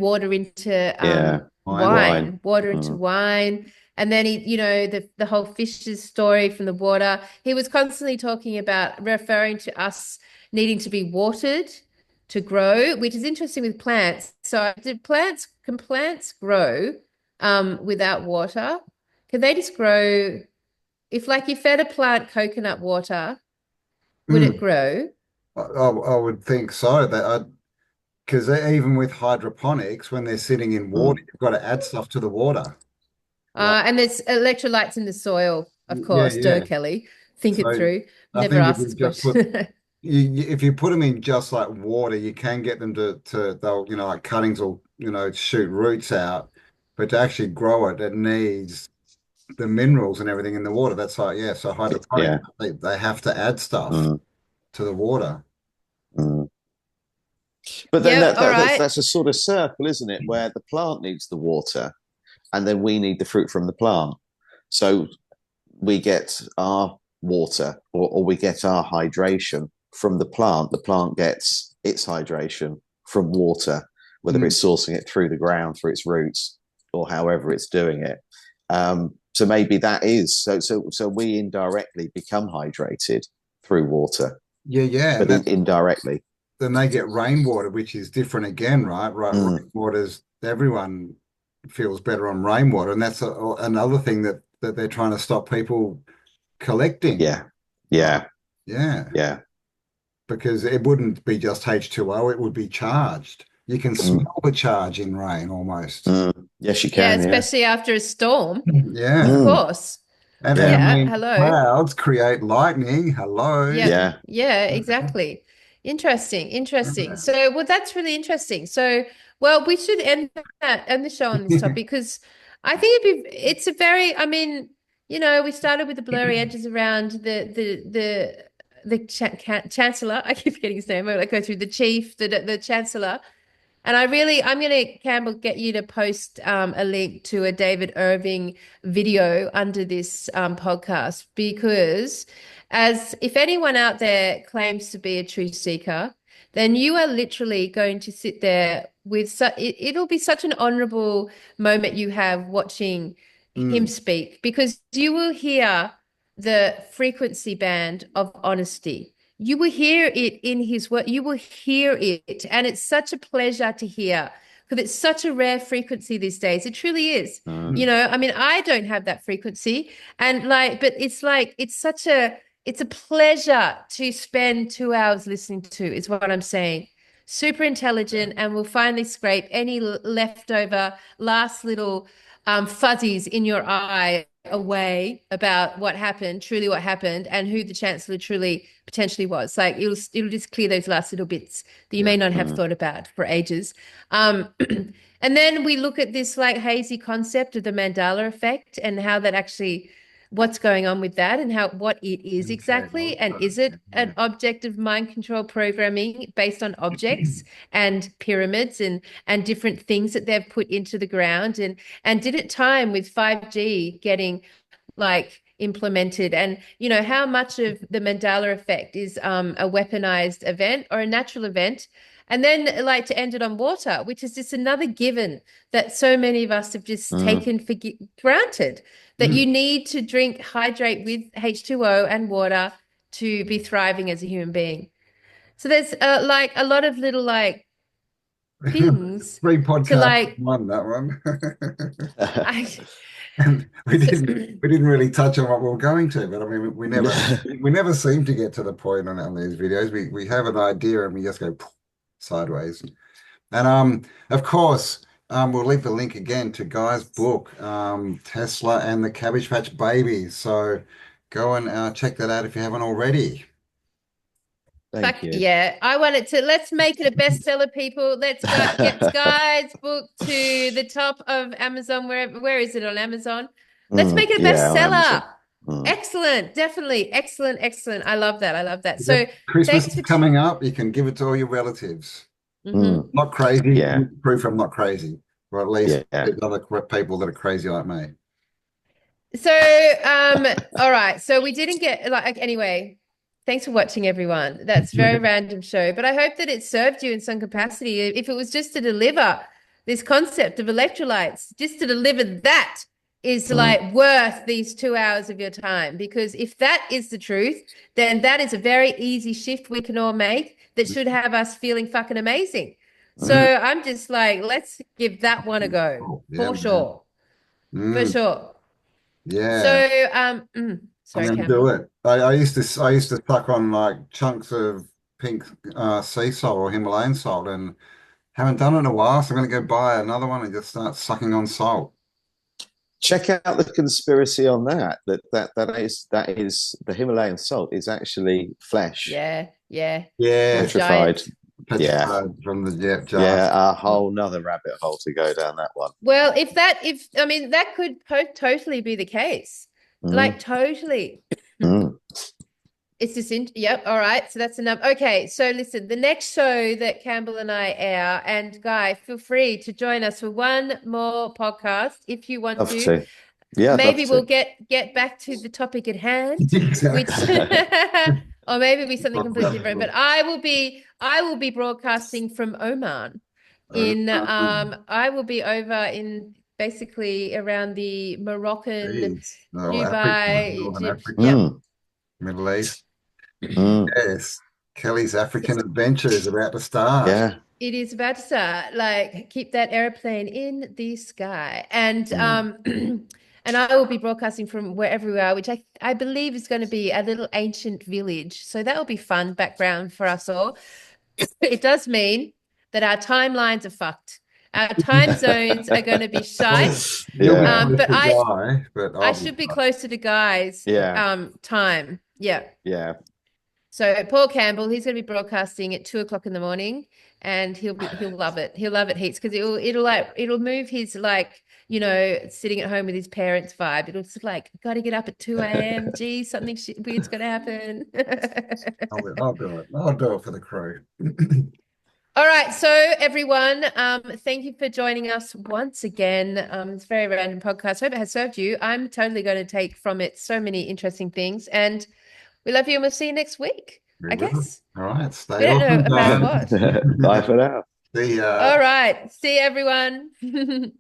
water into Yeah, Fine. wine. wine, into Mm, wine. And then the whole fishes story from the water. He was constantly talking about referring to us needing to be watered to grow, which is interesting with plants. So can plants grow without water? Can they just grow? If like you fed a plant coconut water, would it Mm, grow? I would think so. That because even with hydroponics, when they're sitting in water, mm. you've got to add stuff to the water. Like, And there's electrolytes in the soil, of yeah, course. Duh, yeah. Kelly. Think it So through. I Never think if asked you this just put question. if you put them in just like water, you can get them to they'll like cuttings will shoot roots out, but to actually grow it, it needs the minerals and everything in the water. That's like yeah. So hydroponics, Yeah. they have to add stuff Mm, to the water. mm. But then Yep, all right. that's a sort of circle, isn't it? Where the plant needs the water, and then we need the fruit from the plant. So we get our water or we get our hydration from the plant. The plant gets its hydration from water, whether it's sourcing it through the ground, through its roots, or however it's doing it. So maybe that is so we indirectly become hydrated through water, Yeah, but and indirectly. then they get rainwater, which is different again, right? Rainwater's, everyone feels better on rainwater, and that's another thing that they're trying to stop people collecting. Yeah, yeah, Yeah, yeah. because it wouldn't be just H2O, it would be charged. You can smell the charge in rain almost. Yes, you Yeah, can. especially after a storm. Yeah. Of course. And I Yeah. mean, Hello. clouds create lightning. Hello. Yeah. Yeah. Yeah, exactly. Interesting. So, well, that's really interesting. So, well, we should end the show on this topic because I think it's a very, I mean, we started with the blurry edges around the chancellor. I keep getting his name. I go through the chief, the chancellor. And I'm going to, Campbell, get you to post a link to a David Irving video under this podcast, because if anyone out there claims to be a truth seeker, then you are literally going to sit there with it'll be such an honorable moment you have watching him speak, because you will hear the frequency band of honesty. You will hear it in his work. You will hear it. And it's such a pleasure to hear, because it's such a rare frequency these days. It truly is. I mean, I don't have that frequency. And but it's a pleasure to spend 2 hours listening to, is what I'm saying. Super intelligent, and will finally scrape any leftover last little fuzzies in your eye away about truly what happened, and who the chancellor truly potentially was. Like it'll just clear those last little bits that you may not have thought about for ages. And then we look at this like hazy concept of the Mandela effect, and how that actually, what's going on with that, and what it is exactly, and is it an object of mind control programming based on objects and pyramids and different things that they've put into the ground, and did it time with 5G getting implemented, and how much of the Mandela effect is a weaponized event or a natural event. And then to end it on water, which is just another given that so many of us have just taken for granted, that you need to hydrate with H2O and water to be thriving as a human being. So there's a lot of little things 3 podcasts to one, that one. I, And we didn't really touch on what we were going to, but I mean, we never seem to get to the point on these videos. We have an idea and we just go sideways. And of course, we'll leave the link again to Guy's book, Tesla and the Cabbage Patch Babies. So go and check that out if you haven't already. Thank you. Yeah, I wanted to. Let's make it a bestseller, people. Let's get Guy's book to the top of Amazon. Where is it on Amazon? Let's make it a bestseller. Excellent, definitely, excellent. I love that. So Christmas is coming up. You can give it to all your relatives. Not crazy. Yeah. Proof I'm not crazy, or at least other people that are crazy like me. So, all right. So we didn't get anyway. Thanks for watching, everyone. That's a very random show, but I hope that it served you in some capacity. If it was just to deliver this concept of electrolytes, just to deliver that is worth these 2 hours of your time. Because if that is the truth, then that is a very easy shift we can all make that should have us feeling fucking amazing. So I'm just let's give that one a go. For sure. For sure. Yeah. So sorry, I'm gonna do it. I used to suck on chunks of pink sea salt or Himalayan salt, and haven't done it in a while, so I'm gonna go buy another one and just start sucking on salt. Check out the conspiracy on that. That is the Himalayan salt is actually flesh. Yeah. Petrified. From the jar. Yeah, a whole nother rabbit hole to go down that one. Well, that could totally be the case. Totally. It's just yep. All right. So that's enough. Okay. So listen, the next show that Campbell and I air, and Guy, feel free to join us for one more podcast if you want to. Yeah, I'd love Maybe we'll to. get back to the topic at hand, which Exactly. or maybe it'll be something completely different. But I will be broadcasting from Oman. I will be over in basically around the Moroccan, Jeez. No, Africa, Dubai, Northern Egypt. Africa, Yeah, Mm, Middle East. mm, Yes. Kelly's African it's, adventure is about to start. yeah. it is about to start. Like keep that airplane in the sky, and Mm. and I will be broadcasting from wherever we are, which I believe is going to be a little ancient village. So that will be fun background for us all. It does mean that our timelines are fucked. Our time zones are going to be Well, shite. you'll be Yeah. close But to Guy, but I I'll be should be fine. closer to Guy's Yeah. time. Yeah. Yeah. So Paul Campbell, he's going to be broadcasting at 2 o'clock in the morning, and he'll love it. He'll love it heaps because it'll move his like sitting at home with his parents vibe. It'll just like got to get up at 2 a.m. Gee, something weird's going to happen. I'll do it. I'll do it for the crew. All right, so everyone, thank you for joining us once again. It's a very random podcast. Hope it has served you. I'm totally going to take from it so many interesting things, and we love you, and we'll see you next week, We I will. guess. All right. We Stay don't know awesome, about guys. what. Bye for now. See ya. All right, see you, everyone.